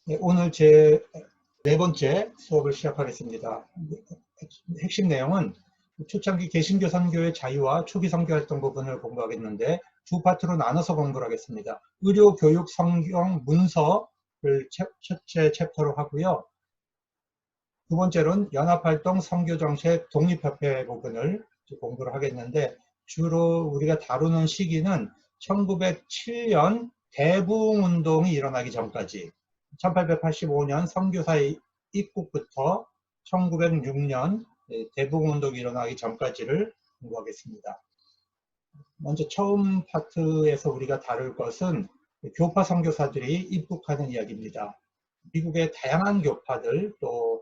네, 오늘 제 네 번째 수업을 시작하겠습니다. 핵심 내용은 초창기 개신교 선교의 자유와 초기 선교 활동 부분을 공부하겠는데 두 파트로 나눠서 공부를 하겠습니다. 의료, 교육, 성경, 문서를 첫째 챕터로 하고요. 두 번째로는 연합활동, 선교정책, 독립협회 부분을 공부를 하겠는데 주로 우리가 다루는 시기는 1907년 대부흥운동이 일어나기 전까지 1885년 선교사의 입국부터 1906년 대부흥운동이 일어나기 전까지를 공부하겠습니다. 먼저 처음 파트에서 우리가 다룰 것은 교파 선교사들이 입국하는 이야기입니다. 미국의 다양한 교파들, 또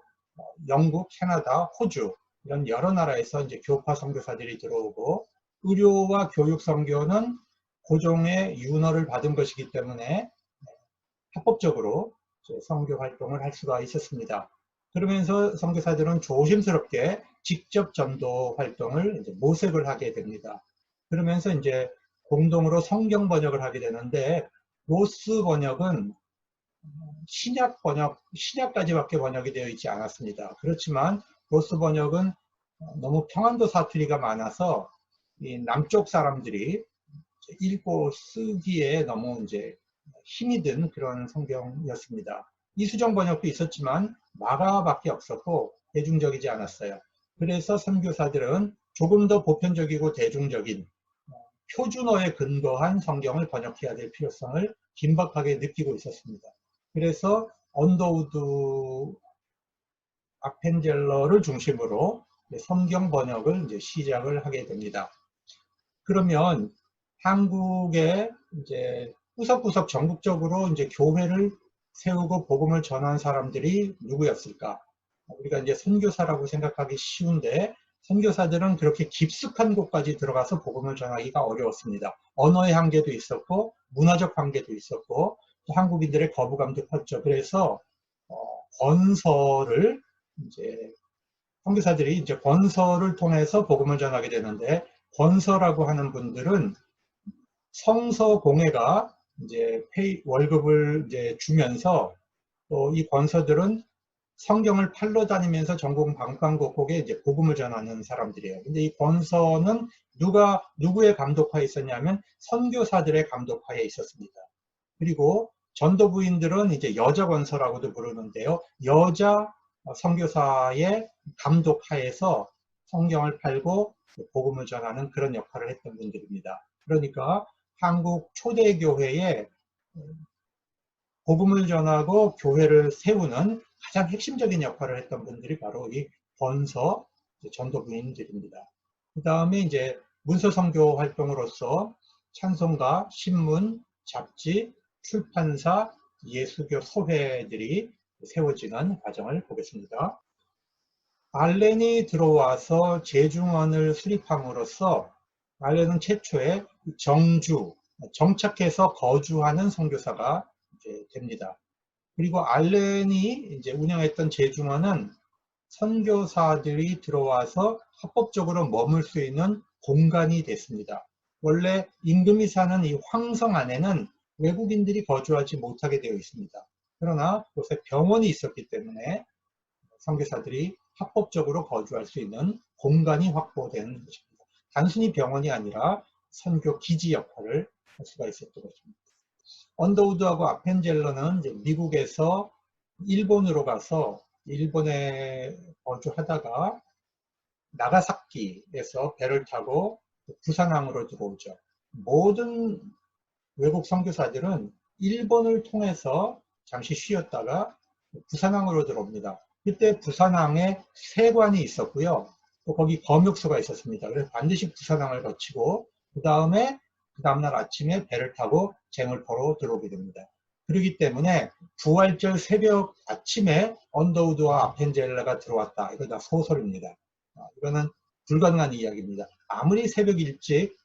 영국, 캐나다, 호주 이런 여러 나라에서 이제 교파 선교사들이 들어오고 의료와 교육 선교는 고종의 윤허를 받은 것이기 때문에 합법적으로 선교 활동을 할 수가 있었습니다. 그러면서 선교사들은 조심스럽게 직접 전도 활동을 이제 모색을 하게 됩니다. 그러면서 이제 공동으로 성경 번역을 하게 되는데 로스 번역은 신약 번역, 신약까지밖에 번역이 되어 있지 않았습니다. 그렇지만 로스 번역은 너무 평안도 사투리가 많아서 이 남쪽 사람들이 읽고 쓰기에 너무 이제 힘이 든 그런 성경이었습니다. 이수정 번역도 있었지만 마가밖에 없었고 대중적이지 않았어요. 그래서 선교사들은 조금 더 보편적이고 대중적인 표준어에 근거한 성경을 번역해야 될 필요성을 긴박하게 느끼고 있었습니다. 그래서 언더우드 아펜젤러를 중심으로 성경 번역을 이제 시작을 하게 됩니다. 그러면 한국에 이제 구석구석 전국적으로 이제 교회를 세우고 복음을 전한 사람들이 누구였을까? 우리가 이제 선교사라고 생각하기 쉬운데 선교사들은 그렇게 깊숙한 곳까지 들어가서 복음을 전하기가 어려웠습니다. 언어의 한계도 있었고 문화적 한계도 있었고 또 한국인들의 거부감도 컸죠. 그래서 권서를 이제 선교사들이 이제 권서를 통해서 복음을 전하게 되는데 권서라고 하는 분들은 성서공회가 이제 월급을 이제 주면서 또 이 권서들은 성경을 팔러 다니면서 전국 방방곡곡에 이제 복음을 전하는 사람들이에요. 근데 이 권서는 누구의 감독하에 있었냐면 선교사들의 감독하에 있었습니다. 그리고 전도부인들은 이제 여자 권서라고도 부르는데요. 여자 선교사의 감독하에서 성경을 팔고 복음을 전하는 그런 역할을 했던 분들입니다. 그러니까 한국 초대교회에 복음을 전하고 교회를 세우는 가장 핵심적인 역할을 했던 분들이 바로 이 권서 전도부인들입니다. 그 다음에 이제 문서선교 활동으로서 찬송가, 신문, 잡지, 출판사, 예수교 소회들이 세워지는 과정을 보겠습니다. 알렌이 들어와서 제중원을 수립함으로써 알렌은 최초의 정착해서 거주하는 선교사가 됩니다. 그리고 알렌이 이제 운영했던 제중원은 선교사들이 들어와서 합법적으로 머물 수 있는 공간이 됐습니다. 원래 임금이 사는 이 황성 안에는 외국인들이 거주하지 못하게 되어 있습니다. 그러나 곳에 병원이 있었기 때문에 선교사들이 합법적으로 거주할 수 있는 공간이 확보된 것입니다. 단순히 병원이 아니라 선교 기지 역할을 할 수가 있었던 것입니다. 언더우드하고 아펜젤러는 이제 미국에서 일본으로 가서 일본에 거주하다가 나가사키에서 배를 타고 부산항으로 들어오죠. 모든 외국 선교사들은 일본을 통해서 잠시 쉬었다가 부산항으로 들어옵니다. 그때 부산항에 세관이 있었고요. 또 거기 검역소가 있었습니다. 그래서 반드시 부산항을 거치고 그 다음날 아침에 배를 타고 쟁을포로 들어오게 됩니다. 그렇기 때문에 부활절 새벽 아침에 언더우드와 아펜젤러가 들어왔다. 이거 다 소설입니다. 이거는 불가능한 이야기입니다. 아무리 새벽 일찍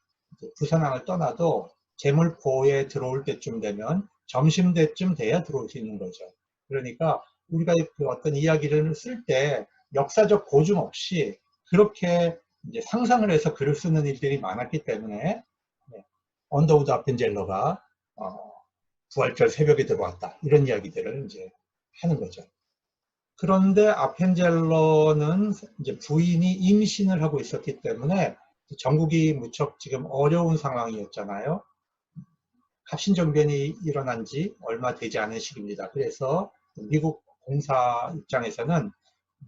부산항을 떠나도 쟁을포에 들어올 때쯤 되면 점심 때쯤 돼야 들어올 수 있는 거죠. 그러니까 우리가 그 어떤 이야기를 쓸 때 역사적 고증 없이 그렇게 이제 상상을 해서 글을 쓰는 일들이 많았기 때문에 언더우드 아펜젤러가 부활절 새벽에 들어왔다 이런 이야기들을 이제 하는 거죠. 그런데 아펜젤러는 이제 부인이 임신을 하고 있었기 때문에 전국이 무척 지금 어려운 상황이었잖아요. 갑신정변이 일어난 지 얼마 되지 않은 시기입니다. 그래서 미국 공사 입장에서는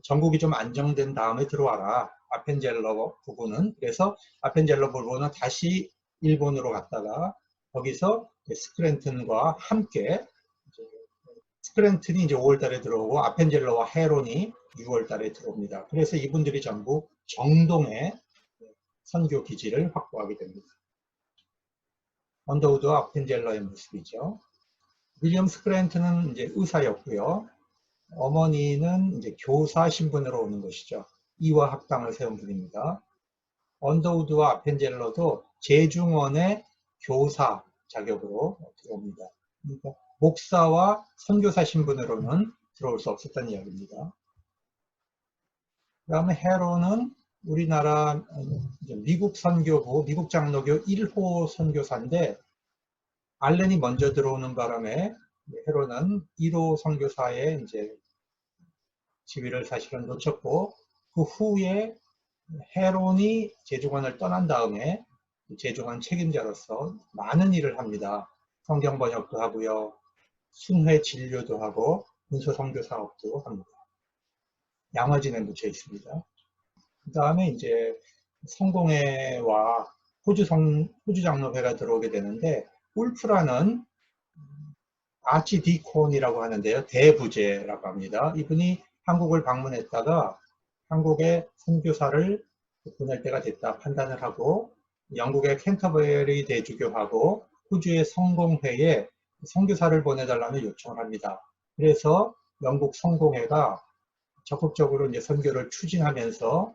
전국이 좀 안정된 다음에 들어와라. 아펜젤러 부부는. 그래서 아펜젤러 부부는 다시 일본으로 갔다가 거기서 스크랜튼과 함께, 스크랜튼이 이제 5월 달에 들어오고 아펜젤러와 헤론이 6월 달에 들어옵니다. 그래서 이분들이 전부 정동에 선교 기지를 확보하게 됩니다. 언더우드와 아펜젤러의 모습이죠. 윌리엄 스크랜튼은 이제 의사였고요. 어머니는 이제 교사 신분으로 오는 것이죠. 이화 학당을 세운 분입니다. 언더우드와 아펜젤러도 제중원의 교사 자격으로 들어옵니다. 그러니까 목사와 선교사 신분으로는 들어올 수 없었다는 이야기입니다. 그 다음에 헤로는 우리나라 미국 선교부, 미국 장로교 1호 선교사인데 알렌이 먼저 들어오는 바람에 헤로는 1호 선교사의 이제 지위를 사실은 놓쳤고, 그 후에 헤론이 제중원을 떠난 다음에 제중원 책임자로서 많은 일을 합니다. 성경 번역도 하고요, 순회 진료도 하고 문서 선교 사업도 합니다. 양화진에 묻혀 있습니다. 그 다음에 이제 성공회와 호주 장로회가 들어오게 되는데, 울프라는 아치디콘이라고 하는데요, 대부제라고 합니다. 이분이 한국을 방문했다가 한국에 선교사를 보낼 때가 됐다 판단을 하고 영국의 캔터버리 대주교하고 호주의 성공회에 선교사를 보내달라는 요청을 합니다. 그래서 영국 성공회가 적극적으로 이제 선교를 추진하면서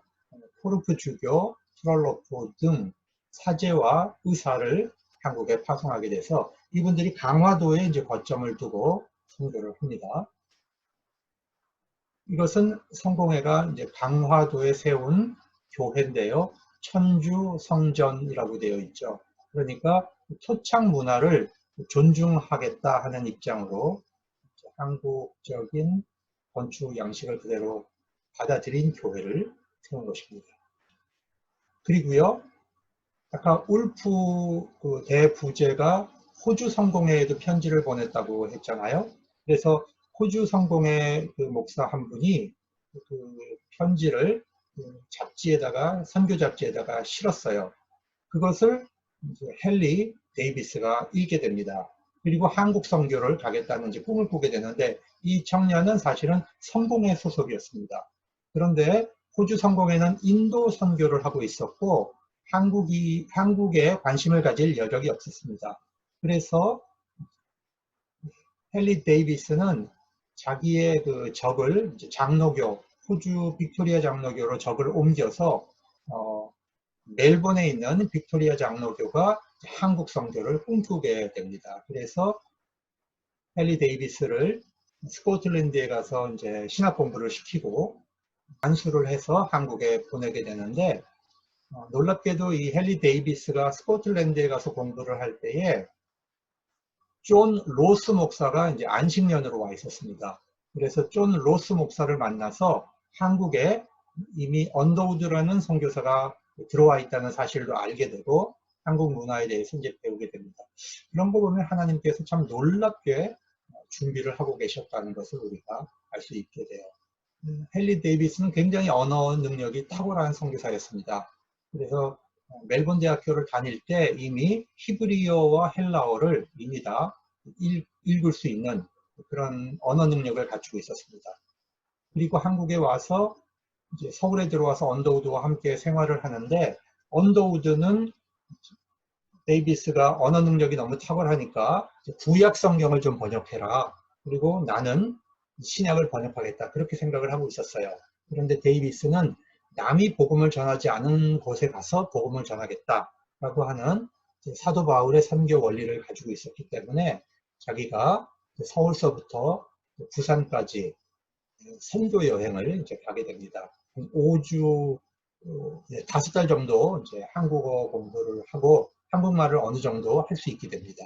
포르프 주교, 트롤로프 등 사제와 의사를 한국에 파송하게 돼서 이분들이 강화도에 이제 거점을 두고 선교를 합니다. 이것은 성공회가 이제 강화도에 세운 교회인데요. 천주 성전이라고 되어 있죠. 그러니까 토착 문화를 존중하겠다 하는 입장으로 한국적인 건축 양식을 그대로 받아들인 교회를 세운 것입니다. 그리고요, 아까 울프 그 대부제가 호주 성공회에도 편지를 보냈다고 했잖아요. 그래서 호주 성공회 그 목사 한 분이 그 편지를 잡지에다가, 선교 잡지에다가 실었어요. 그것을 이제 헨리 데이비스가 읽게 됩니다. 그리고 한국 선교를 가겠다는 이제 꿈을 꾸게 되는데, 이 청년은 사실은 성공회 소속이었습니다. 그런데 호주 성공회는 인도 선교를 하고 있었고 한국에 관심을 가질 여력이 없었습니다. 그래서 헨리 데이비스는 자기의 그 적을 장로교, 호주 빅토리아 장로교로 적을 옮겨서 멜번에 있는 빅토리아 장로교가 한국 선교를 꿈꾸게 됩니다. 그래서 헨리 데이비스를 스코틀랜드에 가서 이제 신학 공부를 시키고 안수를 해서 한국에 보내게 되는데, 놀랍게도 이 헨리 데이비스가 스코틀랜드에 가서 공부를 할 때에 존 로스 목사가 이제 안식년으로 와 있었습니다. 그래서 존 로스 목사를 만나서 한국에 이미 언더우드라는 선교사가 들어와 있다는 사실도 알게 되고 한국 문화에 대해서 이제 배우게 됩니다. 이런 거 보면 하나님께서 참 놀랍게 준비를 하고 계셨다는 것을 우리가 알 수 있게 돼요. 헨리 데이비스는 굉장히 언어 능력이 탁월한 선교사였습니다. 그래서 멜번 대학교를 다닐 때 이미 히브리어와 헬라어를 이미 다 읽을 수 있는 그런 언어 능력을 갖추고 있었습니다. 그리고 한국에 와서 이제 서울에 들어와서 언더우드와 함께 생활을 하는데, 언더우드는 데이비스가 언어 능력이 너무 탁월하니까 구약 성경을 좀 번역해라. 그리고 나는 신약을 번역하겠다. 그렇게 생각을 하고 있었어요. 그런데 데이비스는 남이 복음을 전하지 않은 곳에 가서 복음을 전하겠다라고 하는 사도 바울의 선교 원리를 가지고 있었기 때문에 자기가 서울서부터 부산까지 선교 여행을 이제 가게 됩니다. 5주, 5달 정도 이제 한국어 공부를 하고 한국말을 어느 정도 할 수 있게 됩니다.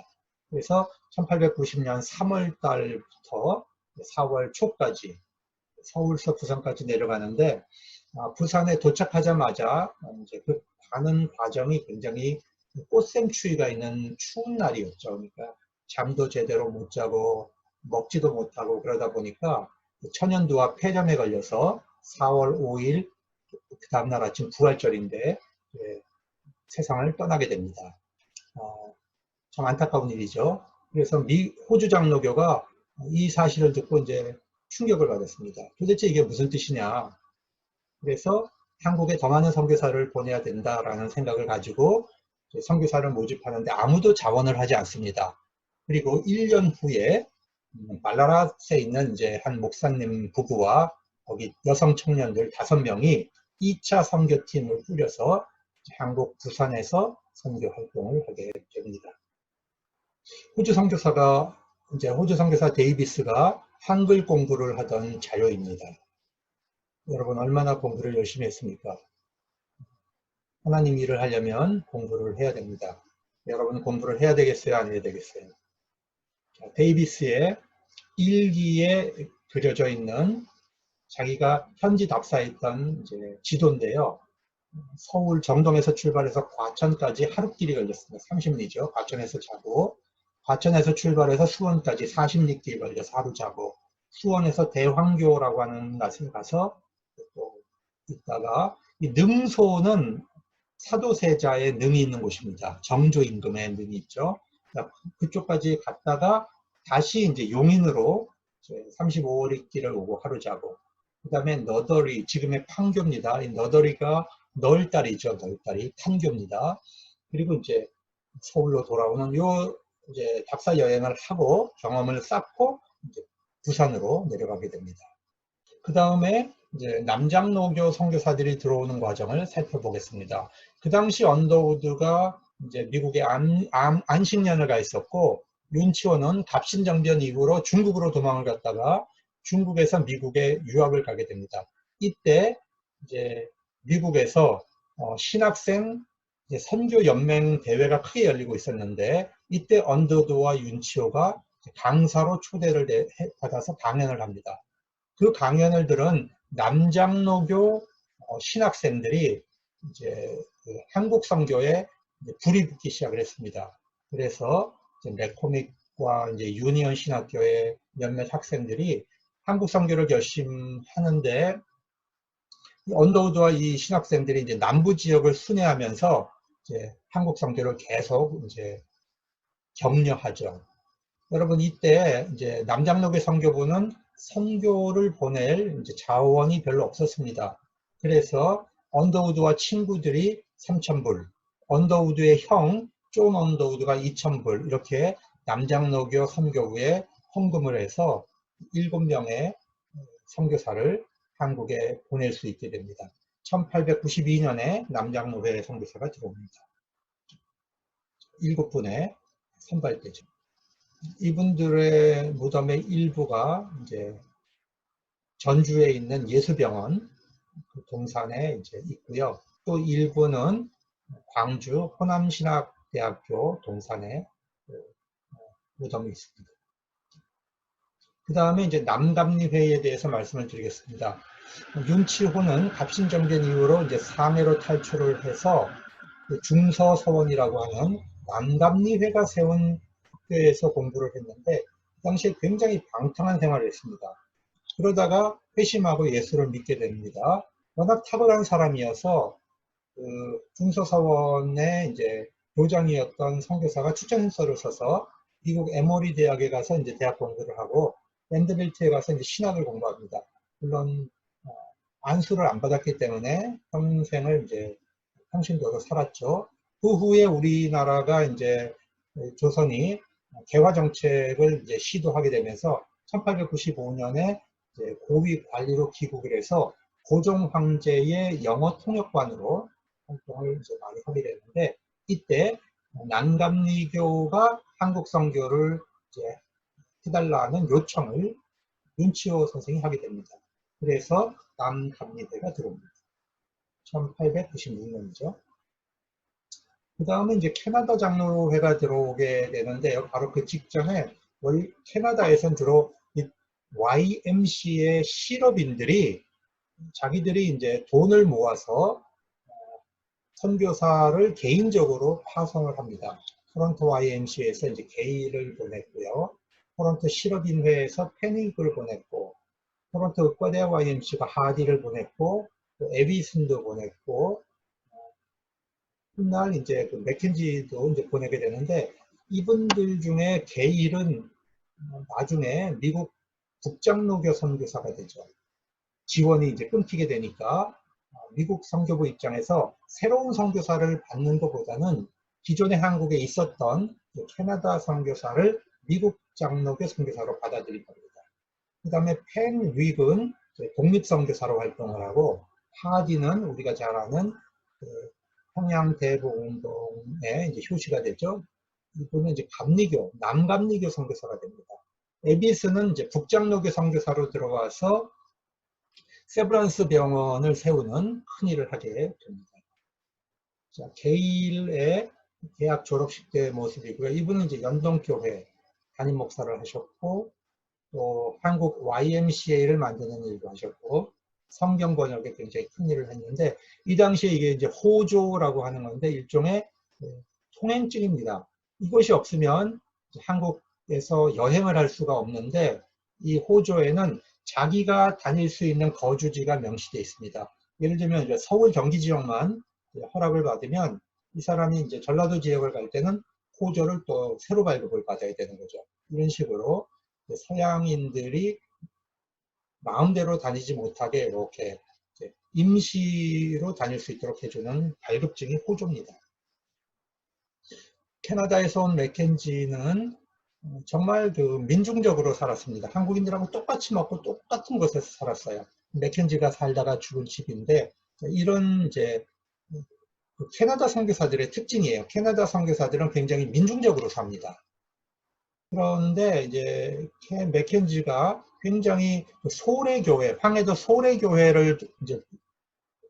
그래서 1890년 3월 달부터 4월 초까지 서울서 부산까지 내려가는데, 부산에 도착하자마자 이제 그 가는 과정이 굉장히 꽃샘추위가 있는 추운 날이었죠. 그러니까 잠도 제대로 못 자고 먹지도 못하고 그러다 보니까 천연두와 폐렴에 걸려서 4월 5일 그 다음날 아침 부활절인데 세상을 떠나게 됩니다. 참 안타까운 일이죠. 그래서 호주 장로교가 이 사실을 듣고 이제 충격을 받았습니다. 도대체 이게 무슨 뜻이냐. 그래서 한국에 더 많은 선교사를 보내야 된다라는 생각을 가지고 선교사를 모집하는데 아무도 자원을 하지 않습니다. 그리고 1년 후에 발라랏에 있는 이제 한 목사님 부부와 거기 여성 청년들 5명이 2차 선교팀을 꾸려서 한국 부산에서 선교 활동을 하게 됩니다. 호주 선교사 데이비스가 한글 공부를 하던 자료입니다. 여러분 얼마나 공부를 열심히 했습니까? 하나님 일을 하려면 공부를 해야 됩니다. 여러분 공부를 해야 되겠어요? 안 해야 되겠어요? 자, 데이비스의 일기에 그려져 있는 자기가 현지 답사했던 이제 지도인데요. 서울 정동에서 출발해서 과천까지 하루길이 걸렸습니다. 30리죠. 과천에서 자고, 과천에서 출발해서 수원까지 40리길 걸려서 하루 자고, 수원에서 대황교라고 하는 곳에 가서 또 있다가, 이 능소는 사도세자의 능이 있는 곳입니다. 정조 임금의 능이 있죠. 그쪽까지 갔다가 다시 이제 용인으로 35리길을 오고 하루 자고, 그 다음에 너더리, 지금의 판교입니다. 이 너더리가 널다리죠. 널다리, 판교입니다. 그리고 이제 서울로 돌아오는 요 이제 답사 여행을 하고 경험을 쌓고 이제 부산으로 내려가게 됩니다. 그 다음에 이제 남장로교 선교사들이 들어오는 과정을 살펴보겠습니다. 그 당시 언더우드가 이제 미국에 안식년을 가 있었고, 윤치호는 갑신정변 이후로 중국으로 도망을 갔다가 중국에서 미국에 유학을 가게 됩니다. 이때 이제 미국에서 신학생 선교연맹 대회가 크게 열리고 있었는데, 이때 언더우드와 윤치호가 강사로 초대를 받아서 강연을 합니다. 그 강연을 들은 남장로교 신학생들이 이제 한국 선교에 불이 붙기 시작을 했습니다. 그래서 맥코믹과 이제 유니언 신학교의 몇몇 학생들이 한국 선교를 결심하는데, 언더우드와 이 신학생들이 이제 남부 지역을 순회하면서 이제 한국 선교를 계속 이제 격려하죠. 여러분 이때 이제 남장로교 선교부는 선교를 보낼 이제 자원이 별로 없었습니다. 그래서 언더우드와 친구들이 3,000불, 언더우드의 형 존 언더우드가 2,000불 이렇게 남장로교 선교부에 헌금을 해서 7명의 선교사를 한국에 보낼 수 있게 됩니다. 1892년에 남장로회 선교사가 들어옵니다. 7분의 선발대죠. 이분들의 무덤의 일부가 이제 전주에 있는 예수병원 그 동산에 이제 있고요. 또 일부는 광주 호남신학대학교 동산에 무덤이 있습니다. 그 다음에 이제 남감리회에 대해서 말씀을 드리겠습니다. 윤치호는 갑신정변 이후로 이제 상해로 탈출을 해서 중서서원이라고 하는 남감리회가 세운 학교에서 공부를 했는데, 그 당시에 굉장히 방탕한 생활을 했습니다. 그러다가 회심하고 예수를 믿게 됩니다. 워낙 탁월한 사람이어서 그 중서서원의 이제 교장이었던 선교사가 추천서를 써서 미국 에모리 대학에 가서 이제 대학 공부를 하고 밴드빌트에 가서 이제 신학을 공부합니다. 물론 안수를 안 받았기 때문에 평생을 이제 평신도로 살았죠. 그 후에 우리나라가 이제 조선이 개화 정책을 이제 시도하게 되면서 1895년에 이제 고위 관리로 귀국을 해서 고종 황제의 영어 통역관으로 활동을 이제 많이 하게 되는데, 이때 난감리교가 한국 선교를 이제 해달라는 요청을 윤치호 선생이 하게 됩니다. 그래서 남감리회가 들어옵니다. 1896년이죠. 그 다음에 이제 캐나다 장로회가 들어오게 되는데요. 바로 그 직전에 캐나다에선 주로 YMCA 실업인들이 자기들이 이제 돈을 모아서 선교사를 개인적으로 파송을 합니다. 토론토 YMCA에서 이제 게이를 보냈고요. 토론토 실업인회에서 패닉을 보냈고, 토론토 의과대 YMC가 하디를 보냈고, 또 에비슨도 보냈고, 훗날 이제 그 맥켄지도 이제 보내게 되는데, 이분들 중에 게일은 나중에 미국 국장로교 선교사가 되죠. 지원이 이제 끊기게 되니까 미국 선교부 입장에서 새로운 선교사를 받는 것보다는 기존에 한국에 있었던 캐나다 선교사를 미국 장로교 선교사로 받아들인 겁니다. 그 다음에 펜 윅은 독립선교사로 활동을 하고, 하디는 우리가 잘 아는 평양 대복운동의 이제 효시가 되죠. 이분은 이제 감리교, 남감리교 선교사가 됩니다. 에비스는 이제 북장로교 선교사로 들어와서 세브란스 병원을 세우는 큰 일을 하게 됩니다. 자, 게일의 대학 졸업식 때 모습이고요. 이분은 이제 연동교회 담임 목사를 하셨고, 또 한국 YMCA를 만드는 일도 하셨고, 성경 번역에 굉장히 큰 일을 했는데, 이 당시에 이게 이제 호조라고 하는 건데 일종의 통행증입니다. 이것이 없으면 한국에서 여행을 할 수가 없는데, 이 호조에는 자기가 다닐 수 있는 거주지가 명시되어 있습니다. 예를 들면 이제 서울 경기 지역만 허락을 받으면 이 사람이 이제 전라도 지역을 갈 때는 호조를 또 새로 발급을 받아야 되는 거죠. 이런 식으로 서양인들이 마음대로 다니지 못하게 이렇게 임시로 다닐 수 있도록 해주는 발급증이 호조입니다. 캐나다에서 온 맥켄지는 정말 그 민중적으로 살았습니다. 한국인들하고 똑같이 먹고 똑같은 곳에서 살았어요. 맥켄지가 살다가 죽은 집인데, 이런 이제 캐나다 선교사들의 특징이에요. 캐나다 선교사들은 굉장히 민중적으로 삽니다. 그런데 이제 맥켄지가 굉장히 소래교회, 황해도 소래교회를 이제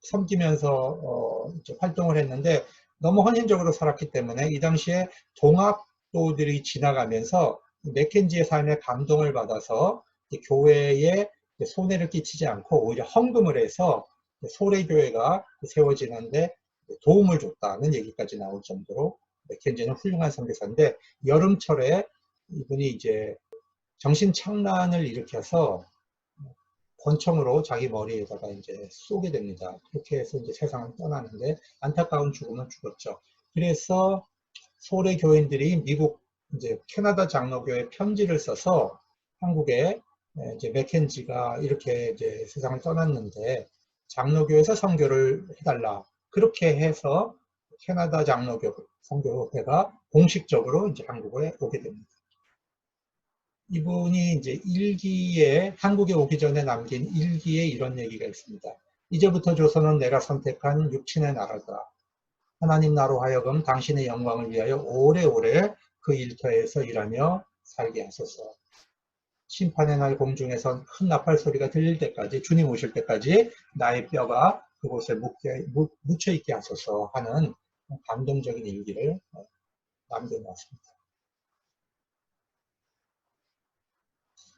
섬기면서 이제 활동을 했는데, 너무 헌신적으로 살았기 때문에 이 당시에 동학도들이 지나가면서 맥켄지의 삶에 감동을 받아서 교회에 손해를 끼치지 않고 오히려 헌금을 해서 소래교회가 세워지는데 도움을 줬다는 얘기까지 나올 정도로 맥켄지는 훌륭한 선교사인데, 여름철에 이분이 이제 정신착란을 일으켜서 권총으로 자기 머리에다가 이제 쏘게 됩니다. 그렇게 해서 이제 세상을 떠나는데 안타까운 죽음은 죽었죠. 그래서 소래 교인들이 미국 이제 캐나다 장로교에 편지를 써서 한국에 이제 맥켄지가 이렇게 이제 세상을 떠났는데 장로교에서 선교를 해달라. 그렇게 해서 캐나다 장로교 선교회가 공식적으로 이제 한국에 오게 됩니다. 이분이 이제 일기에, 한국에 오기 전에 남긴 일기에 이런 얘기가 있습니다. 이제부터 조선은 내가 선택한 육친의 나라다. 하나님 나로 하여금 당신의 영광을 위하여 오래오래 그 일터에서 일하며 살게 하소서. 심판의 날 공중에서 큰 나팔 소리가 들릴 때까지, 주님 오실 때까지 나의 뼈가 그곳에 묻혀 있게 하소서 하는 감동적인 일기를 남겨놨습니다.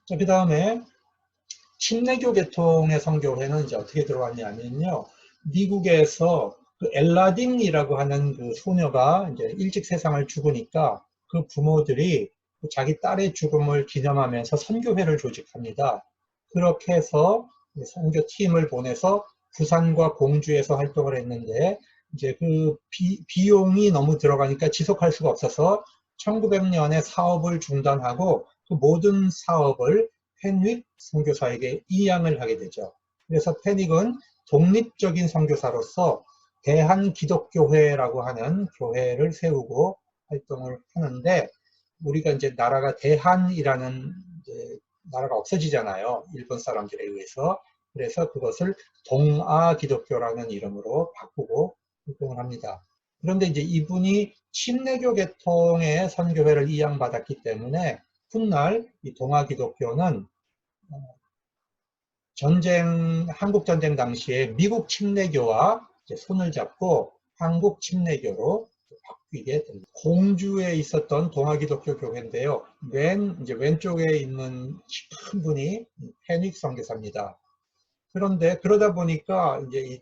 자, 그 다음에 침례교 계통의 선교회는 이제 어떻게 들어왔냐면요, 미국에서 그 엘라딘이라고 하는 그 소녀가 이제 일찍 세상을 죽으니까 그 부모들이 자기 딸의 죽음을 기념하면서 선교회를 조직합니다. 그렇게 해서 선교팀을 보내서 부산과 공주에서 활동을 했는데, 이제 그 비용이 너무 들어가니까 지속할 수가 없어서 1900년에 사업을 중단하고 그 모든 사업을 펜윅 선교사에게 이양을 하게 되죠. 그래서 펜윅은 독립적인 선교사로서 대한기독교회라고 하는 교회를 세우고 활동을 하는데, 우리가 이제 나라가 대한이라는 이제 나라가 없어지잖아요. 일본 사람들에 의해서. 그래서 그것을 동아기독교라는 이름으로 바꾸고 활동을 합니다. 그런데 이제 이분이 침례교 계통의 선교회를 이양받았기 때문에 훗날 이 동아기독교는 한국전쟁 당시에 미국 침례교와 손을 잡고 한국 침례교로 바뀌게 됩니다. 공주에 있었던 동아기독교 교회인데요. 이제 왼쪽에 있는 큰 분이 페닉 선교사입니다. 그런데 그러다 보니까 이제 이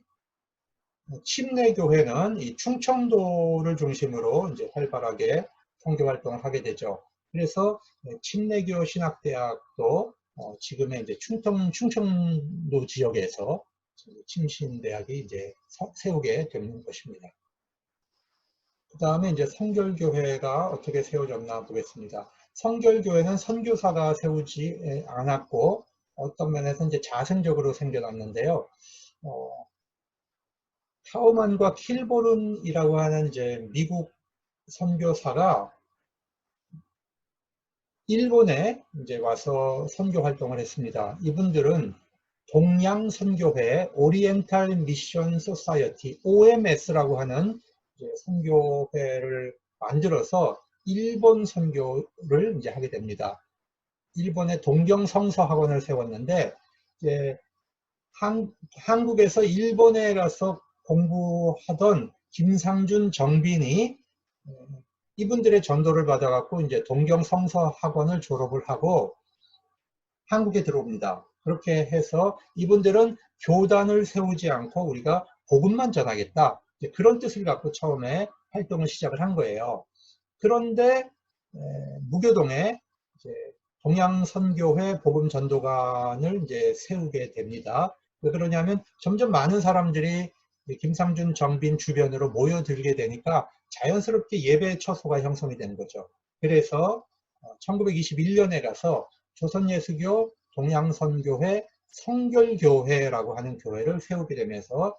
침례교회는 이 충청도를 중심으로 이제 활발하게 선교 활동을 하게 되죠. 그래서 침례교 신학대학도 지금의 이제 충청도 지역에서 침신대학이 이제 세우게 되는 것입니다. 그 다음에 이제 성결교회가 어떻게 세워졌나 보겠습니다. 성결교회는 선교사가 세우지 않았고 어떤 면에서 이제 자생적으로 생겨났는데요. 타우만과 킬보른이라고 하는 이제 미국 선교사가 일본에 이제 와서 선교 활동을 했습니다. 이분들은 동양 선교회 오리엔탈 미션 소사이어티 OMS라고 하는 이제 선교회를 만들어서 일본 선교를 이제 하게 됩니다. 일본의 동경 성서 학원을 세웠는데 이제 한국에서 일본에 가서 공부하던 김상준 정빈이 이분들의 전도를 받아갖고 이제 동경 성서 학원을 졸업을 하고 한국에 들어옵니다. 그렇게 해서 이분들은 교단을 세우지 않고 우리가 복음만 전하겠다. 그런 뜻을 갖고 처음에 활동을 시작을 한 거예요. 그런데 무교동에 이제 동양선교회 복음전도관을 이제 세우게 됩니다. 왜 그러냐면 점점 많은 사람들이 김상준 정빈 주변으로 모여들게 되니까 자연스럽게 예배 처소가 형성이 되는 거죠. 그래서 1921년에 가서 조선예수교 동양선교회 성결교회라고 하는 교회를 세우게 되면서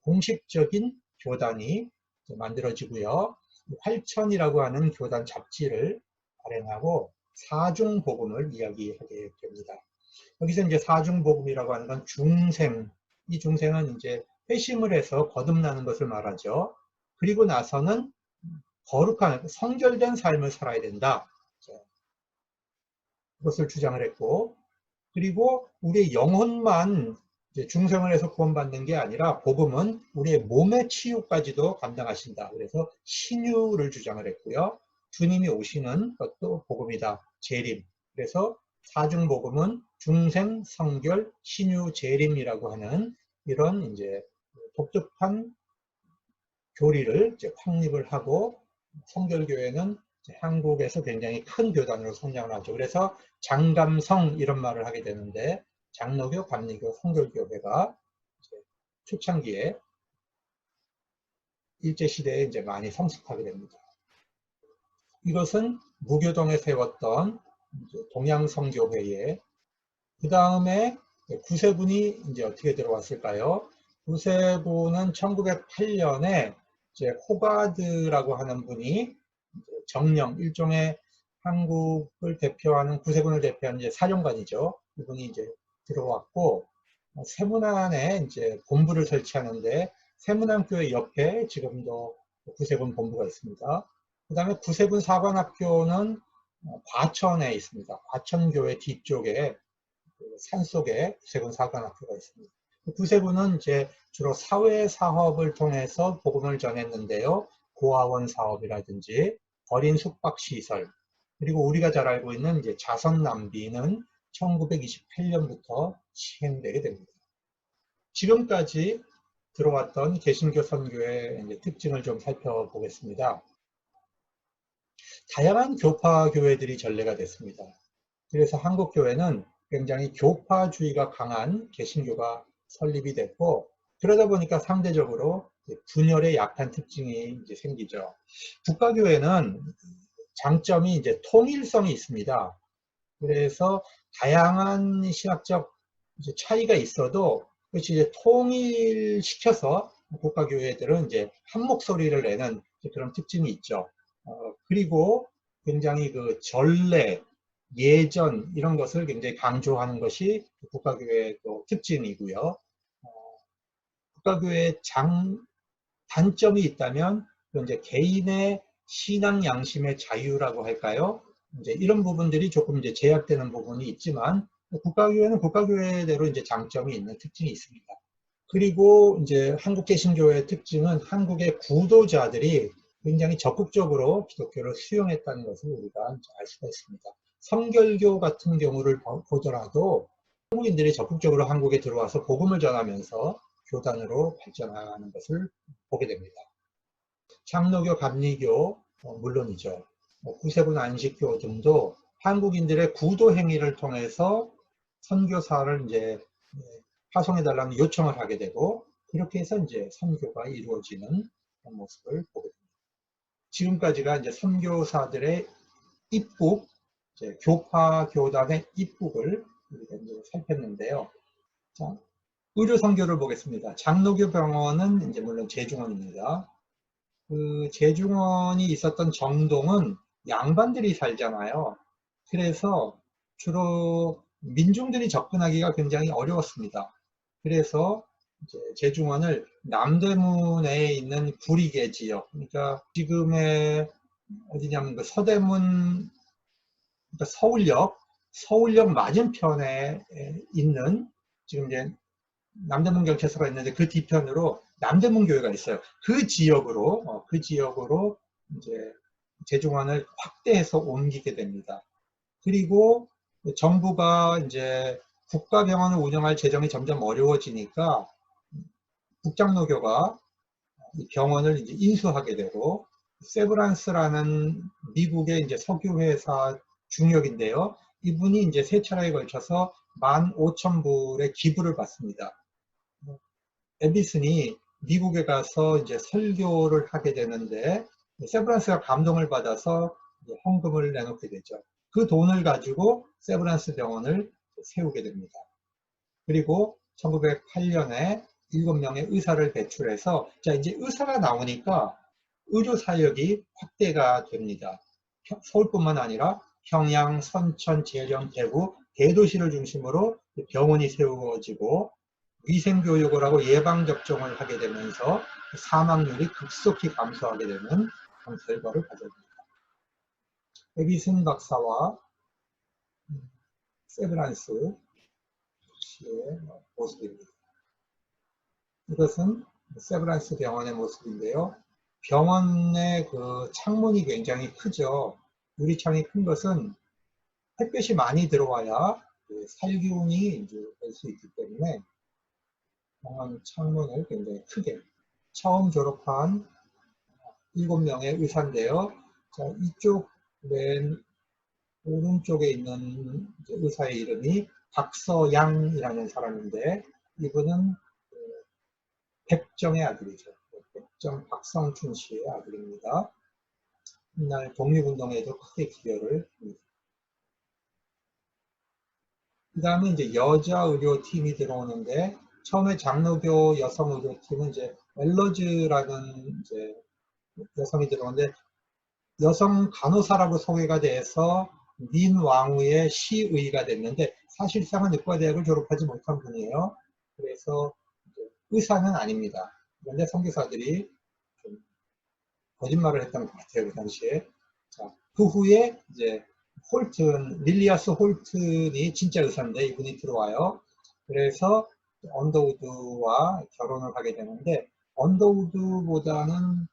공식적인 교단이 만들어지고요. 활천이라고 하는 교단 잡지를 발행하고 사중복음을 이야기하게 됩니다. 여기서 이제 사중복음이라고 하는 건 중생, 이 중생은 이제 회심을 해서 거듭나는 것을 말하죠. 그리고 나서는 거룩한 성결된 삶을 살아야 된다. 그것을 주장을 했고, 그리고 우리의 영혼만 이제 중생을 해서 구원받는 게 아니라 복음은 우리의 몸의 치유까지도 감당하신다. 그래서 신유를 주장을 했고요. 주님이 오시는 것도 복음이다. 재림. 그래서 사중복음은 중생, 성결, 신유, 재림이라고 하는 이런 이제 독특한 교리를 이제 확립을 하고 성결교회는 한국에서 굉장히 큰 교단으로 성장을 하죠. 그래서 장감성 이런 말을 하게 되는데 장로교, 감리교, 성결교회가 초창기에 일제시대에 이제 많이 성숙하게 됩니다. 이것은 무교동에 세웠던 동양성교회에 그 다음에 구세군이 이제 어떻게 들어왔을까요? 구세군은 1908년에 이제 호가드라고 하는 분이 정령, 일종의 한국을 대표하는 구세군을 대표하는 이제 사령관이죠. 이분이 이제 들어왔고 세문안에 이제 본부를 설치하는데 세문안교회 옆에 지금도 구세군 본부가 있습니다. 그 다음에 구세군 사관학교는 과천에 있습니다. 과천교회 뒤쪽에 산속에 구세군 사관학교가 있습니다. 구세군은 이제 주로 사회 사업을 통해서 복음을 전했는데요. 고아원 사업이라든지 어린 숙박시설, 그리고 우리가 잘 알고 있는 이제 자선 낭비는 1928년부터 시행되게 됩니다. 지금까지 들어왔던 개신교 선교의 특징을 좀 살펴보겠습니다. 다양한 교파 교회들이 전래가 됐습니다. 그래서 한국 교회는 굉장히 교파주의가 강한 개신교가 설립이 됐고, 그러다 보니까 상대적으로 분열에 약한 특징이 이제 생기죠. 국가교회는 장점이 이제 통일성이 있습니다. 그래서 다양한 신학적 이제 차이가 있어도 그것이 이제 통일시켜서 국가교회들은 이제 한 목소리를 내는 그런 특징이 있죠. 그리고 굉장히 그 전례, 예전 이런 것을 굉장히 강조하는 것이 국가교회의 또 특징이고요. 국가교회의 단점이 있다면 이제 개인의 신앙 양심의 자유라고 할까요? 이제 이런 부분들이 조금 이제 제약되는 부분이 있지만 국가교회는 국가교회대로 이제 장점이 있는 특징이 있습니다. 그리고 이제 한국 개신교회의 특징은 한국의 구도자들이 굉장히 적극적으로 기독교를 수용했다는 것을 우리가 알 수가 있습니다. 성결교 같은 경우를 보더라도 한국인들이 적극적으로 한국에 들어와서 복음을 전하면서 교단으로 발전하는 것을 보게 됩니다. 장로교, 감리교 물론이죠. 구세군 안식교 등도 한국인들의 구도 행위를 통해서 선교사를 이제 파송해달라는 요청을 하게 되고 그렇게 해서 이제 선교가 이루어지는 그런 모습을 보게 됩니다. 지금까지가 이제 선교사들의 입국, 이제 교파 교단의 입국을 우리가 이제 살폈는데요. 자, 의료 선교를 보겠습니다. 장로교 병원은 이제 물론 제중원입니다. 그 제중원이 있었던 정동은 양반들이 살잖아요. 그래서 주로 민중들이 접근하기가 굉장히 어려웠습니다. 그래서 이제 제중원을 남대문에 있는 구리개 지역, 그러니까 지금의 어디냐면 그 서대문, 그러니까 서울역 맞은편에 있는 지금 이제 남대문 경찰서가 있는데 그 뒤편으로 남대문 교회가 있어요. 그 지역으로 이제 제중원을 확대해서 옮기게 됩니다. 그리고 정부가 이제 국가병원을 운영할 재정이 점점 어려워지니까 국장로교가 병원을 이제 인수하게 되고 세브란스라는 미국의 이제 석유회사 중역인데요. 이분이 이제 세 차례에 걸쳐서 15,000불의 기부를 받습니다. 에디슨이 미국에 가서 이제 설교를 하게 되는데 세브란스가 감동을 받아서 헌금을 내놓게 되죠. 그 돈을 가지고 세브란스 병원을 세우게 됩니다. 그리고 1908년에 7명의 의사를 배출해서 자 이제 의사가 나오니까 의료 사역이 확대가 됩니다. 서울뿐만 아니라 평양, 선천, 재령, 대구, 대도시를 중심으로 병원이 세워지고 위생교육을 하고 예방접종을 하게 되면서 사망률이 급속히 감소하게 되는 그런 결과를 가져옵니다. 에디슨 박사와 세브란스 씨의 모습입니다. 이것은 세브란스 병원의 모습인데요. 병원의 그 창문이 굉장히 크죠. 유리창이 큰 것은 햇볕이 많이 들어와야 살균이 될 수 있기 때문에 병원 창문을 굉장히 크게 처음 졸업한 7명의 의사인데요. 자, 이쪽 맨 오른쪽에 있는 의사의 이름이 박서양이라는 사람인데 이분은 백정의 아들이죠. 백정 박성춘 씨의 아들입니다. 훗날 독립운동에도 크게 기여를 합니다. 그 다음에 이제 여자 의료팀이 들어오는데 처음에 장로교 여성 의료팀은 이제 멜러즈라는 이제 여성이 들어오는데 여성 간호사라고 소개가 돼서 민왕후의 시의가 됐는데 사실상은 의과대학을 졸업하지 못한 분이에요. 그래서 의사는 아닙니다. 그런데 선교사들이 좀 거짓말을 했던 것 같아요, 그 당시에. 자, 그 후에 이제 릴리아스 홀튼이 진짜 의사인데 이분이 들어와요. 그래서 언더우드와 결혼을 하게 되는데 언더우드보다는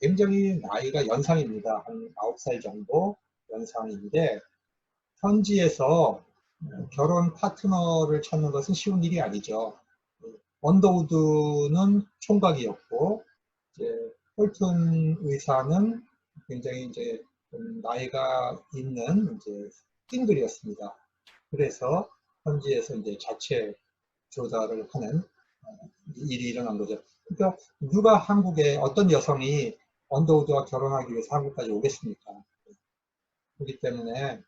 굉장히 나이가 연상입니다. 한 9살 정도 연상인데 현지에서 결혼 파트너를 찾는 것은 쉬운 일이 아니죠. 언더우드는 총각이었고 이제 홀튼 의사는 굉장히 이제 좀 나이가 있는 이제 싱글이었습니다. 그래서 현지에서 이제 자체 조사를 하는 일이 일어난 거죠. 그러니까 누가 한국에 어떤 여성이 언더우드와 결혼하기 위해서 한국까지 오겠습니까? 그렇기 때문에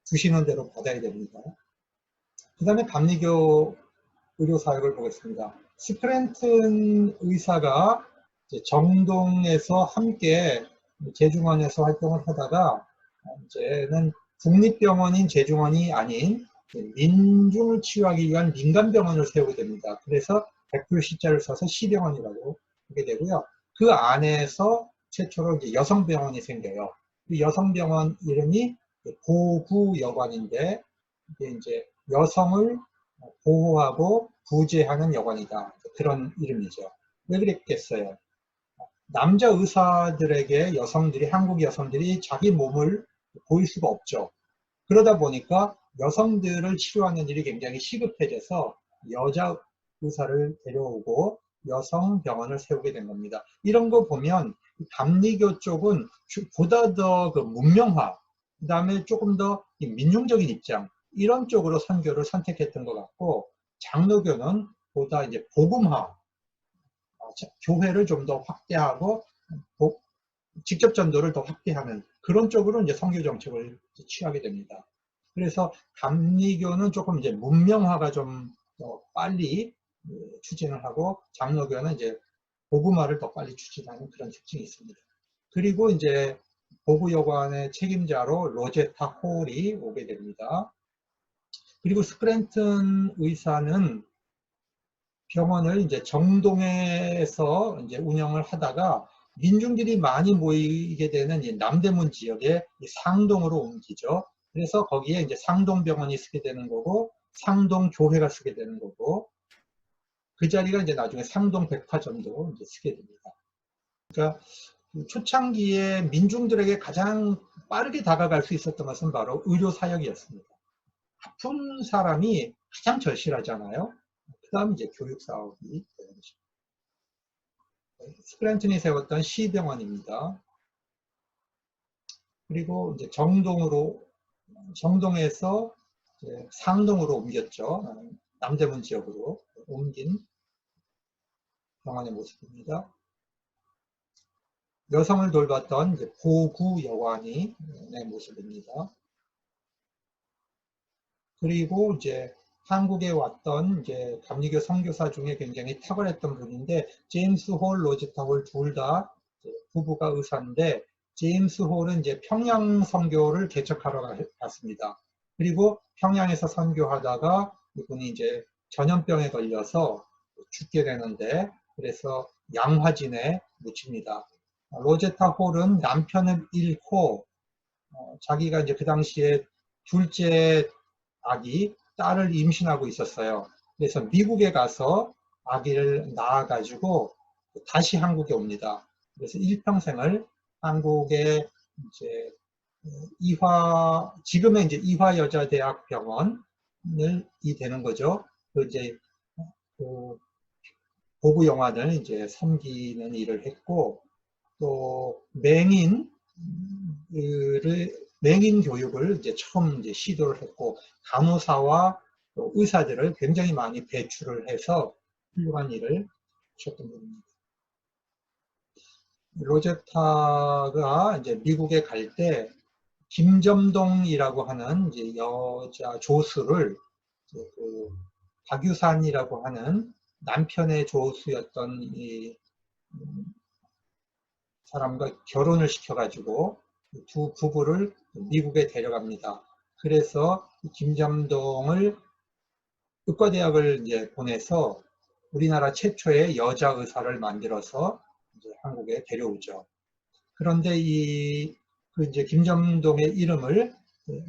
주시는 대로 받아야 됩니다. 그 다음에 감리교 의료사역을 보겠습니다. 스프랜튼 의사가 정동에서 함께 제중원에서 활동을 하다가 이제는 국립병원인 제중원이 아닌 민중을 치유하기 위한 민간병원을 세우게 됩니다. 그래서 100불 써서 시병원이라고 하게 되고요. 그 안에서 최초로 이제 여성병원이 생겨요. 그 여성병원 이름이 보구여관인데 이게 이제 여성을 보호하고 구제하는 여관이다. 그런 이름이죠. 왜 그랬겠어요? 남자 의사들에게 한국 여성들이 자기 몸을 보일 수가 없죠. 그러다 보니까 여성들을 치료하는 일이 굉장히 시급해져서 여자 의사를 데려오고 여성 병원을 세우게 된 겁니다. 이런 거 보면 감리교 쪽은 보다 더 그 문명화, 그 다음에 조금 더 민중적인 입장, 이런 쪽으로 선교를 선택했던 것 같고, 장로교는 보다 이제 복음화, 교회를 좀 더 확대하고 직접 전도를 더 확대하는 그런 쪽으로 이제 선교 정책을 취하게 됩니다. 그래서 감리교는 조금 이제 문명화가 좀 더 빨리 추진을 하고, 장로교는 이제 복음화를 더 빨리 추진하는 그런 특징이 있습니다. 그리고 이제 보부여관의 책임자로 로제타 홀이 오게 됩니다. 그리고 스크랜튼 의사는 병원을 이제 정동에서 이제 운영을 하다가 민중들이 많이 모이게 되는 이 남대문 지역에 상동으로 옮기죠. 그래서 거기에 이제 상동병원이 쓰게 되는 거고, 상동교회가 쓰게 되는 거고, 그 자리가 이제 나중에 상동백화점도 이제 쓰게 됩니다. 그러니까 초창기에 민중들에게 가장 빠르게 다가갈 수 있었던 것은 바로 의료사역이었습니다. 아픈 사람이 가장 절실하잖아요. 그 다음 이제 교육사업이 되는 것입니다. 스크랜튼이 세웠던 시병원입니다. 그리고 이제 정동에서 이제 상동으로 옮겼죠. 남대문 지역으로 옮긴 병원의 모습입니다. 여성을 돌봤던 이제 보구 여관이 모습입니다. 그리고 이제 한국에 왔던 이제 감리교 선교사 중에 굉장히 탁월했던 분인데, 제임스 홀, 로제타 홀 둘 다 부부가 의사인데, 제임스 홀은 이제 평양 선교를 개척하러 갔습니다. 그리고 평양에서 선교하다가 이분이 이제 전염병에 걸려서 죽게 되는데, 그래서 양화진에 묻힙니다. 로제타 홀은 남편을 잃고 자기가 이제 그 당시에 둘째 아기, 딸을 임신하고 있었어요. 그래서 미국에 가서 아기를 낳아가지고 다시 한국에 옵니다. 그래서 일평생을 한국의 이제 지금의 이제 이화여자대학병원을 되는 거죠. 그 이제 그 보부영환을 이제 섬기는 일을 했고, 또 맹인 교육을 이제 처음 이제 시도를 했고, 간호사와 의사들을 굉장히 많이 배출을 해서 훌륭한 일을 하셨던 분입니다. 로제타가 이제 미국에 갈 때 김점동이라고 하는 이제 여자 조수를 그 박유산이라고 하는 남편의 조수였던 이 사람과 결혼을 시켜가지고 두 부부를 미국에 데려갑니다. 그래서 김점동을 의과대학을 이제 보내서 우리나라 최초의 여자 의사를 만들어서 이제 한국에 데려오죠. 그런데 그 이제 김점동의 이름을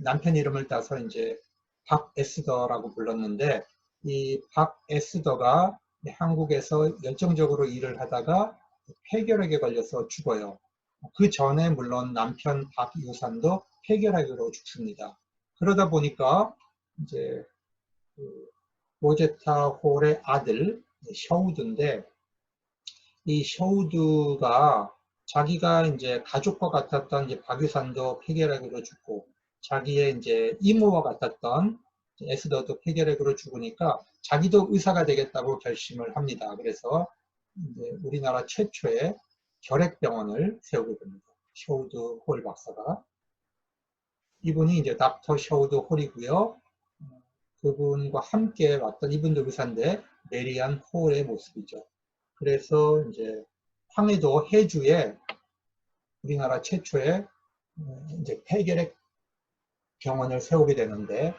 남편 이름을 따서 이제 박에스더라고 불렀는데, 이 박에스더가 한국에서 열정적으로 일을 하다가 폐결핵에 걸려서 죽어요. 그 전에 물론 남편 박유산도 폐결핵으로 죽습니다. 그러다 보니까 이제 로제타 홀의 아들 셔우드인데, 이 셔우드가 자기가 이제 가족과 같았던 이제 박유산도 폐결핵으로 죽고, 자기의 이제 이모와 같았던 에스더도 폐결핵으로 죽으니까 자기도 의사가 되겠다고 결심을 합니다. 그래서 이제 우리나라 최초의 결핵병원을 세우게 됩니다. 셔우드 홀 박사가. 이분이 이제 닥터 셔우드 홀이고요. 그분과 함께 왔던 이분도 의사인데 메리안 홀의 모습이죠. 그래서 이제 황해도 해주에 우리나라 최초의 이제 폐결핵 병원을 세우게 되는데,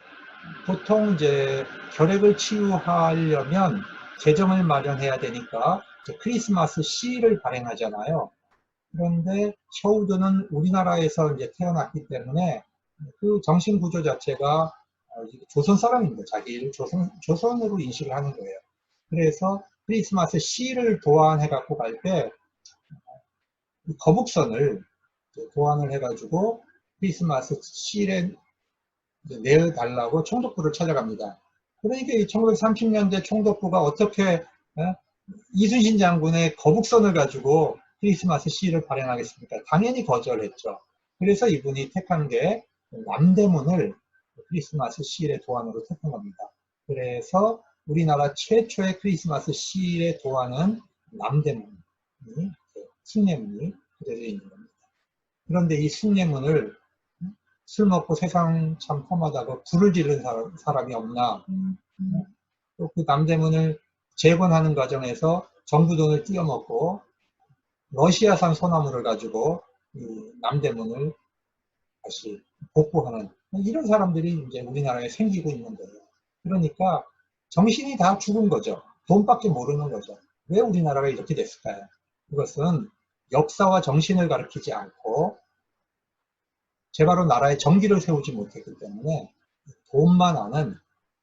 보통 이제 결핵을 치유하려면 재정을 마련해야 되니까 크리스마스 시를 발행하잖아요. 그런데 셔우드는 우리나라에서 이제 태어났기 때문에 그 정신 구조 자체가 조선 사람입니다. 자기를 조선으로 인식을 하는 거예요. 그래서 크리스마스 시를 도안해 갖고 갈 때 거북선을 도안을 해가지고 크리스마스 시일에 내달라고 총독부를 찾아갑니다. 그러니까 1930년대 총독부가 어떻게 이순신 장군의 거북선을 가지고 크리스마스 시를 발행하겠습니까? 당연히 거절했죠. 그래서 이분이 택한 게 남대문을 크리스마스 시일의 도안으로 택한 겁니다. 그래서 우리나라 최초의 크리스마스 시일의 도안은 남대문이, 숭례문이 그려져 있는 겁니다. 그런데 이 숭례문을 술 먹고 세상 참 험하다고 불을 지른 사람이 없나? 또 그 남대문을 재건하는 과정에서 정부 돈을 띄어먹고 러시아산 소나무를 가지고 이 남대문을 다시 복구하는 이런 사람들이 이제 우리나라에 생기고 있는 거예요. 그러니까 정신이 다 죽은 거죠. 돈밖에 모르는 거죠. 왜 우리나라가 이렇게 됐을까요? 그것은 역사와 정신을 가르치지 않고 제바로 나라의 정기를 세우지 못했기 때문에 돈만 아는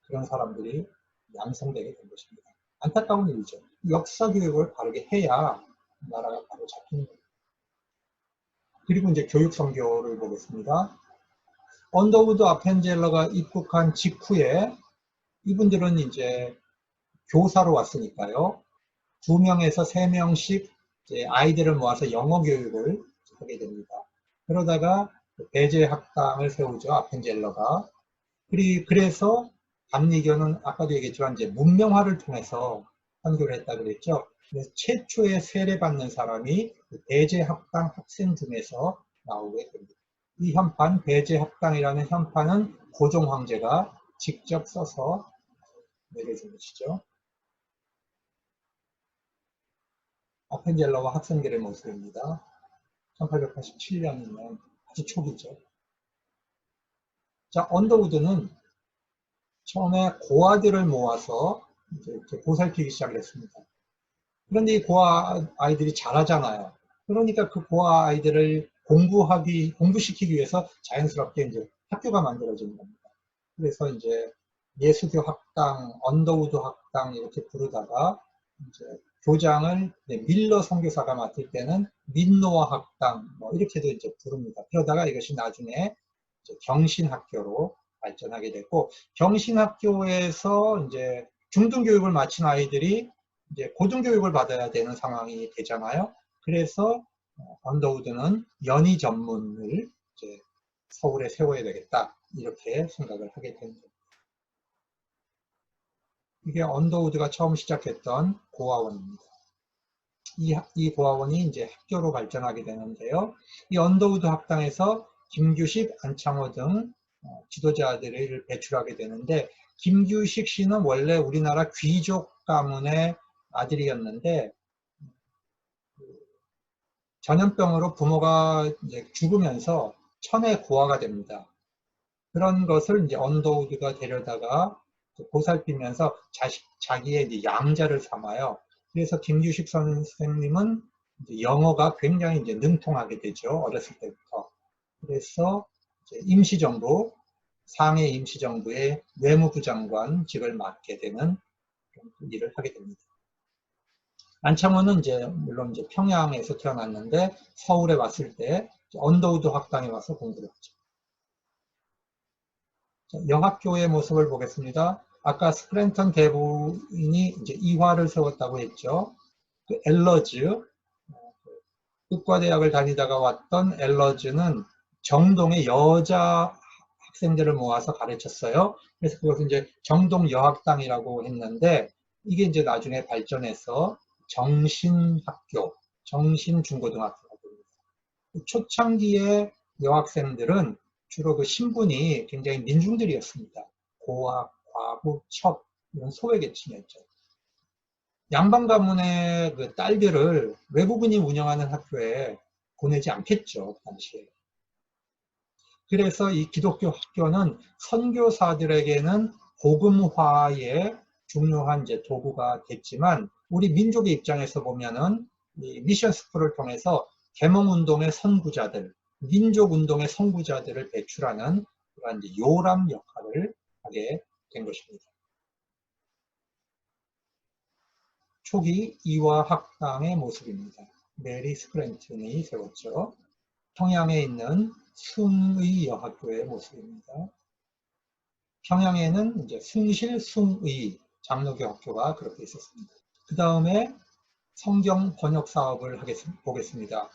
그런 사람들이 양성되게 된 것입니다. 안타까운 일이죠. 역사 교육을 바르게 해야 나라가 바로 잡히는 겁니다. 그리고 이제 교육 선교를 보겠습니다. 언더우드 아펜젤러가 입국한 직후에 이분들은 이제 교사로 왔으니까요. 2명에서 3명씩 아이들을 모아서 영어 교육을 하게 됩니다. 그러다가 배제 학당을 세우죠. 아펜젤러가. 그래서 감리교는 아까도 얘기했지만 이제 문명화를 통해서 선교를 했다 그랬죠. 그래서 최초의 세례받는 사람이 배제학당 학생 중에서 나오게 됩니다. 이 현판, 배제학당이라는 현판은 고종 황제가 직접 써서 내려준 것이죠. 아펜젤러와 학생들의 모습입니다. 1887년이면 아주 초기죠. 자, 언더우드는 처음에 고아들을 모아서 이제 보살피기 시작을 했습니다. 그런데 이 고아 아이들이 잘하잖아요. 그러니까 그 고아 아이들을 공부시키기 위해서 자연스럽게 이제 학교가 만들어지는 겁니다. 그래서 이제 예수교 학당, 언더우드 학당 이렇게 부르다가 이제 교장을 밀러 선교사가 맡을 때는 민노아 학당 뭐 이렇게도 이제 부릅니다. 그러다가 이것이 나중에 이제 경신학교로 발전하게 됐고, 경신학교에서 이제 중등교육을 마친 아이들이 이제 고등교육을 받아야 되는 상황이 되잖아요. 그래서 언더우드는 연희 전문을 이제 서울에 세워야 되겠다 이렇게 생각을 하게 된 겁니다. 이게 언더우드가 처음 시작했던 고아원입니다. 이 고아원이 이제 학교로 발전하게 되는데요. 이 언더우드 학당에서 김규식, 안창호 등 지도자들을 배출하게 되는데, 김규식 씨는 원래 우리나라 귀족 가문의 아들이었는데 전염병으로 부모가 이제 죽으면서 천의 고아가 됩니다. 그런 것을 이제 언더우드가 데려다가 보살피면서 자기의 이제 양자를 삼아요. 그래서 김규식 선생님은 이제 영어가 굉장히 이제 능통하게 되죠. 어렸을 때부터. 그래서 이제 임시정부, 상해 임시정부의 외무부 장관직을 맡게 되는 일을 하게 됩니다. 안창호는 이제 물론 이제 평양에서 태어났는데 서울에 왔을 때 언더우드 학당에 와서 공부를 하죠. 영학교의 모습을 보겠습니다. 아까 스크랜턴 대부인이 이제 이화를 세웠다고 했죠. 그 엘러즈, 의과대학을 다니다가 왔던 엘러즈는 정동의 여자 학생들을 모아서 가르쳤어요. 그래서 그것을 이제 정동여학당이라고 했는데, 이게 이제 나중에 발전해서 정신학교, 정신중고등학교가 됩니다. 초창기의 여학생들은 주로 그 신분이 굉장히 민중들이었습니다. 고학, 과부, 첩 이런 소외계층이었죠. 양반 가문의 그 딸들을 외국인이 운영하는 학교에 보내지 않겠죠, 당시에. 그래서 이 기독교 학교는 선교사들에게는 복음화의 중요한 이제 도구가 됐지만, 우리 민족의 입장에서 보면은 이 미션 스쿨을 통해서 계몽운동의 선구자들, 민족운동의 선구자들을 배출하는 그런 이제 요람 역할을 하게 된 것입니다. 초기 이화 학당의 모습입니다. 메리 스크랜튼이 세웠죠. 평양에 있는 숭의 여학교의 모습입니다. 평양에는 이제 숭실 숭의 장로교 학교가 그렇게 있었습니다. 그 다음에 성경 번역 사업을 보겠습니다.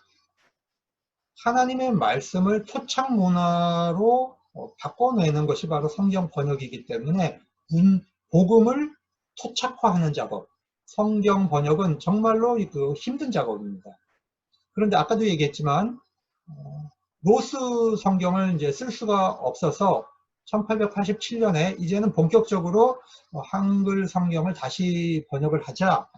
하나님의 말씀을 토착 문화로 바꿔내는 것이 바로 성경 번역이기 때문에 복음을 토착화하는 작업, 성경 번역은 정말로 힘든 작업입니다. 그런데 아까도 얘기했지만 로스 성경을 이제 쓸 수가 없어서 1887년에 이제는 본격적으로 한글 성경을 다시 번역을 하자.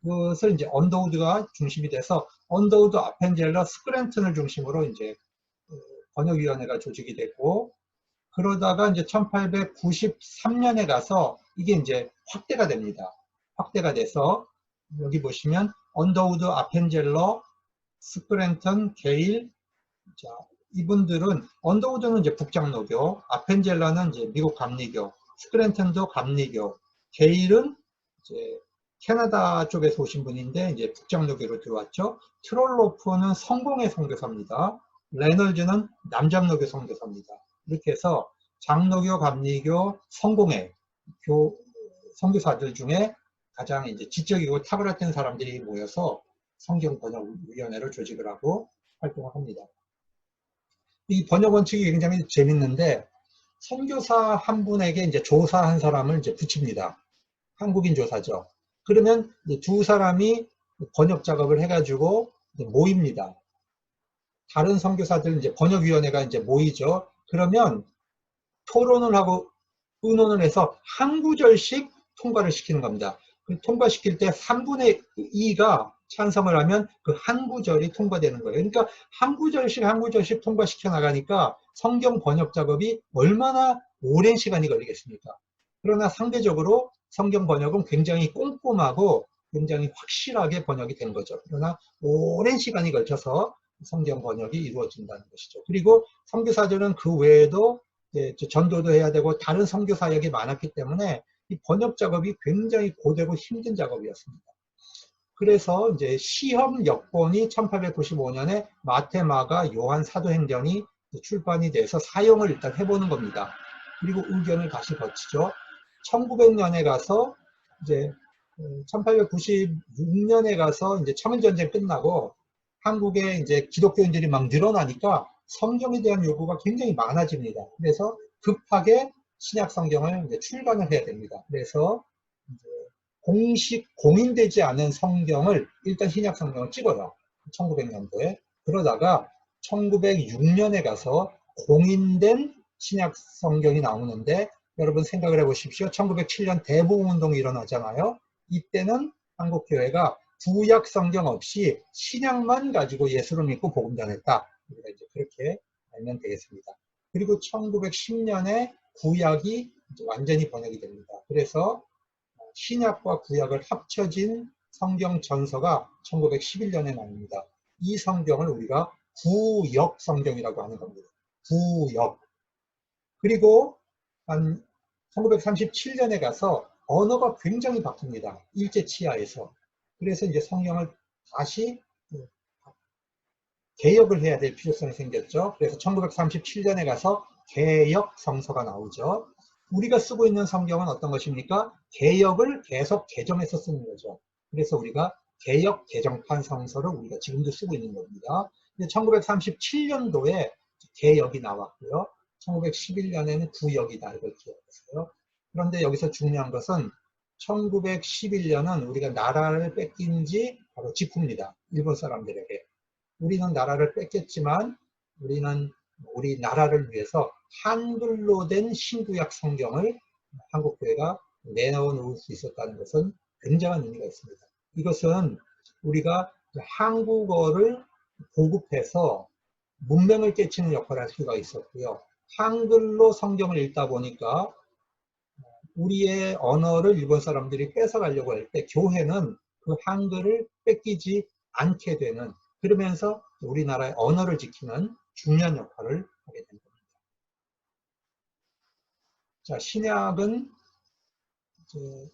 그것을 이제 언더우드가 중심이 돼서 언더우드 아펜젤러 스크랜튼을 중심으로 이제 번역위원회가 조직이 됐고, 그러다가 이제 1893년에 가서 이게 이제 확대가 됩니다. 확대가 돼서 여기 보시면 언더우드 아펜젤러 스크랜튼 게일, 자, 이분들은 언더우드는 이제 북장로교, 아펜젤러는 이제 미국 감리교, 스크랜턴도 감리교, 게일은 이제 캐나다 쪽에서 오신 분인데 이제 북장로교로 들어왔죠. 트롤로프는 성공회 선교사입니다. 레널즈는 남장로교 선교사입니다. 이렇게 해서 장로교, 감리교, 성공회 선교사들 중에 가장 이제 지적이고 탁월했던 사람들이 모여서 성경 번역위원회를 조직을 하고 활동을 합니다. 이 번역 원칙이 굉장히 재밌는데, 선교사 한 분에게 이제 조사 한 사람을 이제 붙입니다. 한국인 조사죠. 그러면 이제 두 사람이 번역 작업을 해가지고 모입니다. 다른 선교사들 이제 번역위원회가 이제 모이죠. 그러면 토론을 하고 의논을 해서 한 구절씩 통과를 시키는 겁니다. 통과시킬 때 3분의 2가 찬성을 하면 그 한 구절이 통과되는 거예요. 그러니까 한 구절씩 통과시켜 나가니까 성경 번역 작업이 얼마나 오랜 시간이 걸리겠습니까? 그러나 상대적으로 성경 번역은 굉장히 꼼꼼하고 굉장히 확실하게 번역이 된 거죠. 그러나 오랜 시간이 걸쳐서 성경 번역이 이루어진다는 것이죠. 그리고 선교사들은 그 외에도 전도도 해야 되고 다른 선교 사역이 많았기 때문에 이 번역 작업이 굉장히 고되고 힘든 작업이었습니다. 그래서 이제 시험 역본이 1895년에 마태, 마가, 요한 사도행전이 출판이 돼서 사용을 일단 해보는 겁니다. 그리고 의견을 다시 거치죠. 1900년에 가서 이제 1896년에 가서 이제 청일전쟁 끝나고 한국에 이제 기독교인들이 막 늘어나니까 성경에 대한 요구가 굉장히 많아집니다. 그래서 급하게 신약 성경을 이제 출간을 해야 됩니다. 그래서 이제 공식 공인되지 않은 성경을 일단 신약 성경을 찍어요. 1900년도에. 그러다가 1906년에 가서 공인된 신약 성경이 나오는데, 여러분 생각을 해보십시오. 1907년 대부흥운동이 일어나잖아요. 이때는 한국교회가 구약 성경 없이 신약만 가지고 예수를 믿고 복음 전했다. 우리가 이제 그렇게 알면 되겠습니다. 그리고 1910년에 구약이 완전히 번역이 됩니다. 그래서 신약과 구약을 합쳐진 성경 전서가 1911년에 나옵니다. 이 성경을 우리가 구역 성경이라고 하는 겁니다. 구역. 그리고 한 1937년에 가서 언어가 굉장히 바뀝니다. 일제치하에서. 그래서 이제 성경을 다시 개역을 해야 될 필요성이 생겼죠. 그래서 1937년에 가서 개역 성서가 나오죠. 우리가 쓰고 있는 성경은 어떤 것입니까? 개역을 계속 개정해서 쓰는 거죠. 그래서 우리가 개역 개정판 성서를 우리가 지금도 쓰고 있는 겁니다. 1937년도에 개역이 나왔고요. 1911년에는 구역이다, 이걸 기억하세요. 그런데 여기서 중요한 것은 1911년은 우리가 나라를 뺏긴 지 바로 직후입니다. 일본 사람들에게. 우리는 나라를 뺏겼지만 우리는 우리 나라를 위해서 한글로 된 신구약 성경을 한국교회가 내놓을 수 있었다는 것은 굉장한 의미가 있습니다. 이것은 우리가 한국어를 보급해서 문맹을 깨치는 역할을 할 수가 있었고요. 한글로 성경을 읽다 보니까 우리의 언어를 일본 사람들이 뺏어가려고 할 때 교회는 그 한글을 뺏기지 않게 되는, 그러면서 우리나라의 언어를 지키는 중요한 역할을 하게 된 겁니다. 자, 신약은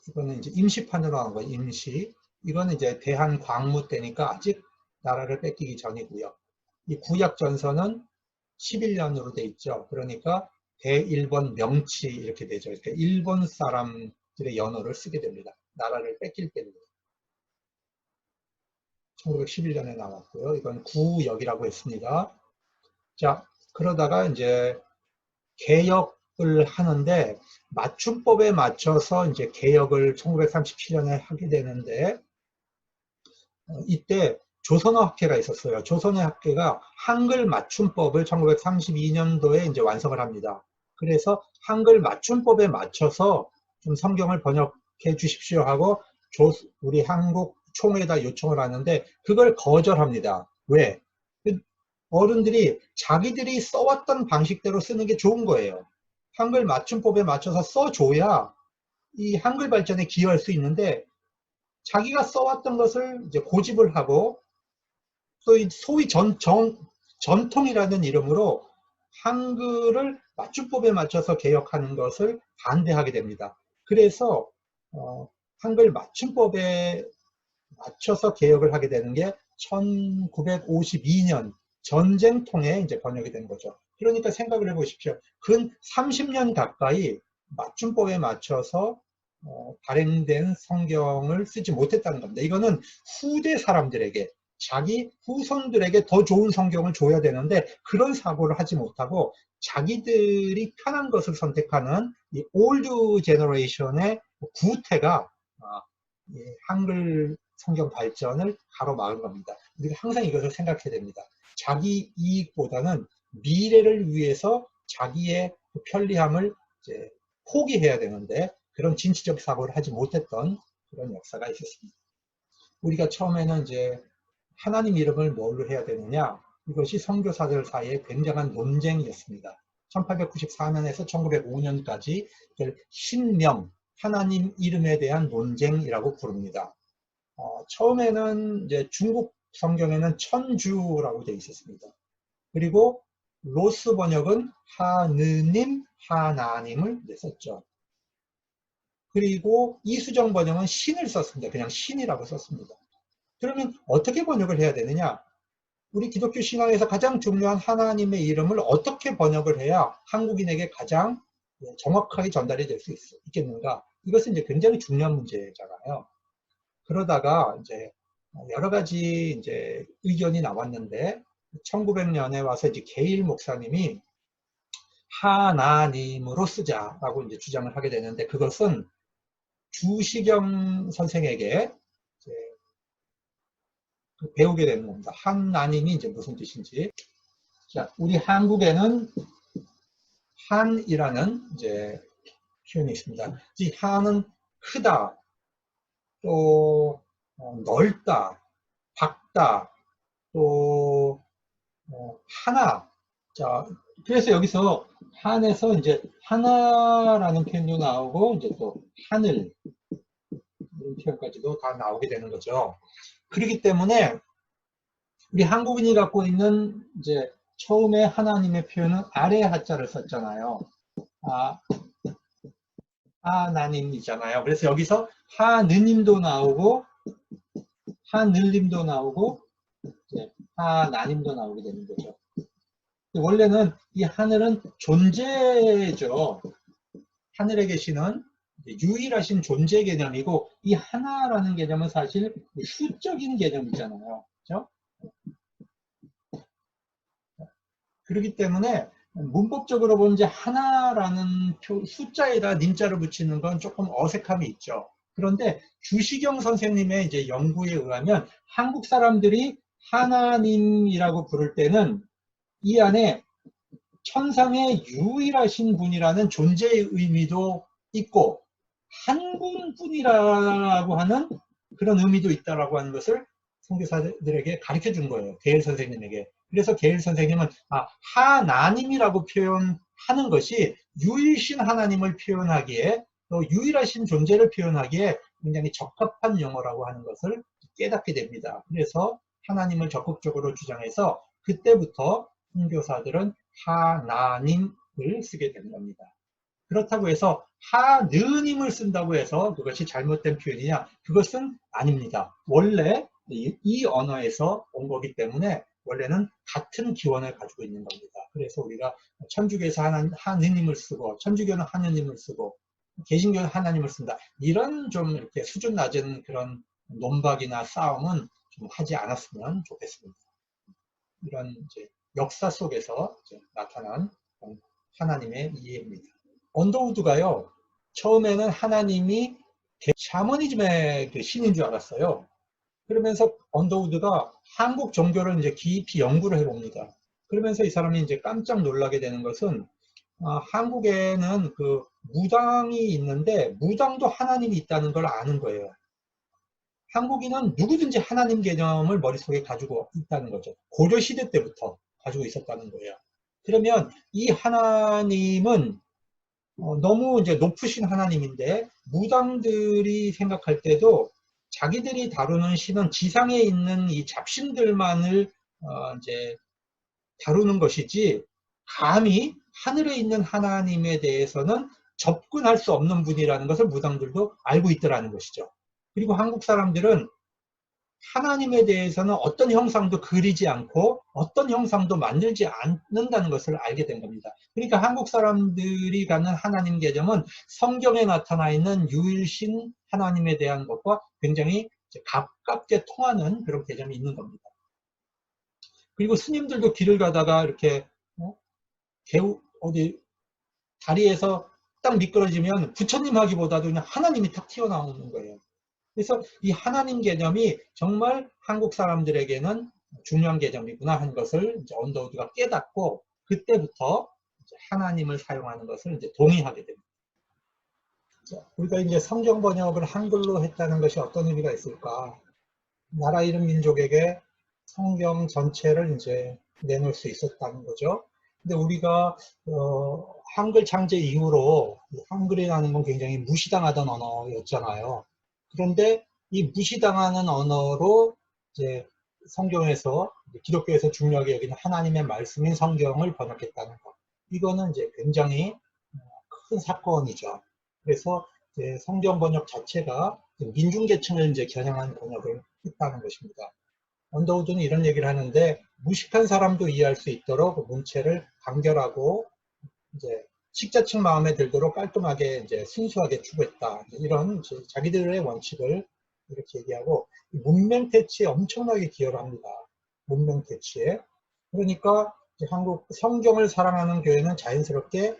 이거는 이제 임시판으로 한 거예요. 임시. 이거는 이제 대한 광무 때니까 아직 나라를 뺏기기 전이고요. 이 구약 전서는 11년으로 돼 있죠. 그러니까 대일본 명치 이렇게 되죠. 그러니까 일본 사람들의 연호를 쓰게 됩니다. 나라를 뺏길 때입니다. 1911년에 나왔고요. 이건 구역이라고 했습니다. 자, 그러다가 이제 개혁을 하는데 맞춤법에 맞춰서 이제 개혁을 1937년에 하게 되는데 이때 조선어 학회가 있었어요. 조선어 학회가 한글 맞춤법을 1932년도에 이제 완성을 합니다. 그래서 한글 맞춤법에 맞춰서 좀 성경을 번역해 주십시오 하고 우리 한국 총회에다 요청을 하는데 그걸 거절합니다. 왜? 어른들이 자기들이 써왔던 방식대로 쓰는 게 좋은 거예요. 한글 맞춤법에 맞춰서 써줘야 이 한글 발전에 기여할 수 있는데 자기가 써왔던 것을 이제 고집을 하고 또 소위 전통이라는 이름으로 한글을 맞춤법에 맞춰서 개혁하는 것을 반대하게 됩니다. 그래서 한글 맞춤법에 맞춰서 개혁을 하게 되는 게 1952년 전쟁통에 이제 번역이 된 거죠. 그러니까 생각을 해보십시오. 근 30년 가까이 맞춤법에 맞춰서 발행된 성경을 쓰지 못했다는 겁니다. 이거는 후대 사람들에게 자기 후손들에게 더 좋은 성경을 줘야 되는데 그런 사고를 하지 못하고 자기들이 편한 것을 선택하는 이 올드 제너레이션의 구태가 한글 성경 발전을 가로막은 겁니다. 우리가 항상 이것을 생각해야 됩니다. 자기 이익보다는 미래를 위해서 자기의 편리함을 이제 포기해야 되는데 그런 진취적 사고를 하지 못했던 그런 역사가 있었습니다. 우리가 처음에는 이제 하나님 이름을 뭘로 해야 되느냐, 이것이 선교사들 사이에 굉장한 논쟁이었습니다. 1894년에서 1905년까지 신명, 하나님 이름에 대한 논쟁이라고 부릅니다. 처음에는 이제 중국 성경에는 천주라고 되어 있었습니다. 그리고 로스 번역은 하느님, 하나님을 썼죠. 그리고 이수정 번역은 신을 썼습니다. 그냥 신이라고 썼습니다. 그러면 어떻게 번역을 해야 되느냐? 우리 기독교 신앙에서 가장 중요한 하나님의 이름을 어떻게 번역을 해야 한국인에게 가장 정확하게 전달이 될 수 있겠는가? 이것은 이제 굉장히 중요한 문제잖아요. 그러다가 이제 여러 가지 이제 의견이 나왔는데 1900년에 와서 이제 게일 목사님이 하나님으로 쓰자라고 이제 주장을 하게 되는데 그것은 주시경 선생에게 이제 배우게 되는 겁니다. 하나님이 이제 무슨 뜻인지. 자, 우리 한국에는 한이라는 이제 표현이 있습니다. 이 한은 크다, 또 넓다, 밝다, 또 하나. 자, 그래서 여기서 한에서 이제 하나라는 표현도 나오고 이제 또 하늘 이런 표현까지도 다 나오게 되는 거죠. 그렇기 때문에 우리 한국인이 갖고 있는 이제 처음에 하나님의 표현은 아래 하자를 썼잖아요. 하나님이잖아요. 그래서 여기서 하느님도 나오고 하늘님도 나오고 하나님도 나오게 되는 거죠. 원래는 이 하늘은 존재죠. 하늘에 계시는 유일하신 존재 개념이고 이 하나라는 개념은 사실 수적인 개념이잖아요. 그렇죠? 그렇기 때문에 문법적으로 보면 이제 하나라는 숫자에다 님자를 붙이는 건 조금 어색함이 있죠. 그런데 주시경 선생님의 이제 연구에 의하면 한국 사람들이 하나님이라고 부를 때는 이 안에 천상의 유일하신 분이라는 존재의 의미도 있고 한 분뿐이라고 하는 그런 의미도 있다라고 하는 것을 선교사들에게 가르쳐 준 거예요. 게일 선생님에게. 그래서 게일 선생님은 하나님이라고 표현하는 것이 유일신 하나님을 표현하기에 또 유일하신 존재를 표현하기에 굉장히 적합한 용어라고 하는 것을 깨닫게 됩니다. 그래서 하나님을 적극적으로 주장해서 그때부터 선교사들은 하나님을 쓰게 된 겁니다. 그렇다고 해서 하느님을 쓴다고 해서 그것이 잘못된 표현이냐? 그것은 아닙니다. 원래 이 언어에서 온 거기 때문에 원래는 같은 기원을 가지고 있는 겁니다. 그래서 우리가 천주교에서 하느님을 쓰고 천주교는 하느님을 쓰고 개신교는 하나님을 쓴다. 이런 좀 이렇게 수준 낮은 그런 논박이나 싸움은 좀 하지 않았으면 좋겠습니다. 이런 이제 역사 속에서 이제 나타난 하나님의 이해입니다. 언더우드가요, 처음에는 하나님이 샤머니즘의 그 신인 줄 알았어요. 그러면서 언더우드가 한국 종교를 이제 깊이 연구를 해봅니다. 그러면서 이 사람이 이제 깜짝 놀라게 되는 것은 한국에는 그 무당이 있는데 무당도 하나님이 있다는 걸 아는 거예요. 한국인은 누구든지 하나님 개념을 머릿속에 가지고 있다는 거죠. 고려 시대 때부터 가지고 있었다는 거예요. 그러면 이 하나님은 너무 이제 높으신 하나님인데 무당들이 생각할 때도 자기들이 다루는 신은 지상에 있는 이 잡신들만을 이제 다루는 것이지 감히 하늘에 있는 하나님에 대해서는 접근할 수 없는 분이라는 것을 무당들도 알고 있더라는 것이죠. 그리고 한국 사람들은 하나님에 대해서는 어떤 형상도 그리지 않고 어떤 형상도 만들지 않는다는 것을 알게 된 겁니다. 그러니까 한국 사람들이 갖는 하나님 개념은 성경에 나타나 있는 유일신 하나님에 대한 것과 굉장히 가깝게 통하는 그런 개념이 있는 겁니다. 그리고 스님들도 길을 가다가 이렇게 어디 다리에서 딱 미끄러지면 부처님 하기보다도 그냥 하나님이 탁 튀어나오는 거예요. 그래서 이 하나님 개념이 정말 한국 사람들에게는 중요한 개념이구나 하는 것을 이제 언더우드가 깨닫고 그때부터 이제 하나님을 사용하는 것을 이제 동의하게 됩니다. 우리가 이제 성경 번역을 한글로 했다는 것이 어떤 의미가 있을까? 나라 이름 민족에게 성경 전체를 이제 내놓을 수 있었다는 거죠. 근데 우리가 한글 창제 이후로 한글이라는 건 굉장히 무시당하던 언어였잖아요. 그런데 이 무시당하는 언어로 이제 성경에서 기독교에서 중요하게 여기는 하나님의 말씀인 성경을 번역했다는 것. 이거는 이제 굉장히 큰 사건이죠. 그래서 이제 성경 번역 자체가 민중계층을 이제 겨냥한 번역을 했다는 것입니다. 언더우드는 이런 얘기를 하는데 무식한 사람도 이해할 수 있도록 문체를 간결하고 이제 식자층 마음에 들도록 깔끔하게 이제 순수하게 추구했다. 이런 자기들의 원칙을 이렇게 얘기하고 문명 퇴치에 엄청나게 기여를 합니다. 문명 퇴치에. 그러니까 한국 성경을 사랑하는 교회는 자연스럽게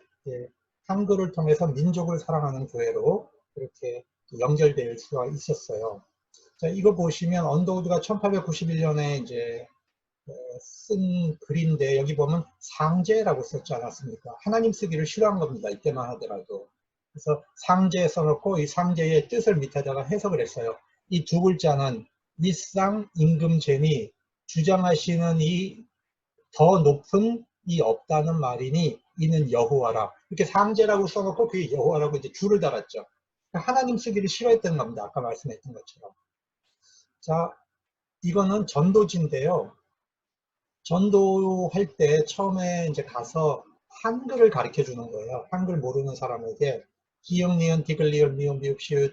한글을 통해서 민족을 사랑하는 교회로 이렇게 연결될 수가 있었어요. 자, 이거 보시면 언더우드가 1891년에 이제 쓴 글인데 여기 보면 상제라고 썼지 않았습니까? 하나님 쓰기를 싫어한 겁니다. 이때만 하더라도. 그래서 상제 써놓고 이 상제의 뜻을 밑에다가 해석을 했어요. 이 두 글자는 일상 임금제니 주장하시는 이 더 높은 이 없다는 말이니 이는 여호와라. 이렇게 상제라고 써놓고 그게 여호와라고 이제 줄을 달았죠. 하나님 쓰기를 싫어했던 겁니다. 아까 말씀했던 것처럼. 자, 이거는 전도지인데요. 전도할 때 처음에 이제 가서 한글을 가르쳐 주는 거예요. 한글 모르는 사람에게 기역, 니은, 디귿, 리을, 미음, 미읍, 시읒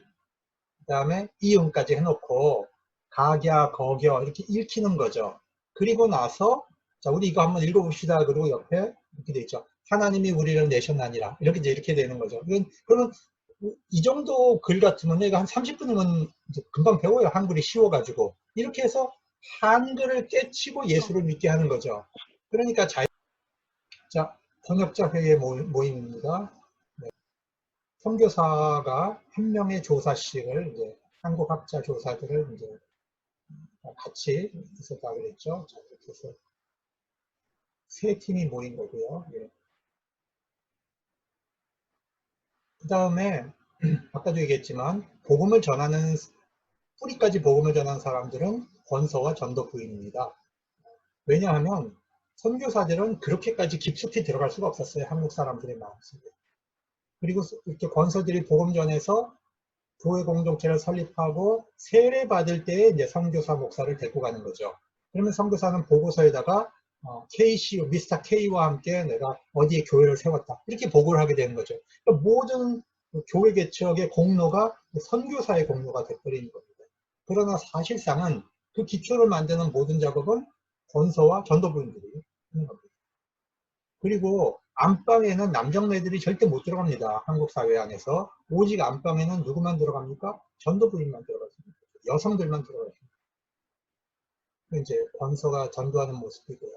그 다음에 이음까지 해놓고 각야, 거겨 이렇게 읽히는 거죠. 그리고 나서 자, 우리 이거 한번 읽어봅시다. 그리고 옆에 이렇게 돼 있죠. 하나님이 우리를 내셨나니라. 이렇게 이제 이렇게 되는 거죠. 그러면 이 정도 글 같으면 내가 한 30분이면 금방 배워요. 한글이 쉬워가지고. 이렇게 해서 한글을 깨치고 예수를 믿게 하는 거죠. 그러니까 자, 번역자 회의 모임입니다. 네. 선교사가 한 명의 조사식을 이제 한국 학자 조사들을 이제 같이 있었다 그랬죠. 자, 이렇게 해서 세 팀이 모인 거고요. 예. 그 다음에 아까도 얘기했지만 복음을 전하는 뿌리까지 복음을 전하는 사람들은 권서와 전도 부인입니다. 왜냐하면 선교사들은 그렇게까지 깊숙이 들어갈 수가 없었어요. 한국 사람들의 마음속에. 그리고 이렇게 권서들이 복음 전해서 교회 공동체를 설립하고 세례 받을 때에 이제 선교사 목사를 데리고 가는 거죠. 그러면 선교사는 보고서에다가 KC, 미스터 K와 함께 내가 어디에 교회를 세웠다. 이렇게 보고를 하게 되는 거죠. 그러니까 모든 교회 개척의 공로가 선교사의 공로가 돼버리는 겁니다. 그러나 사실상은 그 기초를 만드는 모든 작업은 권서와 전도부인들이 하는 겁니다. 그리고 안방에는 남정네들이 절대 못 들어갑니다. 한국 사회 안에서. 오직 안방에는 누구만 들어갑니까? 전도부인만 들어갔습니다. 여성들만 들어갔습니다. 이제 권서가 전도하는 모습이고요.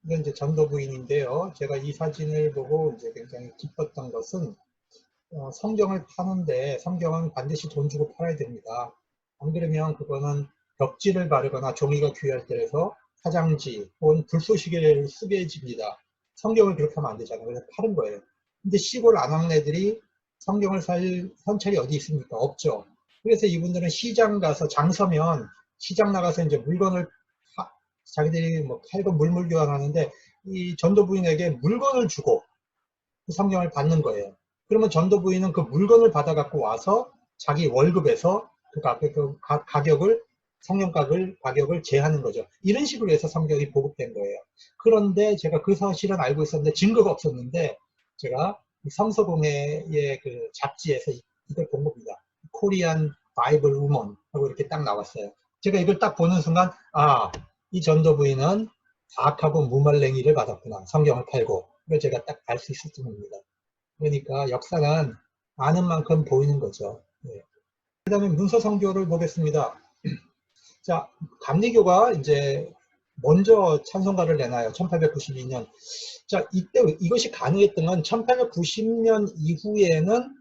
이건 이제 전도부인인데요. 제가 이 사진을 보고 이제 굉장히 기뻤던 것은 성경을 파는데 성경은 반드시 돈 주고 팔아야 됩니다. 안 그러면 그거는 벽지를 바르거나 종이가 귀할 때에서 화장지 혹은 불쏘시개를 쓰게 집니다. 성경을 그렇게 하면 안 되잖아요. 그래서 파는 거예요. 근데 시골 안악내들이 성경을 살 현찰이 어디 있습니까? 없죠. 그래서 이분들은 시장 가서 장 서면 시장 나가서 이제 물건을 자기들이 뭐 팔고 물물 교환하는데 이 전도부인에게 물건을 주고 그 성경을 받는 거예요. 그러면 전도부인은 그 물건을 받아 갖고 와서 자기 월급에서 그 가격을 가격을 제하는 거죠. 이런 식으로 해서 성경이 보급된 거예요. 그런데 제가 그 사실은 알고 있었는데 증거가 없었는데 제가 성서공회의 그 잡지에서 이걸 본 겁니다. 코리안 바이블 우먼 하고 이렇게 딱 나왔어요. 제가 이걸 딱 보는 순간 이 전도부인은 사악하고 무말랭이를 받았구나. 성경을 팔고. 그걸 제가 딱 알 수 있었던 겁니다. 그러니까 역사는 아는 만큼 보이는 거죠. 네. 그 다음에 문서성교를 보겠습니다. 자, 감리교가 이제 먼저 찬송가를 내놔요. 1892년. 자, 이때 이것이 가능했던 건 1890년 이후에는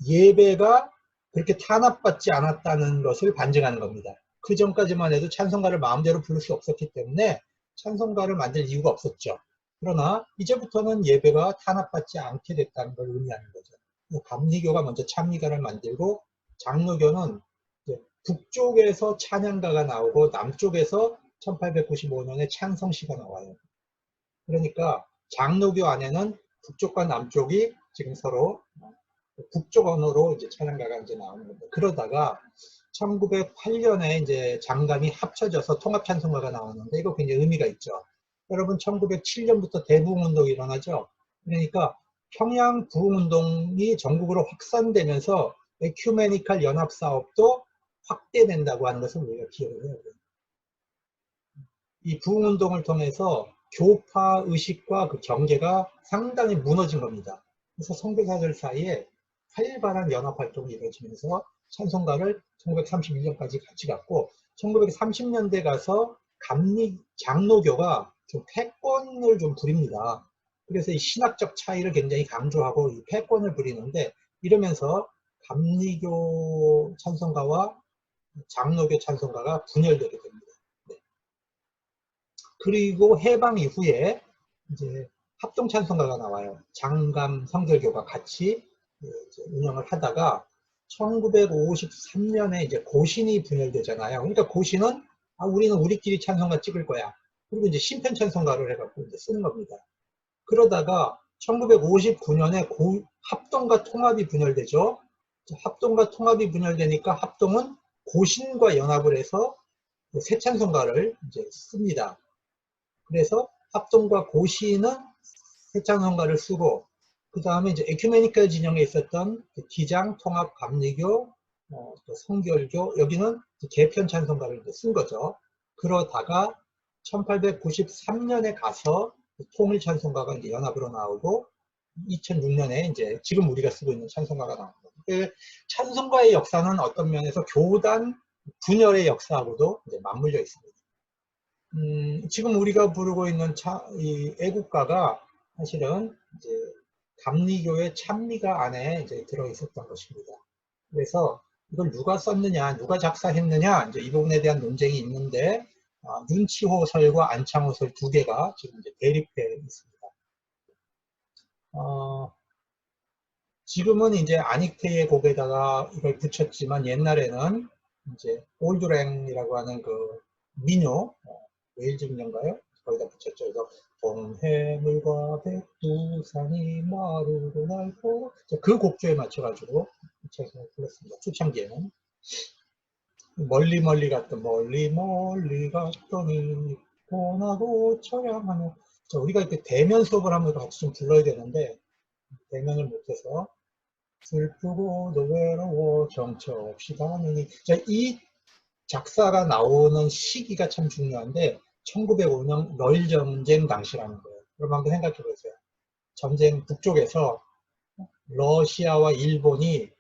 예배가 그렇게 탄압받지 않았다는 것을 반증하는 겁니다. 그 전까지만 해도 찬송가를 마음대로 부를 수 없었기 때문에 찬송가를 만들 이유가 없었죠. 그러나 이제부터는 예배가 탄압받지 않게 됐다는 걸 의미하는 거죠. 감리교가 먼저 찬미가를 만들고 장로교는 북쪽에서 찬양가가 나오고 남쪽에서 1895년에 찬성시가 나와요. 그러니까 장로교 안에는 북쪽과 남쪽이 지금 서로 북쪽 언어로 이제 찬양가가 이제 나오는 겁니다. 그러다가 1908년에 이제 장감이 합쳐져서 통합 찬송가가 나오는데 이거 굉장히 의미가 있죠. 여러분 1907년부터 대부흥운동이 일어나죠. 그러니까 평양 부흥운동이 전국으로 확산되면서 에큐메니칼 연합사업도 확대된다고 하는 것을 우리가 기억을 해야 돼요. 이 부흥운동을 통해서 교파 의식과 그 경계가 상당히 무너진 겁니다. 그래서 선교사들 사이에 활발한 연합활동이 이루어지면서 찬송가를 1931년까지 같이 갔고 1930년대 가서 장로교가 좀 패권을 좀 부립니다. 그래서 이 신학적 차이를 굉장히 강조하고 이 패권을 부리는데 이러면서 감리교 찬송가와 장로교 찬송가가 분열되게 됩니다. 네. 그리고 해방 이후에 이제 합동 찬송가가 나와요. 장감 성결교가 같이 운영을 하다가 1953년에 이제 고신이 분열되잖아요. 그러니까 고신은 우리는 우리끼리 찬송가 찍을 거야. 그리고 이제 신편 찬송가를 해갖고 이제 쓰는 겁니다. 그러다가 1959년에 합동과 통합이 분열되죠. 합동과 통합이 분열되니까 합동은 고신과 연합을 해서 새 찬송가를 이제 씁니다. 그래서 합동과 고시는 새 찬송가를 쓰고 그 다음에 이제 에큐메니컬 진영에 있었던 기장, 통합, 감리교, 또 성결교 여기는 개편 찬송가를 이제 쓴 거죠. 그러다가 1893년에 가서 통일 찬송가가 이제 연합으로 나오고 2006년에 이제 지금 우리가 쓰고 있는 찬송가가 나옵니다. 찬송가의 역사는 어떤 면에서 교단 분열의 역사하고도 이제 맞물려 있습니다. 지금 우리가 부르고 있는 이 애국가가 사실은 이제 감리교의 찬미가 안에 이제 들어 있었던 것입니다. 그래서 이걸 누가 썼느냐, 누가 작사했느냐, 이제 이 부분에 대한 논쟁이 있는데, 윤치호설과 안창호설 두 개가 지금 이제 대립해 있습니다. 지금은 이제 아닉테의 곡에다가 이걸 붙였지만 옛날에는 이제 올드랭이라고 하는 그 민요, 웨일즈 민요인가요? 거기다 붙였죠. 그래서 동해물과 백두산이 마루로 날고 그 곡조에 맞춰가지고 붙여서 불렀습니다. 초창기에는 멀리 멀리 갔더니 고나고 처량하며 우리가 이렇게 대면 수업을 하면서 같이 좀 불러야 되는데 대면을 못해서 슬프고도 외로워 정처 없이 다니니 이 작사가 나오는 시기가 참 중요한데 1905년 러일 전쟁 당시라는 거예요. 그럼 한번 생각해 보세요. 전쟁 북쪽에서 러시아와 일본이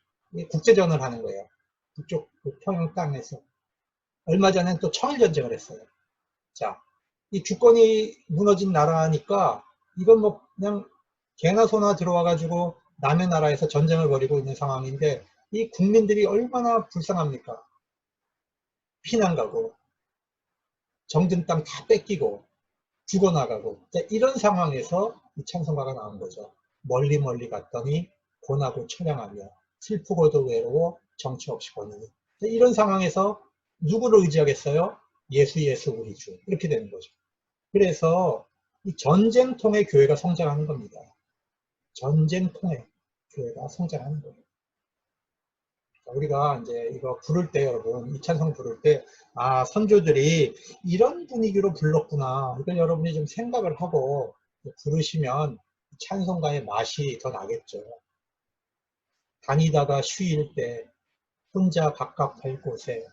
국제전을 하는 거예요. 북쪽 그 평양 땅에서. 얼마 전엔 또 청일전쟁을 했어요. 자, 이 주권이 무너진 나라니까 이건 뭐 그냥 개나 소나 들어와가지고 남의 나라에서 전쟁을 벌이고 있는 상황인데 이 국민들이 얼마나 불쌍합니까? 피난 가고 정든 땅 다 뺏기고 죽어나가고 이런 상황에서 이 찬송가가 나온 거죠. 멀리 멀리 갔더니 고나고 처량하며 슬프고도 외로워 정처 없이 보느니 이런 상황에서 누구를 의지하겠어요? 예수 예수 우리 주 이렇게 되는 거죠. 그래서 이 전쟁통에 교회가 성장하는 겁니다. 전쟁통에 교회가 성장하는 거예요. 우리가 이제 이거 부를 때 여러분 이 찬송 부를 때 아 선조들이 이런 분위기로 불렀구나 이걸 여러분이 좀 생각을 하고 부르시면 찬송가의 맛이 더 나겠죠. 다니다가 쉬일 때 혼자 갑갑할 곳에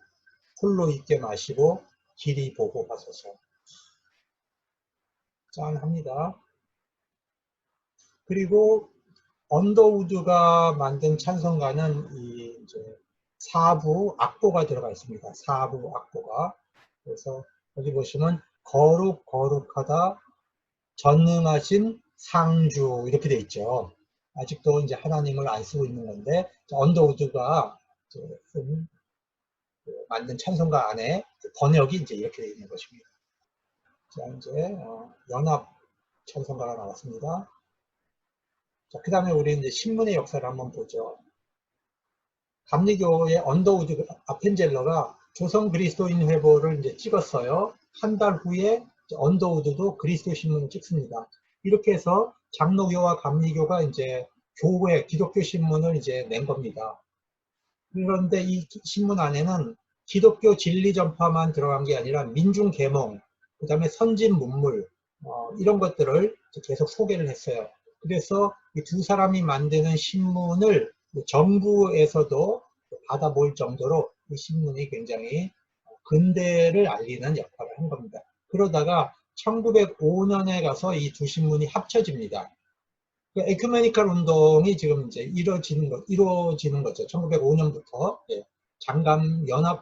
홀로 있게 마시고 길이 보고 가소서. 짠합니다. 그리고 언더우드가 만든 찬송가는 이 이제 4부 악보가 들어가 있습니다. 4부 악보가. 그래서 여기 보시면 거룩 거룩하다 전능하신 상주 이렇게 돼 있죠. 아직도 이제 하나님을 안 쓰고 있는 건데 언더우드가 만든 찬송가 안에 번역이 이제 이렇게 돼 있는 것입니다. 자 이제 연합 찬송가가 나왔습니다. 자, 그 다음에 우리 이제 신문의 역사를 한번 보죠. 감리교의 언더우드 아펜젤러가 조선 그리스도인 회보를 이제 찍었어요. 한 달 후에 언더우드도 그리스도 신문을 찍습니다. 이렇게 해서 장로교와 감리교가 이제 교회 기독교 신문을 이제 낸 겁니다. 그런데 이 신문 안에는 기독교 진리 전파만 들어간 게 아니라 민중 계몽, 그 다음에 선진 문물 이런 것들을 계속 소개를 했어요. 그래서 이 두 사람이 만드는 신문을 정부에서도 받아볼 정도로 이 신문이 굉장히 근대를 알리는 역할을 한 겁니다. 그러다가 1905년에 가서 이 두 신문이 합쳐집니다. 에큐메니컬 운동이 지금 이제 이루어지는 거죠. 1905년부터 장감 연합이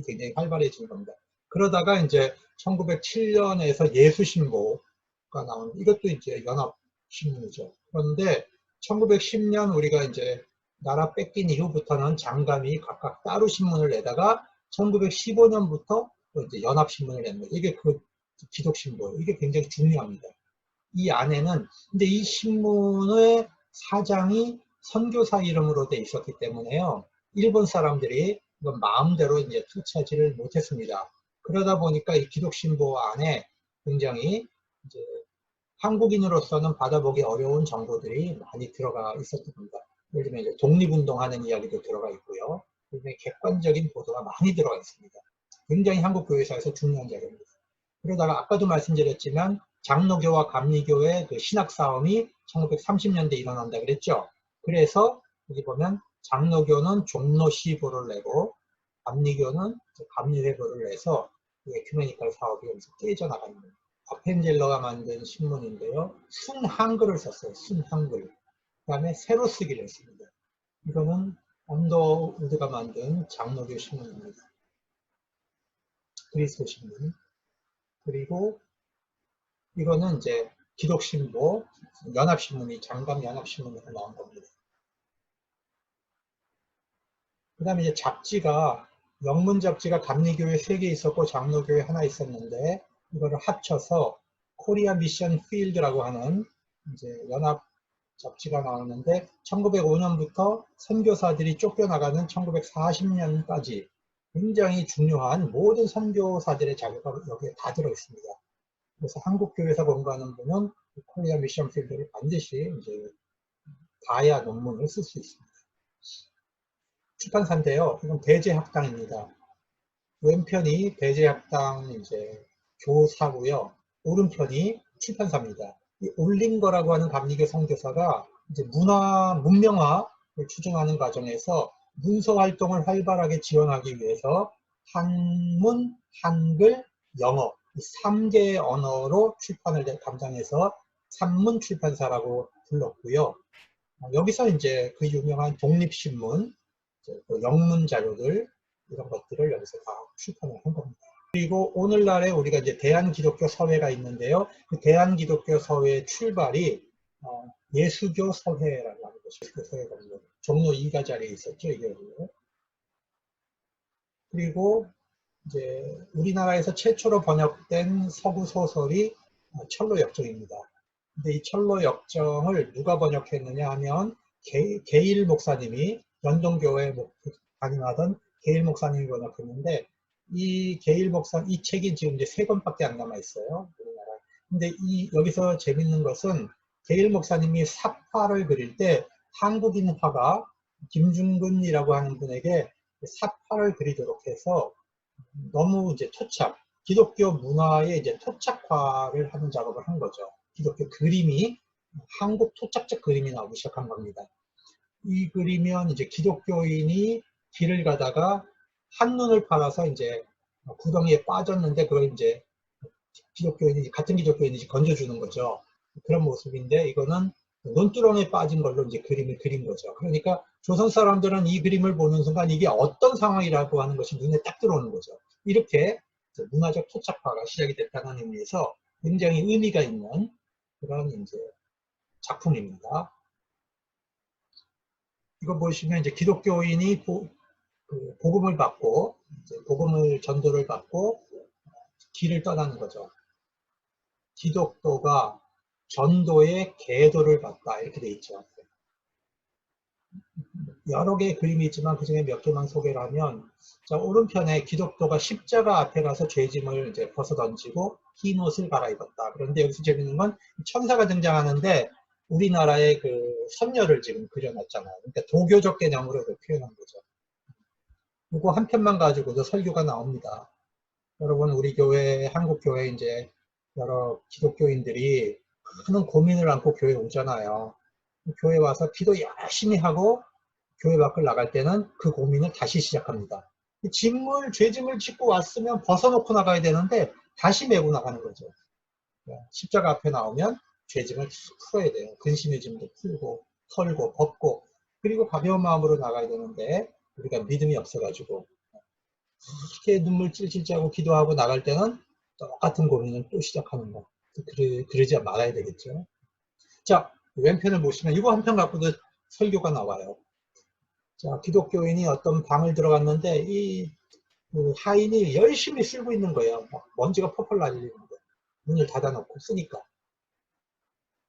굉장히 활발해진 겁니다. 그러다가 이제 1907년에서 예수신보가 나오는 이것도 이제 연합 신문이죠. 그런데 1910년 우리가 이제 나라 뺏긴 이후부터는 장감이 각각 따로 신문을 내다가 1915년부터 이제 연합신문을 냅니다. 이게 그 기독신보예요. 이게 굉장히 중요합니다. 이 안에는 근데 이 신문의 사장이 선교사 이름으로 돼 있었기 때문에요. 일본 사람들이 이건 마음대로 이제 투차지를 못했습니다. 그러다 보니까 이 기독신보 안에 굉장히 이제 한국인으로서는 받아보기 어려운 정보들이 많이 들어가 있었던 겁니다. 예를 들면 이제 독립운동하는 이야기도 들어가 있고요. 굉장히 객관적인 보도가 많이 들어가 있습니다. 굉장히 한국 교회사에서 중요한 자료입니다. 그러다가 아까도 말씀드렸지만 장로교와 감리교의 그 신학 싸움이 1930년대에 일어난다 그랬죠. 그래서 여기 보면 장로교는 종로시보를 내고 감리교는 감리회보를 내서 에큐메니컬 사업이 여기서 깨져나가는 겁니다. 아펜젤러가 만든 신문인데요. 순한글을 썼어요. 순한글. 그 다음에 새로 쓰기를 했습니다. 이거는 언더우드가 만든 장로교 신문입니다. 그리스도 신문. 그리고 이거는 이제 기독신보, 연합신문이 장감 연합신문에서 나온 겁니다. 그 다음에 이제 잡지가, 영문 잡지가 감리교회 3개 있었고 장로교회 하나 있었는데 이거를 합쳐서 코리아 미션 필드라고 하는 이제 연합 잡지가 나오는데 1905년부터 선교사들이 쫓겨나가는 1940년까지 굉장히 중요한 모든 선교사들의 자료가 여기에 다 들어있습니다. 그래서 한국교회에서 공부하는 분은 코리아 미션 필드를 반드시 이제 봐야 논문을 쓸 수 있습니다. 출판사인데요. 이건 대제학당입니다. 왼편이 대제학당 이제 교사고요. 오른편이 출판사입니다. 이 올린거라고 하는 감리교 선교사가 이제 문명화를 추진하는 과정에서 문서 활동을 활발하게 지원하기 위해서 한문, 한글, 영어 이 3개의 언어로 출판을 담당해서 산문 출판사라고 불렀고요. 여기서 이제 그 유명한 독립신문, 그 영문 자료들 이런 것들을 여기서 다 출판을 한 겁니다. 그리고 오늘날에 우리가 이제 대한기독교 서회가 있는데요. 그 대한기독교 서회의 출발이 예수교 서회라고 하는 것이 그 서회가 종로 2가 자리에 있었죠. 이게. 그리고 이제 우리나라에서 최초로 번역된 서구 소설이 철로역정입니다. 근데 이 철로역정을 누가 번역했느냐 하면 게일 목사님이 연동교회 다ним하던 게일 목사님이 번역했는데 이 게일 목사 이 책이 지금 이제 3권밖에 안 남아 있어요. 우리나라. 근데 여기서 재밌는 것은 게일 목사님이 사파를 그릴 때 한국인 화가 김중근이라고 하는 분에게 사파를 그리도록 해서 너무 이제 기독교 문화의 이제 토착화를 하는 작업을 한 거죠. 기독교 그림이 한국 토착적 그림이 나오기 시작한 겁니다. 이 그리면 이제 기독교인이 길을 가다가 한눈을 팔아서 이제 구덩이에 빠졌는데 그걸 이제 같은 기독교인이 건져주는 거죠. 그런 모습인데 이거는 논두렁에 빠진 걸로 이제 그림을 그린 거죠. 그러니까 조선 사람들은 이 그림을 보는 순간 이게 어떤 상황이라고 하는 것이 눈에 딱 들어오는 거죠. 이렇게 문화적 토착화가 시작이 됐다는 의미에서 굉장히 의미가 있는 그런 이제 작품입니다. 이거 보시면 이제 기독교인이 복음을 받고 복음을 전도를 받고 길을 떠나는 거죠. 기독교가 전도의 계도를 받다 이렇게 돼 있죠. 여러 개의 그림이 있지만 그 중에 몇 개만 소개를 하면 자, 오른편에 기독교가 십자가 앞에 가서 죄짐을 이제 벗어 던지고 흰 옷을 갈아입었다. 그런데 여기서 재밌는 건 천사가 등장하는데 우리나라의 그 선녀를 지금 그려놨잖아요. 그러니까 도교적 개념으로 표현한 거죠. 이거 한 편만 가지고도 설교가 나옵니다. 여러분 우리 교회 한국 교회 이제 여러 기독교인들이 많은 고민을 안고 교회에 오잖아요. 교회 와서 기도 열심히 하고 교회 밖을 나갈 때는 그 고민을 다시 시작합니다. 죄짐을 짓고 왔으면 벗어놓고 나가야 되는데 다시 메고 나가는 거죠. 십자가 앞에 나오면 죄짐을 풀어야 돼요. 근심의 짐도 풀고 털고 벗고 그리고 가벼운 마음으로 나가야 되는데 우리가 믿음이 없어가지고 그렇게 눈물 찔찔 짜고 기도하고 나갈 때는 똑같은 고민을 또 시작하는 거. 그러지 말아야 되겠죠. 자, 왼편을 보시면 이거 한 편 갖고도 설교가 나와요. 자, 기독교인이 어떤 방을 들어갔는데 그 하인이 열심히 쓸고 있는 거예요. 막 먼지가 펄펄 날리는 거예요. 문을 닫아놓고 쓰니까.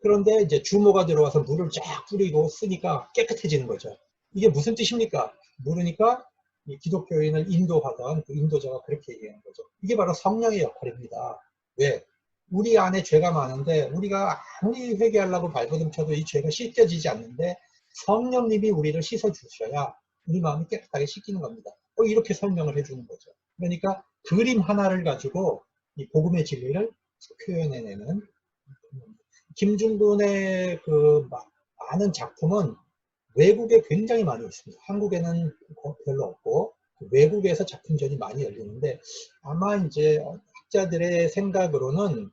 그런데 이제 주모가 들어와서 물을 쫙 뿌리고 쓰니까 깨끗해지는 거죠. 이게 무슨 뜻입니까? 모르니까 이 기독교인을 인도하던 그 인도자가 그렇게 얘기하는 거죠. 이게 바로 성령의 역할입니다. 왜? 우리 안에 죄가 많은데 우리가 아무리 회개하려고 발버둥 쳐도 이 죄가 씻겨지지 않는데 성령님이 우리를 씻어주셔야 우리 마음이 깨끗하게 씻기는 겁니다. 이렇게 설명을 해주는 거죠. 그러니까 그림 하나를 가지고 이 복음의 진리를 표현해내는 김중근의 그 많은 작품은 외국에 굉장히 많이 있습니다. 한국에는 별로 없고 외국에서 작품전이 많이 열리는데 아마 이제 학자들의 생각으로는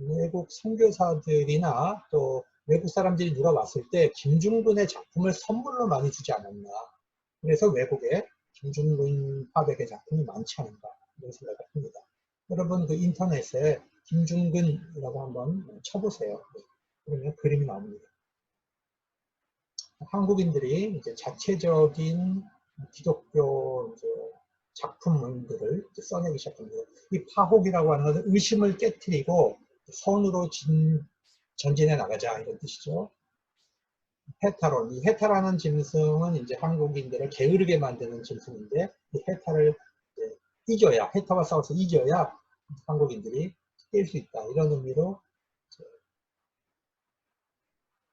외국 선교사들이나 또 외국 사람들이 누가 왔을 때 김중근의 작품을 선물로 많이 주지 않았나. 그래서 외국에 김중근 화백의 작품이 많지 않은가 이런 생각을 합니다. 여러분 그 인터넷에 김중근이라고 한번 쳐보세요. 그러면 그림이 나옵니다. 한국인들이 이제 자체적인 기독교 이제 작품들을 이제 써내기 시작합니다. 이 파혹이라고 하는 것은 의심을 깨트리고 선으로 전진해 나가자 이런 뜻이죠. 해탈론, 이 해탈하는 짐승은 이제 한국인들을 게으르게 만드는 짐승인데 이 해탈을 이겨야, 해탈과 싸워서 이겨야 한국인들이 깰 수 있다 이런 의미로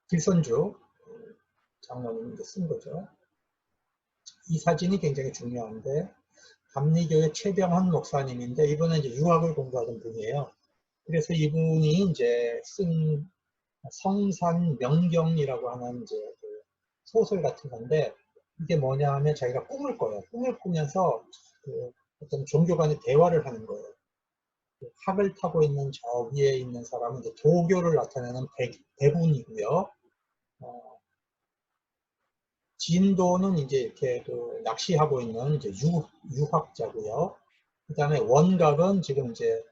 길선주 장로님이 쓴 거죠. 이 사진이 굉장히 중요한데 감리교의 최병헌 목사님인데 이분은 이제 유학을 공부하던 분이에요. 그래서 이분이 이제 쓴 성산명경이라고 하는 이제 그 소설 같은 건데 이게 뭐냐 하면 자기가 꿈을 꿔요. 꿈을 꾸면서 그 어떤 종교 간의 대화를 하는 거예요. 그 학을 타고 있는 저 위에 있는 사람은 이제 도교를 나타내는 대군이고요. 진도는 이제 이렇게 그 낚시하고 있는 이제 유학자고요. 그 다음에 원각은 지금 이제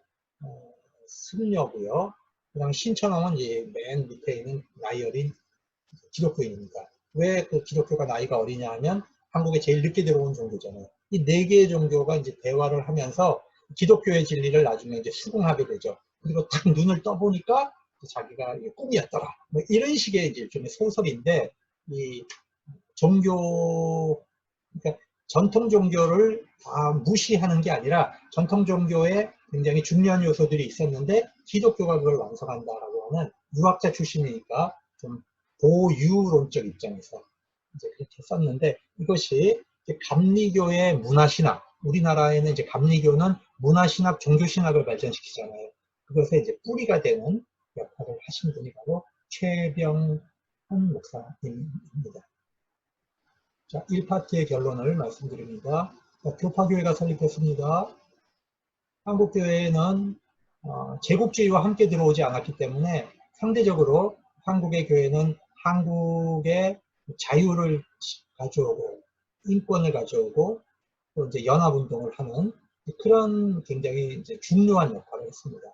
승려고요. 그 다음 신천왕은 이제 맨 밑에 있는 나이 어린 기독교인입니다. 왜 그 기독교가 나이가 어리냐 하면 한국에 제일 늦게 들어온 종교잖아요. 이 네 개의 종교가 이제 대화를 하면서 기독교의 진리를 나중에 이제 수긍하게 되죠. 그리고 딱 눈을 떠보니까 자기가 꿈이었더라. 뭐 이런 식의 이제 좀 소설인데, 이 종교, 그러니까 전통 종교를 다 무시하는 게 아니라 전통 종교에 굉장히 중요한 요소들이 있었는데 기독교가 그걸 완성한다라고 하는, 유학자 출신이니까 좀 보유론적 입장에서 이제 그렇게 썼는데, 이것이 이제 감리교의 문화신학, 우리나라에는 이제 감리교는 문화신학, 종교신학을 발전시키잖아요. 그것에 이제 뿌리가 되는 역할을 하신 분이 바로 최병헌 목사님입니다. 자, 1파트의 결론을 말씀드립니다. 교파교회가 설립했습니다. 한국교회는 제국주의와 함께 들어오지 않았기 때문에 상대적으로 한국의 교회는 한국의 자유를 가져오고 인권을 가져오고 또 이제 연합운동을 하는 그런 굉장히 이제 중요한 역할을 했습니다.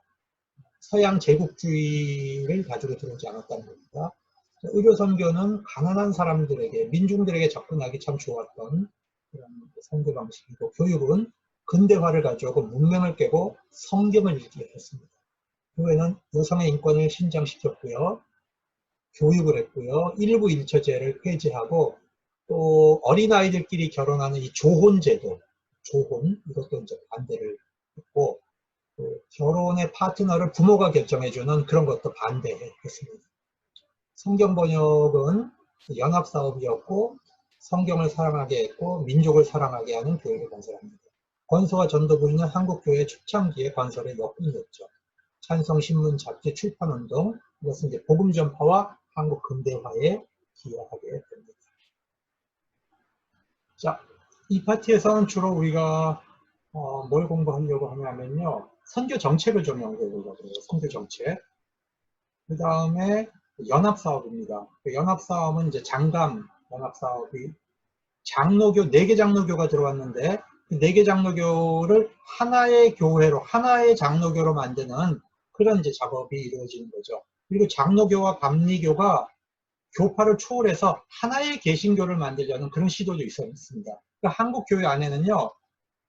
서양 제국주의를 가지고 들어오지 않았다는 겁니다. 의료선교는 가난한 사람들에게, 민중들에게 접근하기 참 좋았던 그런 선교 방식이고, 교육은 근대화를 가져오고 문명을 깨고 성경을 읽게 했습니다. 교회는 여성의 인권을 신장시켰고요, 교육을 했고요, 일부 일처제를 폐지하고, 또 어린아이들끼리 결혼하는 이 조혼제도, 조혼, 이것도 이제 반대를 했고, 또 결혼의 파트너를 부모가 결정해주는 그런 것도 반대했습니다. 성경 번역은 연합사업이었고, 성경을 사랑하게 했고 민족을 사랑하게 하는 교회를 건설합니다. 권서와 전도부리는 한국교회 초창기의 건설의 역군이었죠. 찬성신문, 잡지, 출판운동, 이것은 이제 복음 전파와 한국 근대화에 기여하게 됩니다. 자, 이 파트에서는 주로 우리가 뭘 공부하려고 하냐면요, 선교 정책을 좀 연구해 보려고 해요. 선교 정책. 그 다음에 연합사업입니다. 연합사업은 이제 장감 연합사업이 장로교, 4개 장로교가 들어왔는데, 그 4개 장로교를 하나의 교회로, 하나의 장로교로 만드는 그런 이제 작업이 이루어지는 거죠. 그리고 장로교와 감리교가 교파를 초월해서 하나의 개신교를 만들려는 그런 시도도 있었습니다. 그러니까 한국 교회 안에는요,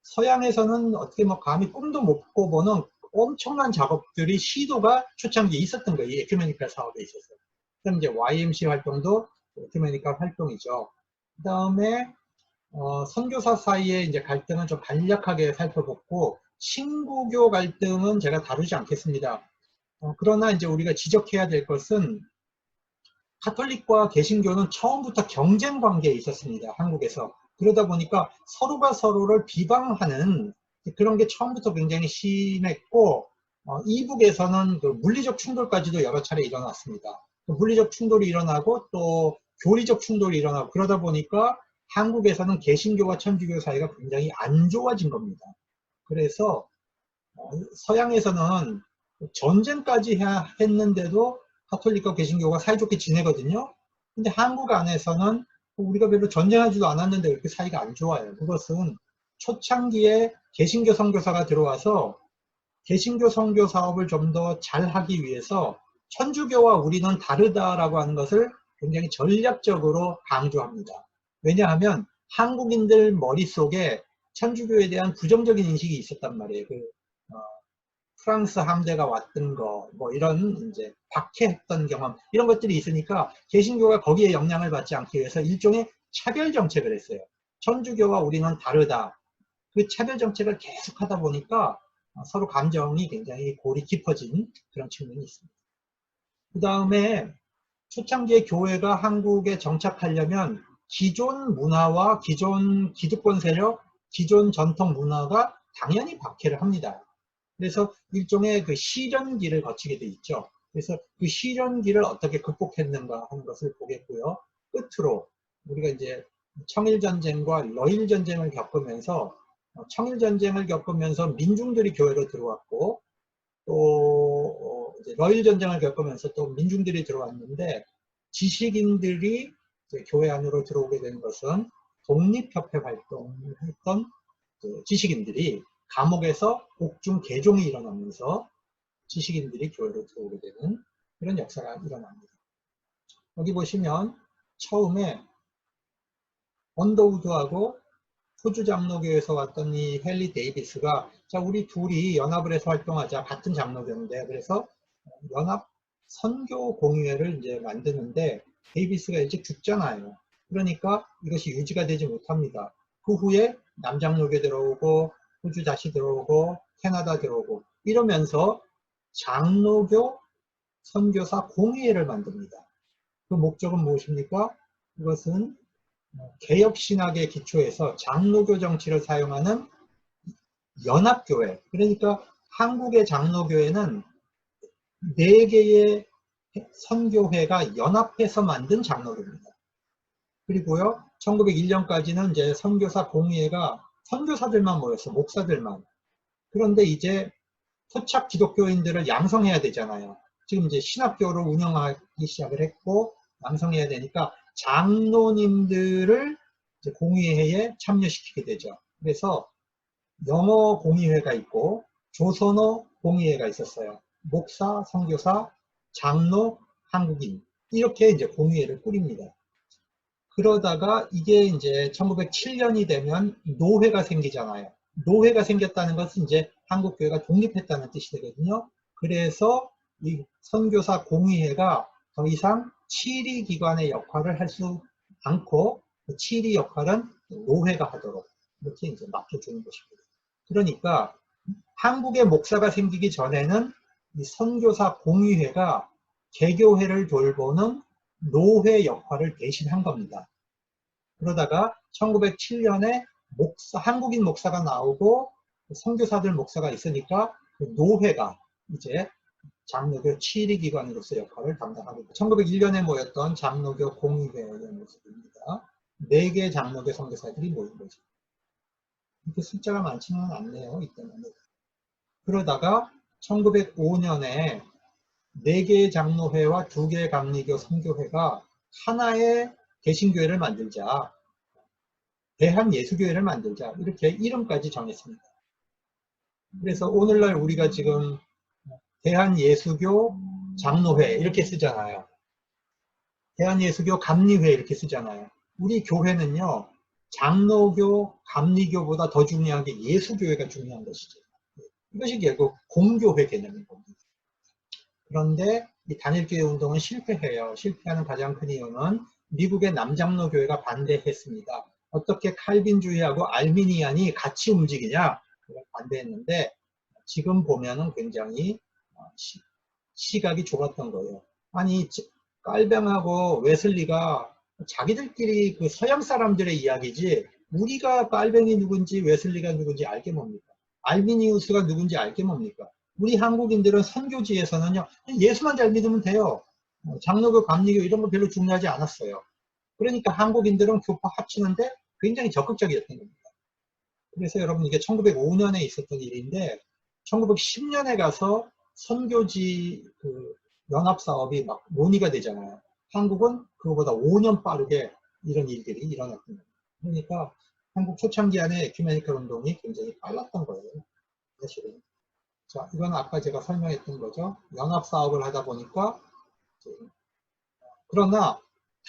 서양에서는 어떻게 뭐 감히 꿈도 못 꿔보는 엄청난 작업들이, 시도가 초창기에 있었던 거예요. 이 에큐메니컬 사업에 있어서. 그럼 이제 YMC 활동도 에큐메니컬 활동이죠. 그 다음에 선교사 사이의 이제 갈등은 좀 간략하게 살펴봤고, 신부교 갈등은 제가 다루지 않겠습니다. 그러나 이제 우리가 지적해야 될 것은, 가톨릭과 개신교는 처음부터 경쟁 관계에 있었습니다. 한국에서. 그러다 보니까 서로가 서로를 비방하는 그런 게 처음부터 굉장히 심했고, 이북에서는 그 물리적 충돌까지도 여러 차례 일어났습니다. 물리적 충돌이 일어나고 또 교리적 충돌이 일어나고, 그러다 보니까 한국에서는 개신교와 천주교 사이가 굉장히 안 좋아진 겁니다. 그래서 서양에서는 전쟁까지 했는데도 가톨릭과 개신교가 사이좋게 지내거든요. 근데 한국 안에서는 우리가 별로 전쟁하지도 않았는데 이렇게 사이가 안 좋아요. 그것은 초창기에 개신교 선교사가 들어와서 개신교 선교 사업을 좀 더 잘하기 위해서 천주교와 우리는 다르다라고 하는 것을 굉장히 전략적으로 강조합니다. 왜냐하면 한국인들 머릿속에 천주교에 대한 부정적인 인식이 있었단 말이에요. 프랑스 함대가 왔던 거, 뭐 이런 이제 박해했던 경험, 이런 것들이 있으니까 개신교가 거기에 영향을 받지 않기 위해서 일종의 차별 정책을 했어요. 천주교와 우리는 다르다. 그 차별 정책을 계속 하다 보니까 서로 감정이 굉장히 골이 깊어진 그런 측면이 있습니다. 그 다음에 초창기에 교회가 한국에 정착하려면 기존 문화와 기존 기득권 세력, 기존 전통 문화가 당연히 박해를 합니다. 그래서 일종의 그 시련기를 거치게 돼 있죠. 그래서 그 시련기를 어떻게 극복했는가 하는 것을 보겠고요. 끝으로 우리가 이제 청일전쟁과 러일전쟁을 겪으면서 청일전쟁을 겪으면서 민중들이 교회로 들어왔고 또 이제 러일전쟁을 겪으면서 또 민중들이 들어왔는데 지식인들이 이제 교회 안으로 들어오게 된 것은 독립협회 활동을 했던 그 지식인들이 감옥에서 옥중 개종이 일어나면서 지식인들이 교회로 들어오게 되는 그런 역사가 일어납니다. 여기 보시면 처음에 언더우드하고 호주 장로교에서 왔던 이 헨리 데이비스가 자 우리 둘이 연합을 해서 활동하자. 같은 장로교인데 그래서 연합 선교 공의회를 이제 만드는데 데이비스가 일찍 죽잖아요. 그러니까 이것이 유지가 되지 못합니다. 그 후에 남장로교 들어오고 호주 다시 들어오고 캐나다 들어오고 이러면서 장로교 선교사 공의회를 만듭니다. 그 목적은 무엇입니까? 그것은 개혁신학의 기초에서 장로교 정치를 사용하는 연합교회, 그러니까 한국의 장로교회는 4개의 선교회가 연합해서 만든 장로교입니다. 그리고요 1901년까지는 이제 선교사 공의회가 선교사들만 모였어, 목사들만. 그런데 이제 토착 기독교인들을 양성해야 되잖아요. 지금 이제 신학교를 운영하기 시작을 했고 양성해야 되니까 장로님들을 이제 공의회에 참여시키게 되죠. 그래서 영어 공의회가 있고 조선어 공의회가 있었어요. 목사, 선교사, 장로, 한국인 이렇게 이제 공의회를 꾸립니다. 그러다가 이게 이제 1907년이 되면 노회가 생기잖아요. 노회가 생겼다는 것은 이제 한국교회가 독립했다는 뜻이 되거든요. 그래서 이 선교사 공의회가 더 이상 치리기관의 역할을 할 수 않고 그 치리 역할은 노회가 하도록 이렇게 이제 맡겨주는 것입니다. 그러니까 한국의 목사가 생기기 전에는 이 선교사 공의회가 개교회를 돌보는 노회 역할을 대신한 겁니다. 그러다가 1907년에 한국인 목사가 나오고 선교사들 목사가 있으니까 그 노회가 이제 장로교 치리기관으로서 역할을 담당하게 됩니다. 1901년에 모였던 장로교 공의회의 모습입니다. 4개의 장로교 선교사들이 모인 거죠. 이렇게 숫자가 많지는 않네요. 이때는. 그러다가 1905년에 4개의 장로회와 2개의 감리교 선교회가 하나의 개신교회를 만들자, 대한예수교회를 만들자, 이렇게 이름까지 정했습니다. 그래서 오늘날 우리가 지금 대한예수교 장로회 이렇게 쓰잖아요. 대한예수교 감리회 이렇게 쓰잖아요. 우리 교회는요, 장로교, 감리교보다 더 중요한 게 예수교회가 중요한 것이죠. 이것이 결국 공교회 개념인 겁니다. 그런데 이 단일교회 운동은 실패해요. 실패하는 가장 큰 이유는 미국의 남장로교회가 반대했습니다. 어떻게 칼빈주의하고 알미니안이 같이 움직이냐? 반대했는데 지금 보면은 굉장히 시각이 좁았던 거예요. 아니 깔뱅하고 웨슬리가 자기들끼리 그 서양 사람들의 이야기지 우리가 깔뱅이 누군지 웨슬리가 누군지 알게 뭡니까? 알미니우스가 누군지 알게 뭡니까? 우리 한국인들은 선교지에서는요 예수만 잘 믿으면 돼요. 장로교, 감리교 이런 거 별로 중요하지 않았어요. 그러니까 한국인들은 교파 합치는데 굉장히 적극적이었던 겁니다. 그래서 여러분 이게 1905년에 있었던 일인데 1910년에 가서 선교지 그 연합사업이 막 논의가 되잖아요. 한국은 그거보다 5년 빠르게 이런 일들이 일어났던 겁니다. 그러니까 한국 초창기 안에 에큐메니컬 운동이 굉장히 빨랐던 거예요. 사실은. 자, 이건 아까 제가 설명했던 거죠. 연합사업을 하다 보니까 그러나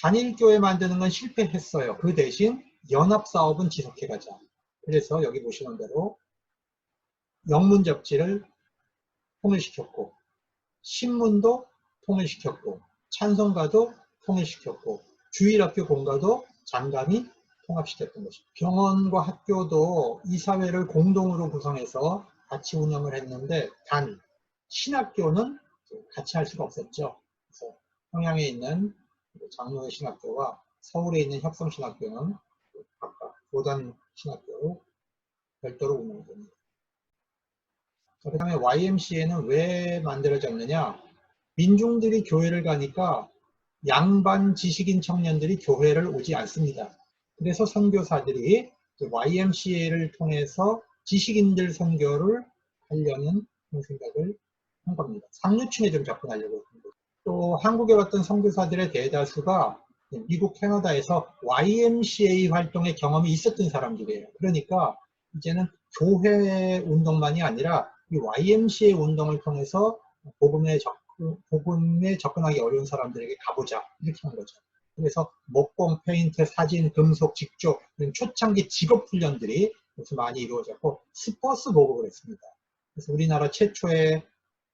단일교회 만드는 건 실패했어요. 그 대신 연합사업은 지속해가자. 그래서 여기 보시는 대로 영문접지를 통일시켰고 신문도 통일시켰고 찬송가도 통일시켰고 주일학교 공가도 장감이 통합시켰던 것입니다. 병원과 학교도 이 사회를 공동으로 구성해서 같이 운영을 했는데 단 신학교는 같이 할 수가 없었죠. 그래서 평양에 있는 장로회 신학교와 서울에 있는 협성신학교는 각각 교단 신학교로 별도로 운영됩니다. 그 다음에 YMCA는 왜 만들어졌느냐? 민중들이 교회를 가니까 양반 지식인 청년들이 교회를 오지 않습니다. 그래서 선교사들이 YMCA를 통해서 지식인들 선교를 하려는 그런 생각을 한 겁니다. 상류층에 좀 접근하려고 했던 거죠. 또 한국에 왔던 선교사들의 대다수가 미국, 캐나다에서 YMCA 활동의 경험이 있었던 사람들이에요. 그러니까 이제는 교회 운동만이 아니라 이 YMCA 운동을 통해서 복음에 접근하기 어려운 사람들에게 가보자, 이렇게 한 거죠. 그래서 목공, 페인트, 사진, 금속, 직조 이런 초창기 직업 훈련들이 그래서 많이 이루어졌고 스포츠 보급을 했습니다. 그래서 우리나라 최초의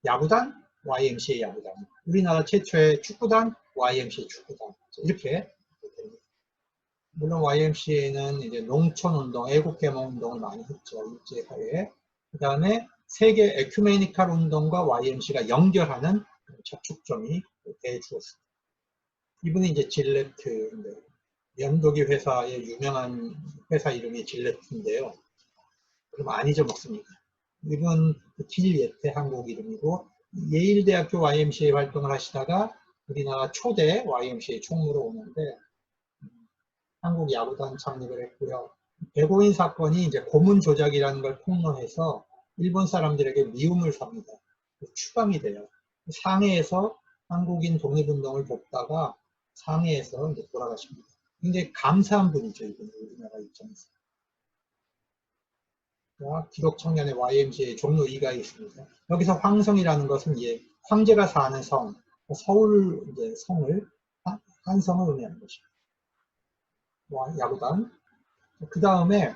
야구단 YMCA 야구단, 우리나라 최초의 축구단 YMCA 축구단, 이렇게 됩니다. 물론 YMCA는 이제 농촌운동, 애국개몽운동을 많이 했죠, 일제사회에. 그 다음에 세계 에큐메니칼 운동과 YMCA가 연결하는 접촉점이 돼 주었습니다. 이분이 이제 질레트인데, 면도기 회사의 유명한 회사 이름이 질레트인데요. 그럼 안 잊어먹습니다. 이분 길예태 한국 이름이고, 예일대학교 YMCA 활동을 하시다가 우리나라 초대 YMCA 총무로 오는데, 한국 야구단 창립을 했고요. 백오인 사건이 이제 고문 조작이라는 걸 폭로해서 일본 사람들에게 미움을 삽니다. 추방이 돼요. 상해에서 한국인 독립운동을 돕다가 상해에서 이제 돌아가십니다. 굉장히 감사한 분이죠, 이분은 우리나라 입장에서. 자, 기록 청년의 YMCA 종로 2가에 있습니다. 여기서 황성이라는 것은 황제가 사는 성, 서울 이제 성을 한 성을 의미하는 것입니다. 야구단. 그 다음에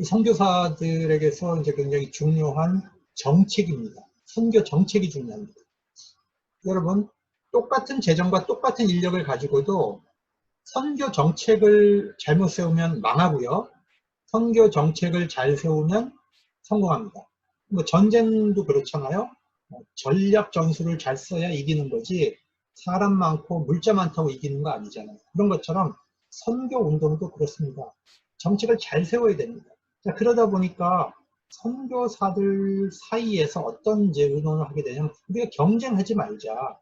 선교사들에게서 이제 굉장히 중요한 정책입니다. 선교 정책이 중요합니다. 여러분, 똑같은 재정과 똑같은 인력을 가지고도 선교 정책을 잘못 세우면 망하고요. 선교 정책을 잘 세우면 성공합니다. 뭐 전쟁도 그렇잖아요. 전략 전술을 잘 써야 이기는 거지 사람 많고 물자 많다고 이기는 거 아니잖아요. 그런 것처럼 선교 운동도 그렇습니다. 정책을 잘 세워야 됩니다. 자, 그러다 보니까 선교사들 사이에서 어떤 이제 의논을 하게 되냐면 우리가 경쟁하지 말자.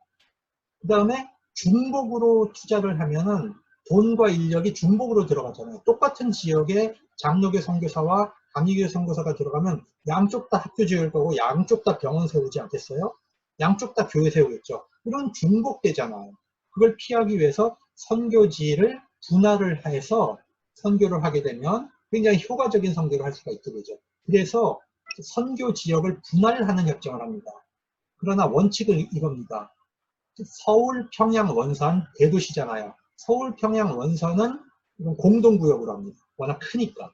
그 다음에 중복으로 투자를 하면은 돈과 인력이 중복으로 들어가잖아요. 똑같은 지역에 장로교 선교사와 감리교 선교사가 들어가면 양쪽 다 학교 지을 거고 양쪽 다 병원 세우지 않겠어요? 양쪽 다 교회 세우겠죠. 이런 중복되잖아요. 그걸 피하기 위해서 선교지를 분할을 해서 선교를 하게 되면 굉장히 효과적인 선교를 할 수가 있게 되죠. 그래서 선교 지역을 분할하는 협정을 합니다. 그러나 원칙은 이겁니다. 서울, 평양, 원산 대도시잖아요. 서울, 평양, 원산은 공동구역으로 합니다. 워낙 크니까.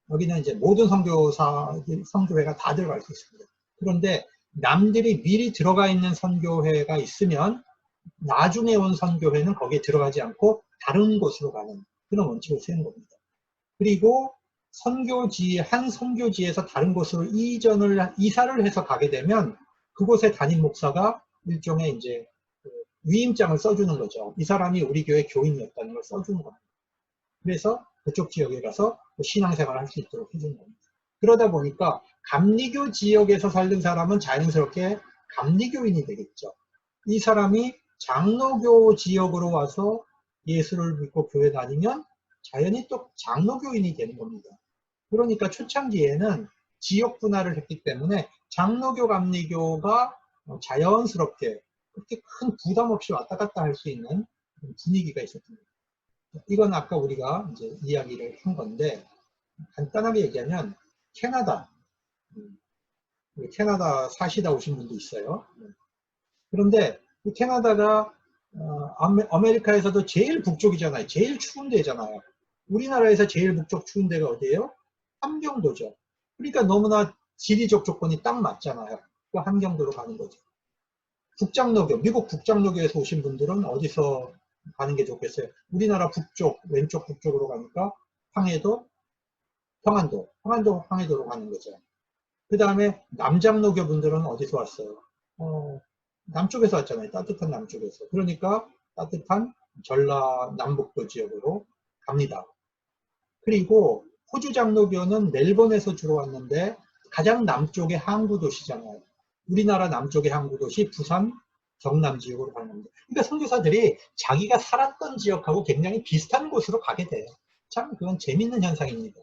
여기는 이제 모든 선교회가 다 들어갈 수 있습니다. 그런데 남들이 미리 들어가 있는 선교회가 있으면 나중에 온 선교회는 거기에 들어가지 않고 다른 곳으로 가는 그런 원칙을 세우는 겁니다. 그리고 한 선교지에서 다른 곳으로 이사를 해서 가게 되면 그곳의 담임 목사가 일종의 이제 위임장을 써주는 거죠. 이 사람이 우리 교회 교인이었다는 걸 써주는 겁니다. 그래서 그쪽 지역에 가서 신앙생활을 할 수 있도록 해주는 겁니다. 그러다 보니까 감리교 지역에서 살던 사람은 자연스럽게 감리교인이 되겠죠. 이 사람이 장로교 지역으로 와서 예수를 믿고 교회 다니면 자연히 또 장로교인이 되는 겁니다. 그러니까 초창기에는 지역 분할을 했기 때문에 장로교, 감리교가 자연스럽게 그렇게 큰 부담 없이 왔다 갔다 할 수 있는 분위기가 있었습니다. 이건 아까 우리가 이제 이야기를 한 건데, 간단하게 얘기하면 캐나다 사시다 오신 분도 있어요. 그런데 캐나다가 아메리카에서도 제일 북쪽이잖아요. 제일 추운 데잖아요. 우리나라에서 제일 북쪽 추운 데가 어디예요? 함경도죠. 그러니까 너무나 지리적 조건이 딱 맞잖아요. 그 함경도로 가는 거죠. 북장로교, 미국 북장로교에서 오신 분들은 어디서 가는 게 좋겠어요? 우리나라 북쪽, 왼쪽 북쪽으로 가니까 황해도, 평안도, 황해도로 가는 거죠. 그 다음에 남장로교 분들은 어디서 왔어요? 남쪽에서 왔잖아요. 따뜻한 남쪽에서. 그러니까 따뜻한 전라남북도 지역으로 갑니다. 그리고 호주 장로교는 멜번에서 주로 왔는데 가장 남쪽의 항구 도시잖아요. 우리나라 남쪽의 항구 도시 부산, 경남 지역으로 가는 겁니다. 그러니까 선교사들이 자기가 살았던 지역하고 굉장히 비슷한 곳으로 가게 돼요. 참 그건 재밌는 현상입니다.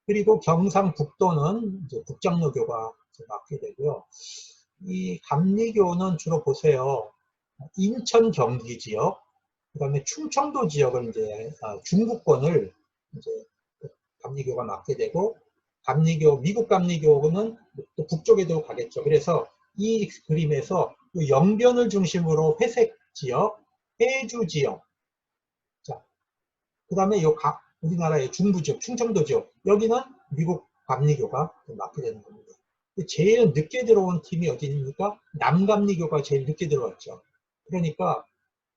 그리고 경상북도는 이제 국장로교가 맡게 되고요. 이 감리교는 주로 보세요. 인천 경기 지역, 그다음에 충청도 지역을 이제 중부권을 이제 감리교가 맡게 되고, 감리교, 미국 감리교는 또 북쪽에도 가겠죠. 그래서 이 그림에서 영변을 중심으로 회색 지역, 해주 지역, 자, 그다음에 우리나라의 중부 지역, 충청도 지역, 여기는 미국 감리교가 맡게 되는 겁니다. 제일 늦게 들어온 팀이 어디입니까? 남감리교가 제일 늦게 들어왔죠. 그러니까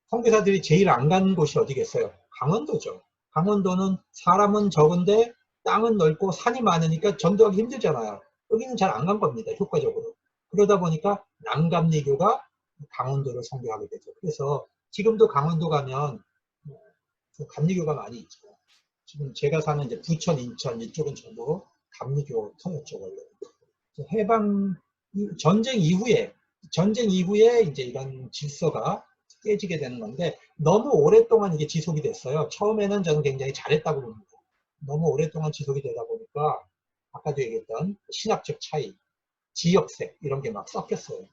선교사들이 제일 안 간 곳이 어디겠어요? 강원도죠. 강원도는 사람은 적은데 땅은 넓고 산이 많으니까 전도하기 힘들잖아요. 여기는 잘 안 간 겁니다. 효과적으로. 그러다 보니까 남감리교가 강원도를 선교하게 되죠. 그래서 지금도 강원도 가면 감리교가 많이 있죠. 지금 제가 사는 이제 부천, 인천 이쪽은 전부 감리교 터였죠, 원래. 해방 전쟁 이후에 이제 이런 질서가 깨지게 되는 건데, 너무 오랫동안 이게 지속이 됐어요. 처음에는 저는 굉장히 잘했다고 봅니다. 너무 오랫동안 지속이 되다 보니까 아까도 얘기했던 신학적 차이, 지역색 이런 게 막 섞였어요.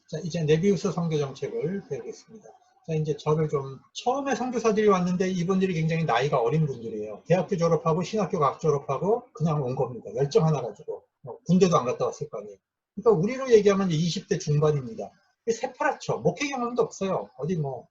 자, 이제 네비우스 선교 정책을 배우겠습니다. 자, 이제 저를 좀 처음에 선교사들이 왔는데 이분들이 굉장히 나이가 어린 분들이에요. 대학교 졸업하고 신학교 각 졸업하고 그냥 온 겁니다. 열정 하나 가지고. 군대도 안 갔다 왔을 거 아니에요. 그러니까 우리로 얘기하면 이제 20대 중반입니다. 새파랗죠. 목회 경험도 없어요. 어디 뭐.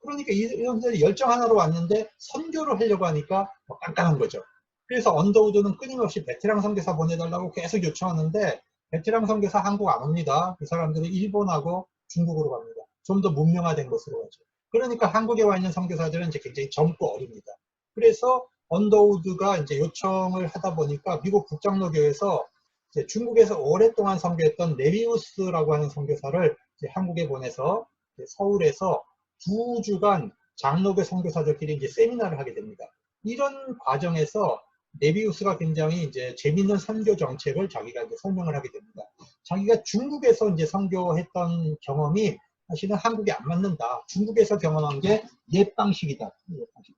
그러니까 이런 분들이 열정 하나로 왔는데 선교를 하려고 하니까 깐깐한 거죠. 그래서 언더우드는 끊임없이 베테랑 선교사 보내달라고 계속 요청하는데, 베테랑 선교사 한국 안 옵니다. 그 사람들은 일본하고 중국으로 갑니다. 좀 더 문명화된 곳으로 가죠. 그러니까 한국에 와 있는 선교사들은 이제 굉장히 젊고 어립니다. 그래서 언더우드가 이제 요청을 하다 보니까 미국 국장로교에서 이제 중국에서 오랫동안 선교했던 네비우스라고 하는 선교사를 이제 한국에 보내서 이제 서울에서 2주간 장로교 선교사들끼리 이제 세미나를 하게 됩니다. 이런 과정에서 네비우스가 굉장히 이제 재밌는 선교 정책을 자기가 이제 설명을 하게 됩니다. 자기가 중국에서 이제 선교했던 경험이 사실은 한국에 안 맞는다. 중국에서 경험한 게 옛 방식이다.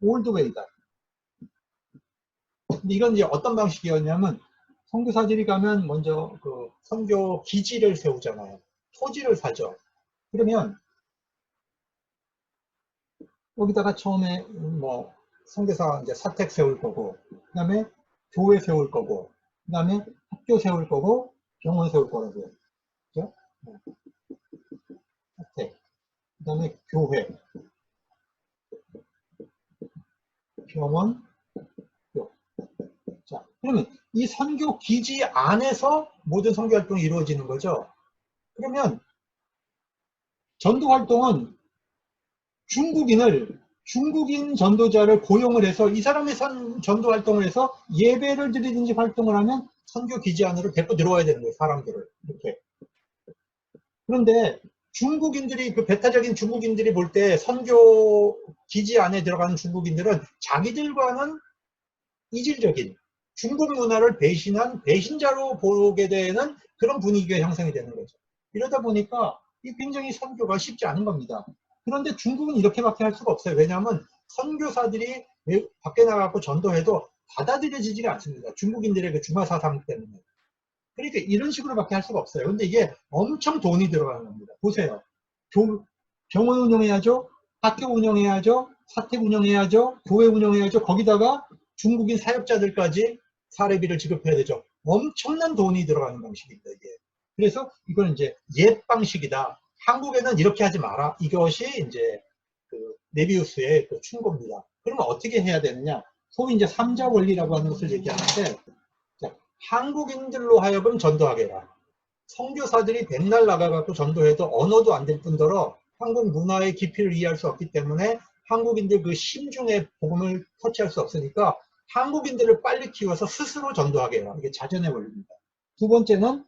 올드웨이다. 근데 이건 이제 어떤 방식이었냐면, 선교사들이 가면 먼저 그 선교 기지를 세우잖아요. 토지를 사죠. 그러면 여기다가 처음에 뭐 선교사 이제 사택 세울 거고, 그 다음에 교회 세울 거고, 그 다음에 학교 세울 거고, 병원 세울 거라고요. 그죠? 사택. 그 다음에 교회, 병원, 학교. 자, 그러면 이 선교 기지 안에서 모든 선교 활동이 이루어지는 거죠. 그러면 전도 활동은 중국인 전도자를 고용을 해서 이 사람의 전도 활동을 해서 예배를 드리든지 활동을 하면 선교 기지 안으로 데리고 들어와야 되는 거예요, 사람들을. 이렇게. 그런데 중국인들이, 그 배타적인 중국인들이 볼 때 선교 기지 안에 들어가는 중국인들은 자기들과는 이질적인 중국 문화를 배신한 배신자로 보게 되는 그런 분위기가 형성이 되는 거죠. 이러다 보니까 이 굉장히 선교가 쉽지 않은 겁니다. 그런데 중국은 이렇게밖에 할 수가 없어요. 왜냐하면 선교사들이 밖에 나가고 전도해도 받아들여지지가 않습니다. 중국인들의 그 중화 사상 때문에. 그러니까 이런 식으로밖에 할 수가 없어요. 근데 이게 엄청 돈이 들어가는 겁니다. 보세요. 병원 운영해야죠. 학교 운영해야죠. 사택 운영해야죠. 교회 운영해야죠. 거기다가 중국인 사역자들까지 사례비를 지급해야 되죠. 엄청난 돈이 들어가는 방식입니다, 이게. 그래서 이건 이제 옛 방식이다. 한국에는 이렇게 하지 마라. 이것이 이제 그 네비우스의 그 충고입니다. 그러면 어떻게 해야 되느냐? 소위 이제 삼자 원리라고 하는 것을 얘기하는데, 자, 한국인들로 하여금 전도하게 해라. 선교사들이 백날 나가갖고 전도해도 언어도 안 될 뿐더러 한국 문화의 깊이를 이해할 수 없기 때문에 한국인들 그 심중의 복음을 터치할 수 없으니까 한국인들을 빨리 키워서 스스로 전도하게 해라. 이게 자전의 원리입니다. 두 번째는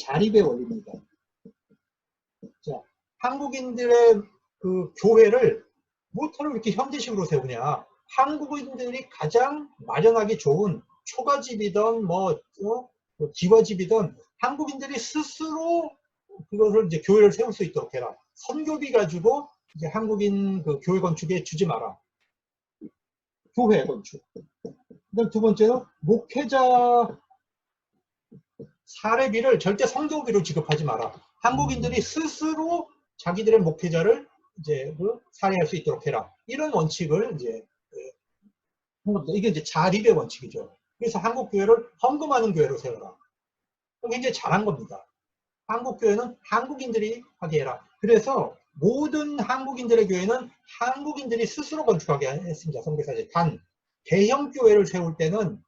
자립의 원리입니다. 자, 한국인들의 그 교회를 뭐처럼 이렇게 현대식으로 세우냐. 한국인들이 가장 마련하기 좋은 초가집이든 뭐 기와집이든 한국인들이 스스로 그것을 이제 교회를 세울 수 있도록 해라. 선교비 가지고 이제 한국인 그 교회 건축에 주지 마라. 교회 건축. 그다음 두 번째는 목회자 사례비를 절대 성교비로 지급하지 마라. 한국인들이 스스로 자기들의 목회자를 이제 사례할 수 있도록 해라. 이런 원칙을 이제 이게 이제 자립의 원칙이죠. 그래서 한국 교회를 헌금하는 교회로 세워라. 굉장히 잘한 겁니다. 한국 교회는 한국인들이 하게 해라. 그래서 모든 한국인들의 교회는 한국인들이 스스로 건축하게 했습니다. 선교사들. 단 대형 교회를 세울 때는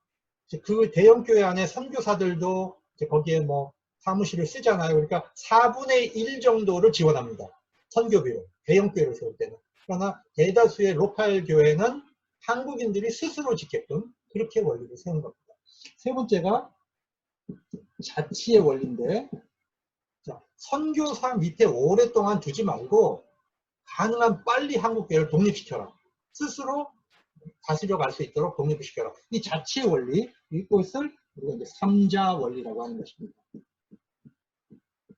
그 대형 교회 안에 선교사들도 거기에 뭐 사무실을 쓰잖아요. 그러니까 4분의 1 정도를 지원합니다. 선교비로. 대형 교회를 세울 때는. 그러나 대다수의 로컬 교회는 한국인들이 스스로 짓게끔 그렇게 원리를 세운 겁니다. 세 번째가 자치의 원리인데, 자, 선교사 밑에 오랫동안 두지 말고 가능한 빨리 한국교회를 독립시켜라. 스스로 다스려 갈 수 있도록 독립을 시켜라. 이 자치의 원리, 이것을 우리가 이제 삼자 원리라고 하는 것입니다.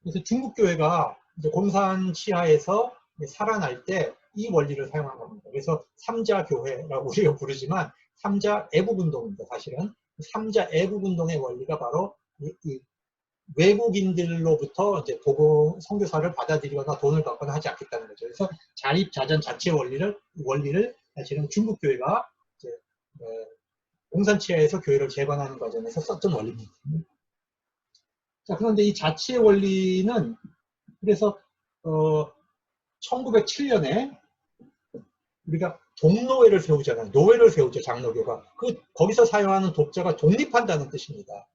그래서 중국교회가 이제 공산 치하에서 살아날 때 이 원리를 사용한 겁니다. 그래서 삼자교회라고 우리가 부르지만 삼자 애국운동입니다. 사실은 삼자 애국운동의 원리가 바로 이 외국인들로부터 이제 복음 선교사를 받아들이거나 돈을 받거나 하지 않겠다는 거죠. 그래서 자립자전 자체 원리를 사실은 중국 교회가 이제 공산치하에서 교회를 재건하는 과정에서 썼던 원리입니다. 자, 그런데 이 자치의 원리는 그래서 1907년에 우리가 동노회를 세우잖아요. 노회를 세우죠, 장로교가. 거기서 사용하는 독자가 독립한다는 뜻입니다.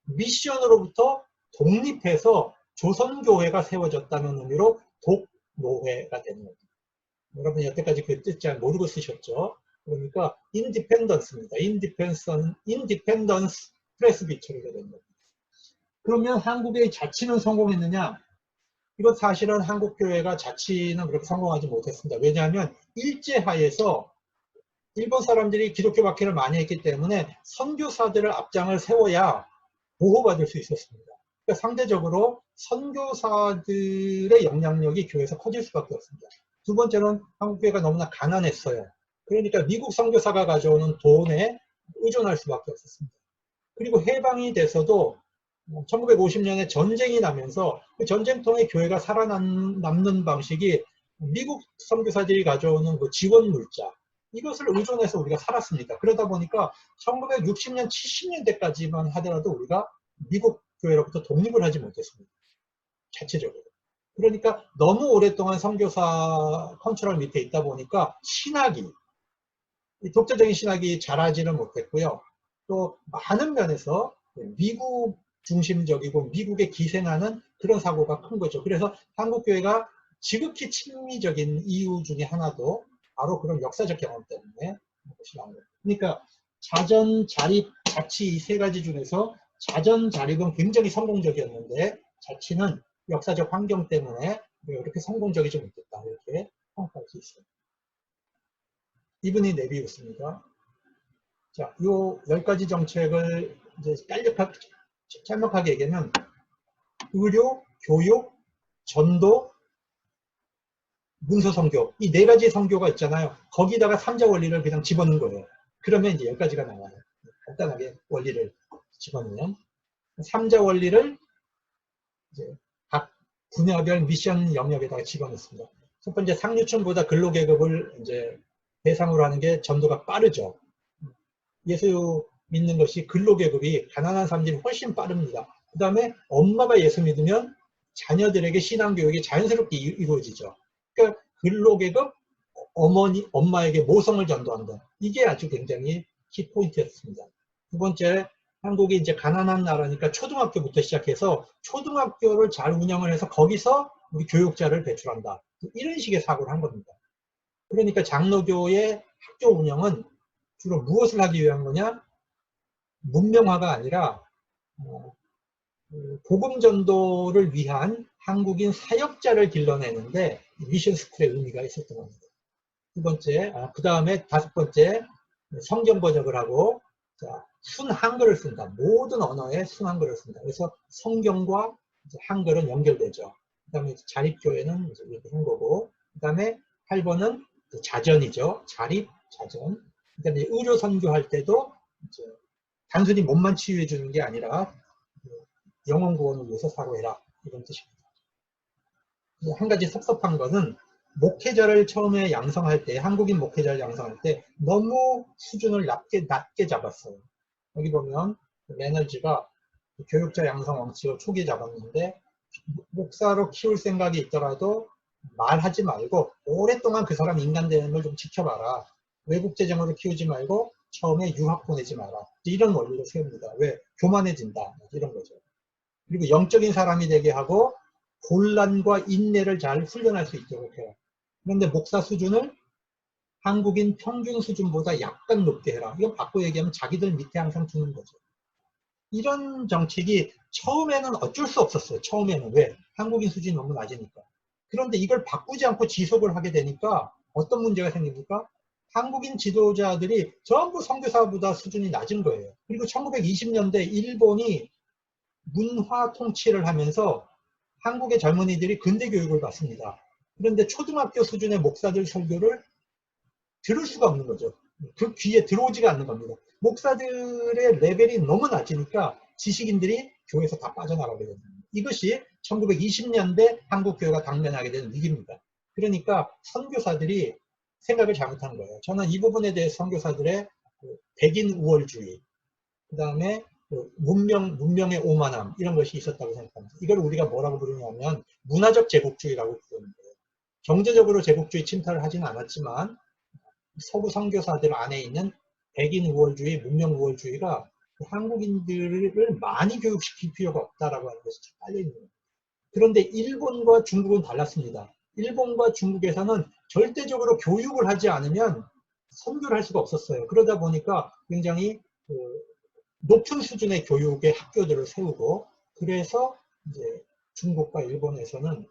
미션으로부터 독립해서 조선교회가 세워졌다는 의미로 독노회가 되는 겁니다. 여러분이 여태까지 그 뜻 잘 모르고 쓰셨죠? 그러니까 인디펜던스입니다. 인디펜던스 프레스비처리가 되는 겁니다. 그러면 한국의 자치는 성공했느냐? 이건 사실은 한국교회가 자치는 그렇게 성공하지 못했습니다. 왜냐하면 일제하에서 일본 사람들이 기독교 박해를 많이 했기 때문에 선교사들을 앞장을 세워야 보호받을 수 있었습니다. 그러니까 상대적으로 선교사들의 영향력이 교회에서 커질 수밖에 없습니다. 두 번째는 한국교회가 너무나 가난했어요. 그러니까 미국 선교사가 가져오는 돈에 의존할 수밖에 없었습니다. 그리고 해방이 돼서도 1950년에 전쟁이 나면서 그 전쟁통에 교회가 살아남는 방식이 미국 선교사들이 가져오는 그 지원 물자, 이것을 의존해서 우리가 살았습니다. 그러다 보니까 1960년, 70년대까지만 하더라도 우리가 미국 교회로부터 독립을 하지 못했습니다. 자체적으로. 그러니까 너무 오랫동안 선교사 컨트롤 밑에 있다 보니까 독자적인 신학이 자라지는 못했고요. 또 많은 면에서 미국 중심적이고 미국에 기생하는 그런 사고가 큰 거죠. 그래서 한국교회가 지극히 친미적인 이유 중에 하나도 바로 그런 역사적 경험 때문에 그것이 나온 거예요. 그러니까 자전, 자립, 자치 이 세 가지 중에서 자전, 자립은 굉장히 성공적이었는데 자치는 역사적 환경 때문에 이렇게 성공적이지 못했다. 이렇게 평가할 수 있어요. 이분이 네비우스입니다. 자, 이 10가지 정책을 이제 짤막하게 얘기하면 의료, 교육, 전도, 문서 선교, 이 4가지 선교가 있잖아요. 거기다가 삼자 원리를 그냥 집어넣은 거예요. 그러면 이제 10가지가 나와요. 간단하게 원리를 집어넣으면 삼자 원리를 이제 각 분야별 미션 영역에다가 집어넣습니다. 첫 번째, 상류층보다 근로계급을 이제 대상으로 하는 게 전도가 빠르죠. 예수 믿는 것이 근로계급이 가난한 사람들이 훨씬 빠릅니다. 그 다음에 엄마가 예수 믿으면 자녀들에게 신앙교육이 자연스럽게 이루어지죠. 그러니까 근로계급, 엄마에게 모성을 전도한다. 이게 아주 굉장히 키포인트였습니다. 두 번째, 한국이 이제 가난한 나라니까 초등학교부터 시작해서 초등학교를 잘 운영을 해서 거기서 우리 교육자를 배출한다. 이런 식의 사고를 한 겁니다. 그러니까 장로교의 학교 운영은 주로 무엇을 하기 위한 거냐? 문명화가 아니라 복음 전도를 위한 한국인 사역자를 길러내는데 미션 스쿨의 의미가 있었던 겁니다. 두 번째, 그 다음에 5번째, 성경 번역을 하고 순 한글을 쓴다. 모든 언어에 순 한글을 쓴다. 그래서 성경과 한글은 연결되죠. 그 다음에 자립교회는 이렇게 한 거고, 그 다음에 8번은 자전이죠. 자립, 자전. 그 다음에 의료 선교할 때도 이제 단순히 몸만 치유해 주는 게 아니라 영혼 구원을 위해서 사고해라 이런 뜻입니다. 한 가지 섭섭한 것은 목회자를 처음에 양성할 때, 한국인 목회자를 양성할 때 너무 수준을 낮게 잡았어요. 여기 보면 레너지가 교육자 양성 원칙을 초기에 잡았는데 목사로 키울 생각이 있더라도 말하지 말고 오랫동안 그 사람 인간 되는 걸 좀 지켜봐라. 외국 재정으로 키우지 말고 처음에 유학 보내지 마라. 이런 원리를 세웁니다. 왜? 교만해진다. 이런 거죠. 그리고 영적인 사람이 되게 하고 곤란과 인내를 잘 훈련할 수 있도록 해요. 그런데 목사 수준을 한국인 평균 수준보다 약간 높게 해라. 이건 바꿔 얘기하면 자기들 밑에 항상 두는 거죠. 이런 정책이 처음에는 어쩔 수 없었어요. 처음에는. 왜? 한국인 수준이 너무 낮으니까. 그런데 이걸 바꾸지 않고 지속을 하게 되니까 어떤 문제가 생깁니까? 한국인 지도자들이 전부 선교사보다 수준이 낮은 거예요. 그리고 1920년대 일본이 문화 통치를 하면서 한국의 젊은이들이 근대 교육을 받습니다. 그런데 초등학교 수준의 목사들 설교를 들을 수가 없는 거죠. 그 귀에 들어오지가 않는 겁니다. 목사들의 레벨이 너무 낮으니까 지식인들이 교회에서 다 빠져나가게 됩니다. 이것이 1920년대 한국 교회가 당면하게 된 위기입니다. 그러니까 선교사들이 생각을 잘못한 거예요. 저는 이 부분에 대해 선교사들의 백인 우월주의, 그 다음에 문명의 오만함 이런 것이 있었다고 생각합니다. 이걸 우리가 뭐라고 부르냐면 문화적 제국주의라고 부르는 거예요. 경제적으로 제국주의 침탈을 하지는 않았지만 서구 선교사들 안에 있는 백인 우월주의, 문명 우월주의가 한국인들을 많이 교육시킬 필요가 없다라고 하는 것이 깔려 있는 거예요. 그런데 일본과 중국은 달랐습니다. 일본과 중국에서는 절대적으로 교육을 하지 않으면 선교를 할 수가 없었어요. 그러다 보니까 굉장히 높은 수준의 교육의 학교들을 세우고, 그래서 이제 중국과 일본에서는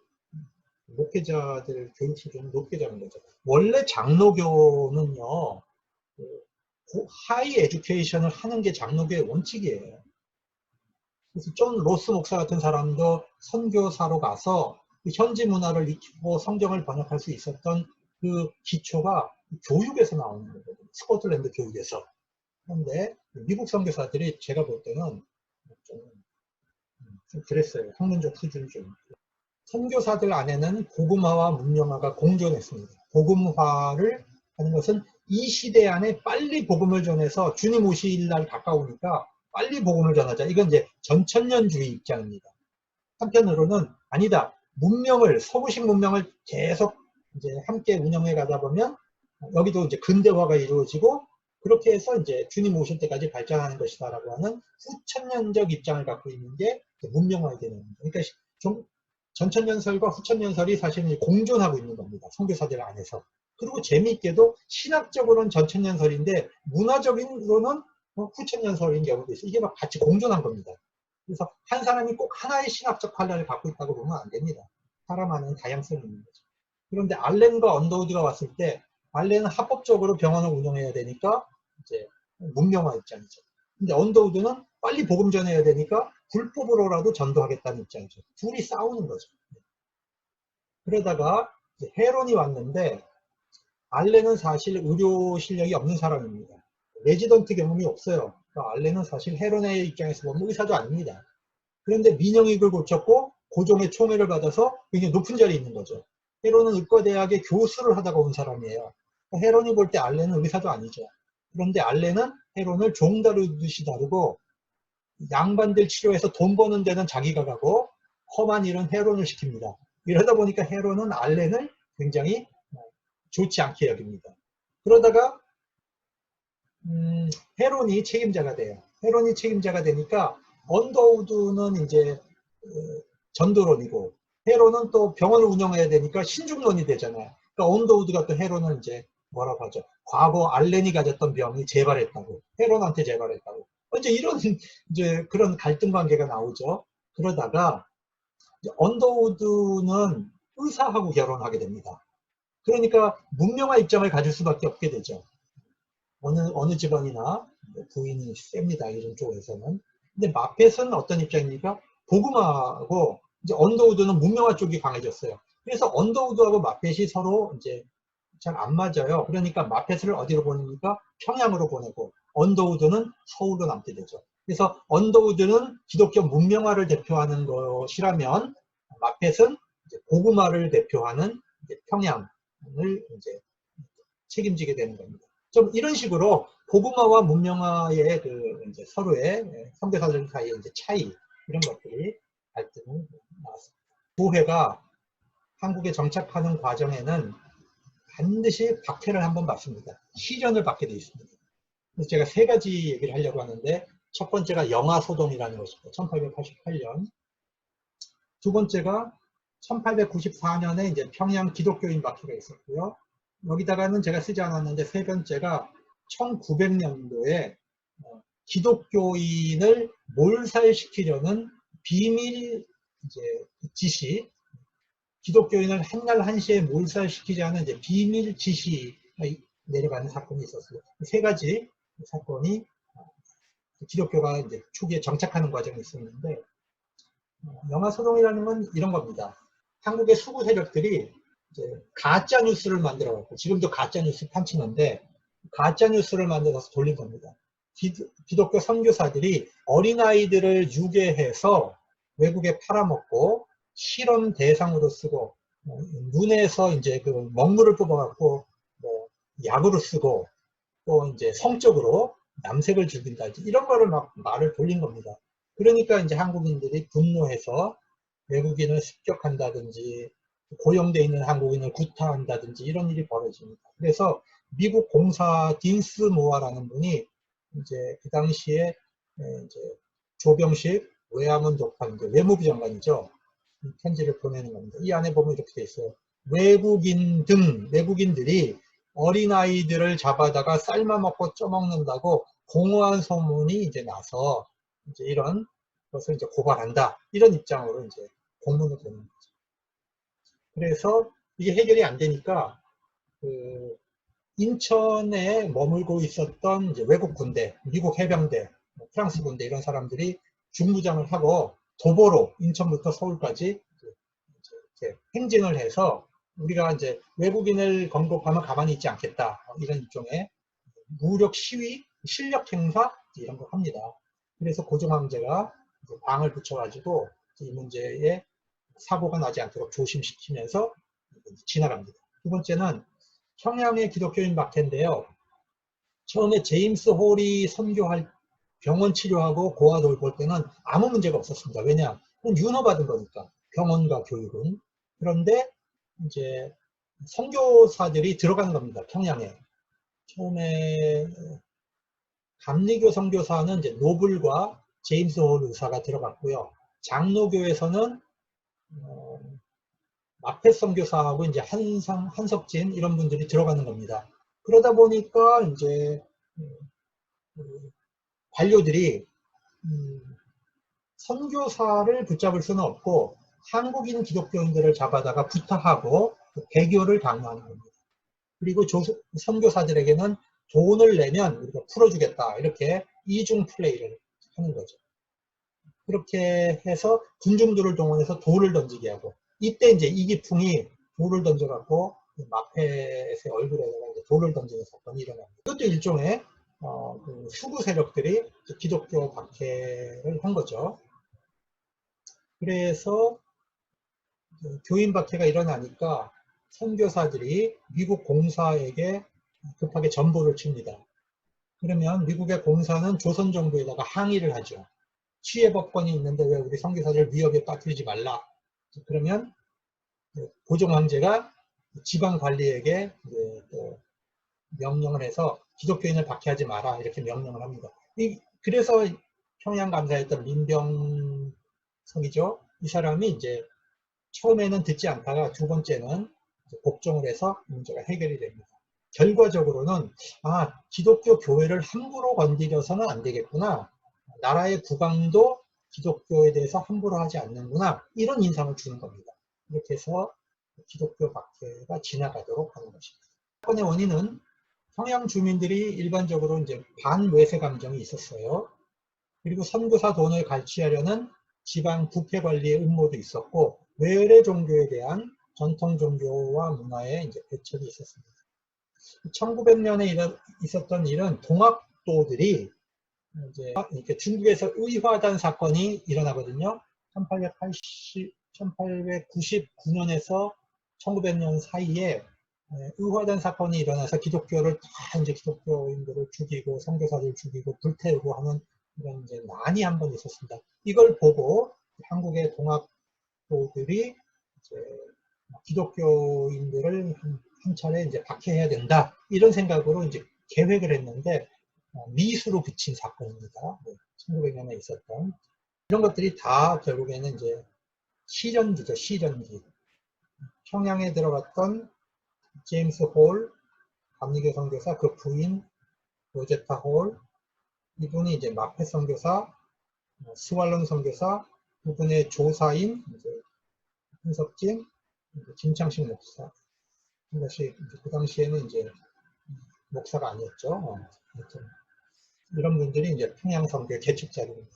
목회자들 교육 수준을 높게 잡는 거죠. 원래 장로교는요, 하이 에듀케이션을 하는 게 장로교의 원칙이에요. 그래서 존 로스 목사 같은 사람도 선교사로 가서 현지 문화를 익히고 성경을 번역할 수 있었던 그 기초가 교육에서 나오는 거거든요. 스코틀랜드 교육에서. 그런데 미국 선교사들이 제가 볼 때는 좀 그랬어요. 학문적 수준이 좀. 선교사들 안에는 복음화와 문명화가 공존했습니다. 복음화를 하는 것은 이 시대 안에 빨리 복음을 전해서 주님 오실 날 가까우니까 빨리 복음을 전하자. 이건 이제 전천년주의 입장입니다. 한편으로는 아니다. 문명을, 서구식 문명을 계속 이제 함께 운영해 가다 보면 여기도 이제 근대화가 이루어지고 그렇게 해서 이제 주님 오실 때까지 발전하는 것이다라고 하는 후천년적 입장을 갖고 있는 게 문명화가 되는 겁니다. 그러니까 좀 전천년설과 후천년설이 사실은 공존하고 있는 겁니다. 선교사들 안에서. 그리고 재미있게도 신학적으로는 전천년설인데 문화적으로는 후천년설인 경우도 있어요. 이게 막 같이 공존한 겁니다. 그래서 한 사람이 꼭 하나의 신학적 판단을 갖고 있다고 보면 안 됩니다. 사람 안에는 다양성이 있는 거죠. 그런데 알렌과 언더우드가 왔을 때 알렌은 합법적으로 병원을 운영해야 되니까 이제 문명화 입장이죠. 근데 언더우드는 빨리 복음 전해야 되니까 불법으로라도 전도하겠다는 입장이죠. 둘이 싸우는 거죠. 그러다가 헤론이 왔는데 알렌은 사실 의료 실력이 없는 사람입니다. 레지던트 경험이 없어요. 그러니까 알렌은 사실 헤론의 입장에서 보면 의사도 아닙니다. 그런데 민영익을 고쳤고 고종의 총애를 받아서 굉장히 높은 자리에 있는 거죠. 헤론은 의과대학의 교수를 하다가 온 사람이에요. 헤론이 볼 때 알렌은 의사도 아니죠. 그런데 알렌은 헤론을 종 다루듯이 다루고 양반들 치료해서 돈 버는 데는 자기가 가고 험한 일은 헤론을 시킵니다. 이러다 보니까 헤론은 알렌을 굉장히 좋지 않게 여깁니다. 그러다가 헤론이 책임자가 돼요. 헤론이 책임자가 되니까 언더우드는 이제 전도론이고 헤론은 또 병원을 운영해야 되니까 신중론이 되잖아요. 그러니까 언더우드가 또 헤론을 이제 뭐라고 하죠? 과거 알렌이 가졌던 병이 재발했다고, 헤론한테 재발했다고. 이제 이런 이제 그런 갈등 관계가 나오죠. 그러다가 언더우드는 의사하고 결혼하게 됩니다. 그러니까 문명화 입장을 가질 수밖에 없게 되죠. 어느 집안이나 부인이 셉니다. 이런 쪽에서는. 근데 마펫은 어떤 입장입니까? 복음화하고 이제 언더우드는 문명화 쪽이 강해졌어요. 그래서 언더우드하고 마펫이 서로 이제 잘 안 맞아요. 그러니까 마펫을 어디로 보냅니까? 평양으로 보내고 언더우드는 서울로 남게 되죠. 그래서 언더우드는 기독교 문명화를 대표하는 것이라면 마펫은 고구마를 대표하는 평양을 이제 책임지게 되는 겁니다. 좀 이런 식으로 고구마와 문명화의 그 이제 서로의 선교사들 사이의 이제 차이 이런 것들이 갈등이 나왔습니다. 교회가 한국에 정착하는 과정에는 반드시 박해를 한번 받습니다. 시련을 받게 되어 있습니다. 그래서 제가 세 가지 얘기를 하려고 하는데 첫 번째가 영아소동이라는 것입니다. 1888년. 두 번째가 1894년에 이제 평양 기독교인 박해가 있었고요. 여기다가는 제가 쓰지 않았는데 세 번째가 1900년도에 기독교인을 몰살시키려는 비밀 이제 지시, 기독교인을 한날 한시에 몰살시키자는 이제 비밀 지시가 내려가는 사건이 있었어요. 세 가지 사건이 기독교가 이제 초기에 정착하는 과정이 있었는데, 영아소동이라는 건 이런 겁니다. 한국의 수구 세력들이 이제 가짜 뉴스를 만들어 갖고, 지금도 가짜 뉴스 판치는데 가짜 뉴스를 만들어서 돌린 겁니다. 기독교 선교사들이 어린아이들을 유괴해서 외국에 팔아먹고 실험 대상으로 쓰고, 눈에서 이제 그 먹물을 뽑아갖고 뭐 약으로 쓰고, 또 이제 성적으로 남색을 죽인다, 이런 거를 막 말을 돌린 겁니다. 그러니까 이제 한국인들이 분노해서 외국인을 습격한다든지 고용돼 있는 한국인을 구타한다든지 이런 일이 벌어집니다. 그래서 미국 공사 딘스 모아라는 분이 이제 그 당시에 이제 조병식 외화문 독판 외무부 장관이죠. 편지를 보내는 겁니다. 이 안에 보면 이렇게 돼 있어요. 외국인들이 어린아이들을 잡아다가 삶아먹고 쪄먹는다고 공허한 소문이 이제 나서 이제 이런 것을 이제 고발한다. 이런 입장으로 이제 공문을 보낸 거죠. 그래서 이게 해결이 안 되니까 그 인천에 머물고 있었던 이제 외국 군대, 미국 해병대, 프랑스 군대 이런 사람들이 중무장을 하고 도보로 인천부터 서울까지 이제 행진을 해서 우리가 이제 외국인을 검거하면 가만히 있지 않겠다, 이런 일종의 무력 시위, 실력 행사 이런 걸 합니다. 그래서 고종 황제가 방을 붙여가지고 이 문제에 사고가 나지 않도록 조심시키면서 지나갑니다. 두 번째는 평양의 기독교인 박해인데요. 처음에 제임스 홀이 선교할 병원 치료하고 고아 돌볼 때는 아무 문제가 없었습니다. 왜냐? 윤허받은 거니까, 병원과 교육은. 그런데 이제 선교사들이 들어가는 겁니다. 평양에. 처음에 감리교 선교사는 이제 노블과 제임스 홀 의사가 들어갔고요. 장로교에서는 마펫 선교사하고 이제 한석진 이런 분들이 들어가는 겁니다. 그러다 보니까 이제 관료들이 선교사를 붙잡을 수는 없고 한국인 기독교인들을 잡아다가 부탁하고 배교를 강요하는 겁니다. 그리고 선교사들에게는 돈을 내면 우리가 풀어주겠다, 이렇게 이중 플레이를 하는 거죠. 그렇게 해서 군중들을 동원해서 돌을 던지게 하고, 이때 이제 이기풍이 돌을 던져갖고 마펫의 얼굴에다가 이제 돌을 던지는 사건이 일어납니다. 이것도 일종의 그 수구 세력들이 기독교 박해를 한 거죠. 그래서 교인 박해가 일어나니까 선교사들이 미국 공사에게 급하게 전보를 칩니다. 그러면 미국의 공사는 조선 정부에다가 항의를 하죠. 취해법권이 있는데 왜 우리 선교사들 위협에 빠뜨리지 말라. 그러면 고종 황제가 지방관리에게 명령을 해서 기독교인을 박해하지 마라, 이렇게 명령을 합니다. 그래서 평양 감사했던 민병성이죠. 이 사람이 이제 처음에는 듣지 않다가 두 번째는 복종을 해서 문제가 해결이 됩니다. 결과적으로는 기독교 교회를 함부로 건드려서는 안 되겠구나, 나라의 국왕도 기독교에 대해서 함부로 하지 않는구나, 이런 인상을 주는 겁니다. 이렇게 해서 기독교 박해가 지나가도록 하는 것입니다. 사건의 원인은 평양 주민들이 일반적으로 이제 반외세 감정이 있었어요. 그리고 선교사 돈을 갈취하려는 지방 부패 관리의 음모도 있었고, 외래 종교에 대한 전통 종교와 문화에 이제 배척이 있었습니다. 1900년에 있었던 일은 기독교들이 이제 이렇게 중국에서 의화단 사건이 일어나거든요. 1899년에서 1900년 사이에 의화단 사건이 일어나서 기독교를 다 이제 기독교인들을 죽이고 선교사들 죽이고 불태우고 하는 이런 이제 난이 한 번 있었습니다. 이걸 보고 한국의 동학도들이 이제 기독교인들을 한 차례 이제 박해해야 된다 이런 생각으로 이제 계획을 했는데 미수로 그친 사건입니다. 1900년에 있었던 이런 것들이 다 결국에는 이제 시련기죠. 시련기. 평양에 들어갔던 제임스 홀 감리교 선교사, 그 부인 로제타 홀, 이분이 이제 마페 선교사, 스왈론 선교사, 그분의 조사인 이제 한석진, 김창식 목사. 이것이 그 당시에는 이제 목사가 아니었죠. 이런 분들이 이제 평양 선교의 개척자입니다.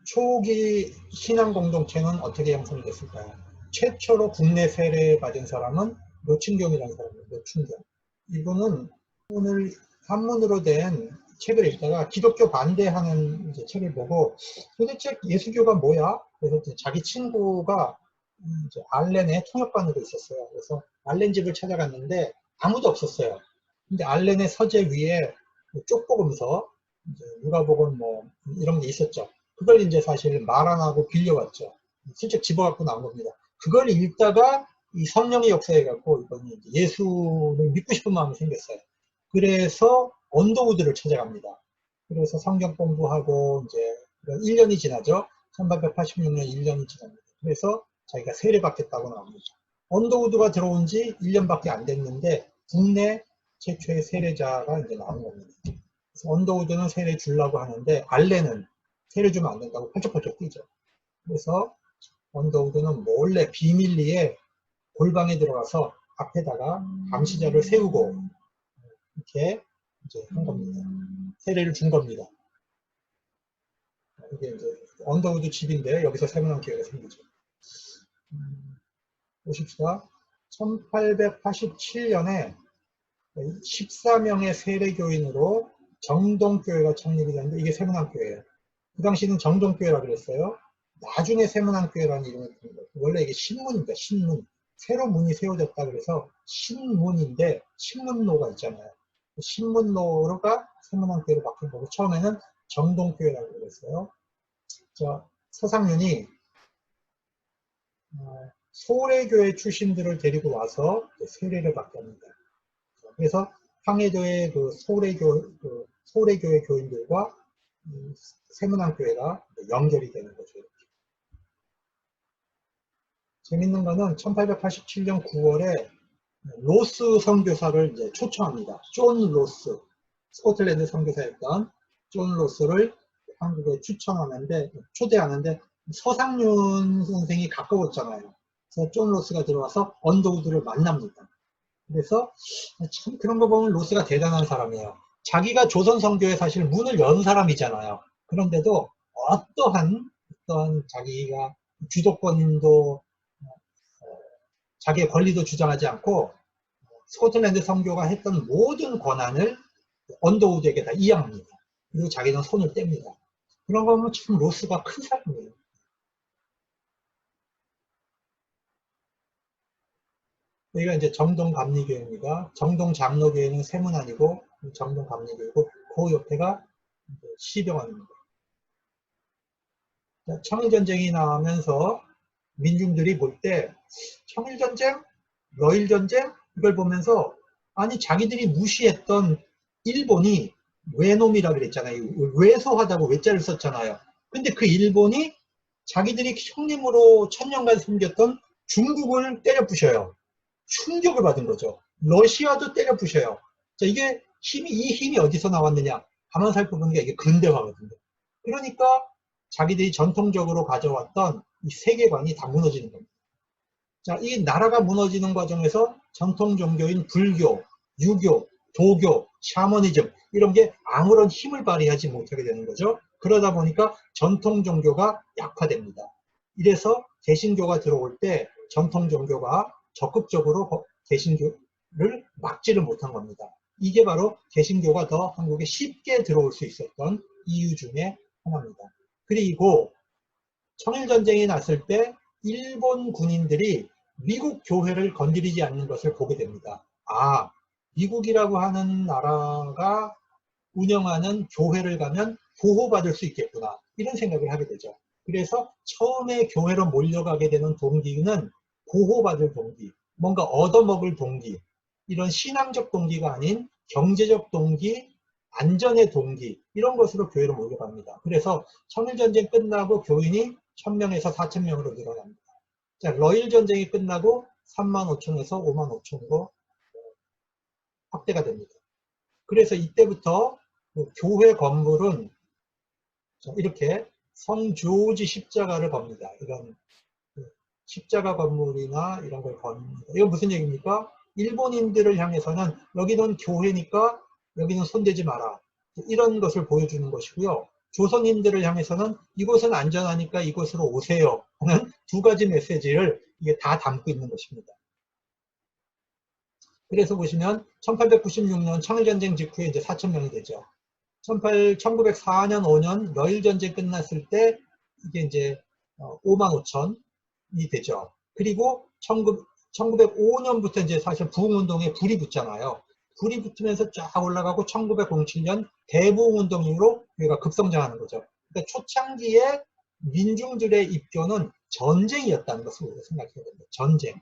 초기 신앙 공동체는 어떻게 형성이 됐을까요? 최초로 국내 세례받은 사람은 노춘경이라는 사람이에요. 노춘경. 이분은 오늘 한문으로 된 책을 읽다가 기독교 반대하는 이제 책을 보고 도대체 예수교가 뭐야? 그래서 자기 친구가 이제 알렌의 통역관으로 있었어요. 그래서 알렌 집을 찾아갔는데 아무도 없었어요. 근데 알렌의 서재 위에 쪽보금서, 누가복음 뭐 이런 게 있었죠. 그걸 이제 사실 말 안 하고 빌려왔죠. 슬쩍 집어갖고 나온 겁니다. 그걸 읽다가 이 성령의 역사해갖고 이번에 예수를 믿고 싶은 마음이 생겼어요. 그래서 언더우드를 찾아갑니다. 그래서 성경 공부하고 이제 1년이 지나죠. 1886년 1년이 지납니다. 그래서 자기가 세례받겠다고 나옵니다. 언더우드가 들어온 지 1년밖에 안 됐는데 국내 최초의 세례자가 이제 나온 겁니다. 그래서 언더우드는 세례 주려고 하는데 알렌은 세례 주면 안 된다고 펄쩍펄쩍 뛰죠. 그래서 언더우드는 몰래 비밀리에 골방에 들어가서 앞에다가 감시자를 세우고 이렇게 이제 한 겁니다. 세례를 준 겁니다. 이게 이제 언더우드 집인데 여기서 세문안 교회가 생기죠. 보십시다. 1887년에 14명의 세례교인으로 정동교회가 창립이 됐는데 이게 세문안교회예요. 그 당시는 정동교회라고 그랬어요. 나중에 세문안교회라는 이름이 붙은 거예요. 원래 이게 신문입니다. 신문. 새로 문이 세워졌다 그래서 신문인데 신문로가 있잖아요. 신문로가 세문안교회로 바뀐 거고 처음에는 정동교회라고 그랬어요. 자, 서상윤이 소래교회 출신들을 데리고 와서 세례를 받게 합니다. 그래서 황해도의 그 소래교회 교인들과 세문안교회가 연결이 되는 거죠. 이렇게. 재밌는 거는 1887년 9월에 로스 선교사를 이제 초청합니다. 존 로스, 스코틀랜드 선교사였던 존 로스를 한국에 초대하는데 서상윤 선생이 가까웠잖아요. 그래서 존 로스가 들어와서 언더우드를 만납니다. 그래서 참 그런 거 보면 로스가 대단한 사람이에요. 자기가 조선 선교에 사실 문을 연 사람이잖아요. 그런데도 어떠한 자기가 주도권도 자기의 권리도 주장하지 않고 스코틀랜드 선교가 했던 모든 권한을 언더우드에게 다 이양합니다. 그리고 자기는 손을 뗍니다. 그런 거 보면 참 로스가 큰 사람이에요. 여기가 이제 정동감리교회입니다. 정동장로교회는 세문안이고 정동감리교회고 그 옆에가 시병원입니다. 청일전쟁이 나오면서 민중들이 볼 때 청일전쟁, 러일전쟁 이걸 보면서 아니 자기들이 무시했던 일본이 외놈이라 그랬잖아요. 왜소하다고 외자를 썼잖아요. 근데 그 일본이 자기들이 형님으로 천년간 숨겼던 중국을 때려 부셔요. 충격을 받은 거죠. 러시아도 때려 부셔요. 자, 이 힘이 어디서 나왔느냐? 가만 살펴보니까 이게 근대화거든요. 그러니까 자기들이 전통적으로 가져왔던 이 세계관이 다 무너지는 겁니다. 자, 이 나라가 무너지는 과정에서 전통 종교인 불교, 유교, 도교, 샤머니즘 이런 게 아무런 힘을 발휘하지 못하게 되는 거죠. 그러다 보니까 전통 종교가 약화됩니다. 이래서 개신교가 들어올 때 전통 종교가 적극적으로 개신교를 막지를 못한 겁니다. 이게 바로 개신교가 더 한국에 쉽게 들어올 수 있었던 이유 중에 하나입니다. 그리고 청일전쟁이 났을 때 일본 군인들이 미국 교회를 건드리지 않는 것을 보게 됩니다. 아, 미국이라고 하는 나라가 운영하는 교회를 가면 보호받을 수 있겠구나, 이런 생각을 하게 되죠. 그래서 처음에 교회로 몰려가게 되는 동기는 보호받을 동기, 뭔가 얻어먹을 동기, 이런 신앙적 동기가 아닌 경제적 동기, 안전의 동기, 이런 것으로 교회로 몰려갑니다. 그래서 청일전쟁 끝나고 교인이 1000명에서 4000명으로 늘어납니다. 자, 러일 전쟁이 끝나고 35,000에서 55,000으로 확대가 됩니다. 그래서 이때부터 교회 건물은 이렇게 성조지 십자가를 겁니다. 이런 십자가 건물이나 이런 걸 겁니다. 이건 무슨 얘기입니까? 일본인들을 향해서는 여기는 교회니까 여기는 손대지 마라, 이런 것을 보여주는 것이고요. 조선인들을 향해서는 이곳은 안전하니까 이곳으로 오세요 하는 두 가지 메시지를 이게 다 담고 있는 것입니다. 그래서 보시면 1896년 청일전쟁 직후에 이제 4,000명이 되죠. 1904년 5년 러일전쟁 끝났을 때 이게 이제 55,000이 되죠. 그리고 1905년부터 이제 사실 부흥운동에 불이 붙잖아요. 불이 붙으면서 쫙 올라가고 1907년 대부흥운동 이후로 교회가 급성장하는 거죠. 그러니까 초창기에 민중들의 입교는 전쟁이었다는 것을 우리가 생각해야 됩니다. 전쟁.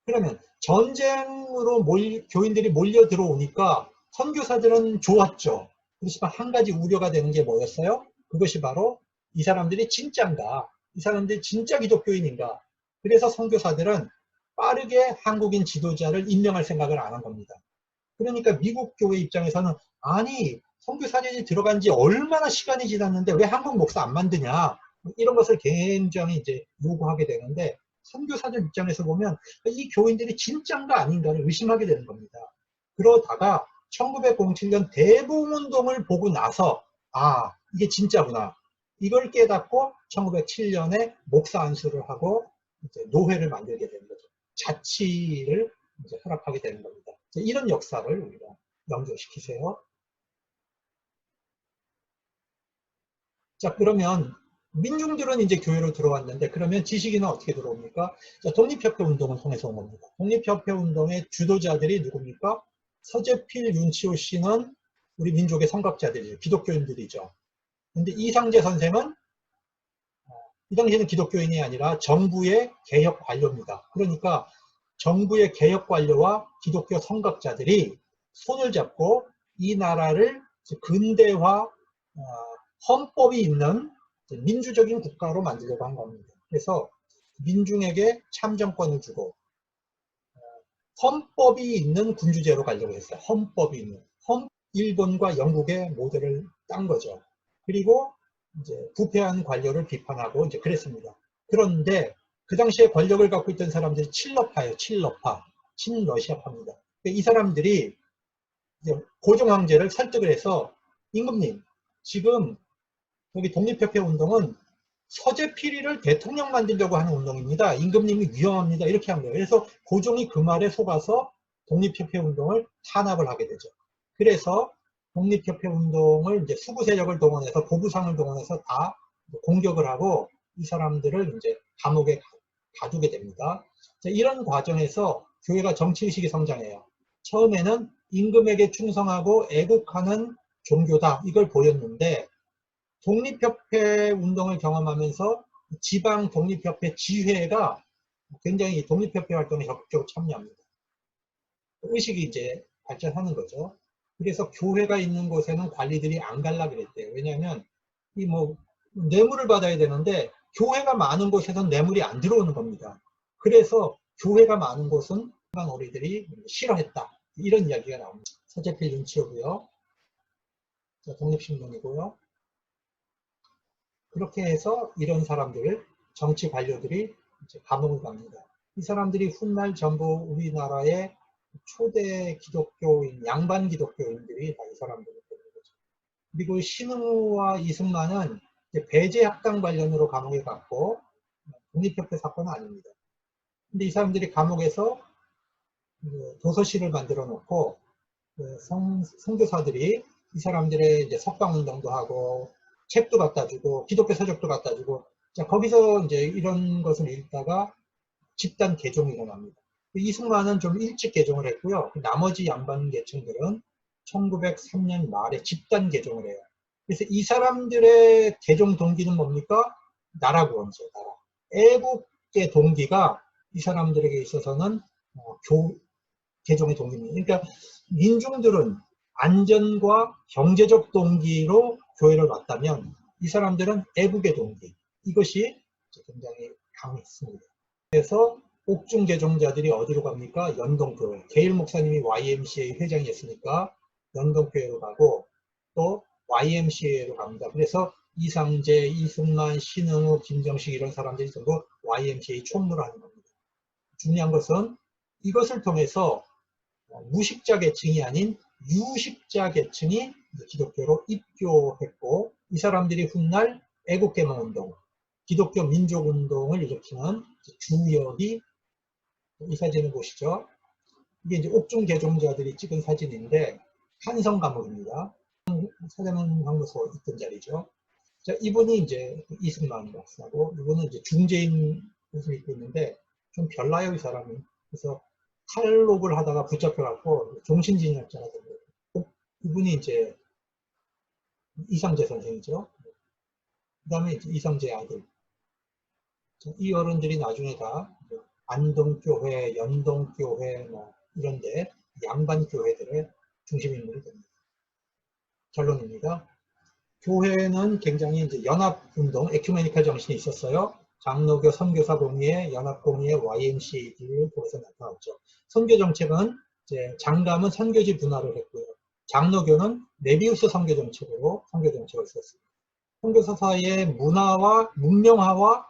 그러면 전쟁으로 교인들이 몰려 들어오니까 선교사들은 좋았죠. 그렇지만 한 가지 우려가 되는 게 뭐였어요? 그것이 바로 이 사람들이 진짜인가? 이 사람들이 진짜 기독교인인가? 그래서 선교사들은 빠르게 한국인 지도자를 임명할 생각을 안 한 겁니다. 그러니까 미국 교회 입장에서는 아니, 선교사진이 들어간 지 얼마나 시간이 지났는데 왜 한국 목사 안 만드냐, 이런 것을 굉장히 이제 요구하게 되는데, 선교사들 입장에서 보면 이 교인들이 진짜인가 아닌가를 의심하게 되는 겁니다. 그러다가 1907년 대부흥운동을 보고 나서 아, 이게 진짜구나, 이걸 깨닫고 1907년에 목사 안수를 하고 이제 노회를 만들게 되는 거죠. 자치를 이제 허락하게 되는 겁니다. 이런 역사를 우리가 연결시키세요. 자, 그러면 민중들은 이제 교회로 들어왔는데, 그러면 지식인은 어떻게 들어옵니까? 자, 독립협회 운동을 통해서 온 겁니다. 독립협회 운동의 주도자들이 누굽니까? 서재필, 윤치호 씨는 우리 민족의 선각자들이죠. 기독교인들이죠. 근데 이상재 선생은 이 당시에는 기독교인이 아니라 정부의 개혁 관료입니다. 그러니까 정부의 개혁 관료와 기독교 선각자들이 손을 잡고 이 나라를 근대화, 헌법이 있는 민주적인 국가로 만들려고 한 겁니다. 그래서 민중에게 참정권을 주고 헌법이 있는 군주제로 가려고 했어요. 헌법이 있는. 일본과 영국의 모델을 딴 거죠. 그리고 이제 부패한 관료를 비판하고 이제 그랬습니다. 그런데 그 당시에 권력을 갖고 있던 사람들이 칠러파예요. 칠러파. 친러시아파입니다. 이 사람들이 이제 고종 황제를 설득을 해서 임금님, 지금 여기 독립협회 운동은 서재필이를 대통령 만들려고 하는 운동입니다. 임금님이 위험합니다. 이렇게 한 거예요. 그래서 고종이 그 말에 속아서 독립협회 운동을 탄압을 하게 되죠. 그래서 독립협회 운동을 이제 수구 세력을 동원해서 보부상을 동원해서 다 공격을 하고 이 사람들을 이제 감옥에 가두게 됩니다. 이런 과정에서 교회가 정치의식이 성장해요. 처음에는 임금에게 충성하고 애국하는 종교다, 이걸 보였는데 독립협회 운동을 경험하면서 지방 독립협회 지회가 굉장히 독립협회 활동에 적극적으로 참여합니다. 의식이 이제 발전하는 거죠. 그래서 교회가 있는 곳에는 관리들이 안 갈라 그랬대요. 왜냐하면 이 뭐 뇌물을 받아야 되는데 교회가 많은 곳에서는 뇌물이 안 들어오는 겁니다. 그래서 교회가 많은 곳은 어리들이 싫어했다, 이런 이야기가 나옵니다. 서재필 윤치호고요. 독립신문이고요. 그렇게 해서 이런 사람들, 정치 관료들이 이제 감옥을 갑니다. 이 사람들이 훗날 전부 우리나라의 초대 기독교인, 양반 기독교인들이 다 이 사람들이 되는 거죠. 그리고 신흥우와 이승만은 배제 학당 관련으로 감옥에 갔고 독립협회 사건은 아닙니다. 근데 이 사람들이 감옥에서 도서실을 만들어 놓고 선교사들이 이 사람들의 이제 석방운동도 하고 책도 갖다 주고 기독교 서적도 갖다 주고, 자, 거기서 이제 이런 것을 읽다가 집단 개종이 일어납니다. 이승만은 좀 일찍 개종을 했고요. 나머지 양반 계층들은 1903년 말에 집단 개종을 해요. 그래서 이 사람들의 개종 동기는 뭡니까? 나라 구원죠. 나라. 애국의 동기가 이 사람들에게 있어서는 개종의 동기입니다. 그러니까 민중들은 안전과 경제적 동기로 교회를 왔다면 이 사람들은 애국의 동기, 이것이 굉장히 강했습니다. 그래서 옥중 개종자들이 어디로 갑니까? 연동교회. 게일 목사님이 YMCA 회장이었으니까 연동교회로 가고, 또 YMCA로 갑니다. 그래서 이상재, 이승만, 신흥우, 김정식 이런 사람들이 전부 YMCA 총무를 하는 겁니다. 중요한 것은 이것을 통해서 무식자 계층이 아닌 유식자 계층이 기독교로 입교했고, 이 사람들이 훗날 애국개몽운동, 기독교 민족운동을 일으키는 주역이, 이 사진을 보시죠. 이게 이제 옥중 개종자들이 찍은 사진인데 한성감옥입니다. 사대문 방무소 있던 자리죠. 자, 이분이 이제 이승만 박사고, 이분은 이제 중재인 옷을 입고 있는데 좀 별나요, 이 사람이. 그래서 칼롭을 하다가 붙잡혀갖고 종신진열자가 됩니다. 이분이 이제 이상재 선생이죠. 그 다음에 이제 이상재 아들. 이 어른들이 나중에 다 안동교회, 연동교회, 뭐 이런데 양반교회들의 중심인물이 됩니다. 결론입니다. 교회는 굉장히 이제 연합운동, 에큐메니칼 정신이 있었어요. 장로교, 선교사 공의회, 연합공의회, YMCA를 통해서 나타났죠. 선교 정책은 이제 장감은 선교지 분할을 했고요. 장로교는 메비우스 선교 정책으로 선교 정책을 썼습니다. 선교사 사이의 문화와 문명화와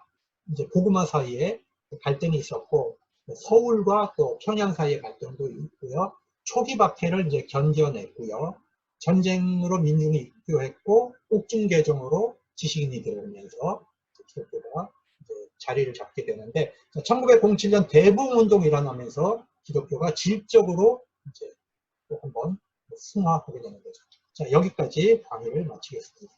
이제 복음화 사이에 갈등이 있었고, 서울과 또 평양 사이의 갈등도 있고요. 초기 박해를 이제 견뎌냈고요. 전쟁으로 민중이 입교했고, 옥중 개종으로 지식인이 들어오면서 기독교가 이제 자리를 잡게 되는데, 1907년 대부흥운동이 일어나면서 기독교가 질적으로 이제 또 한번 승화하게 되는 거죠. 자, 여기까지 강의를 마치겠습니다.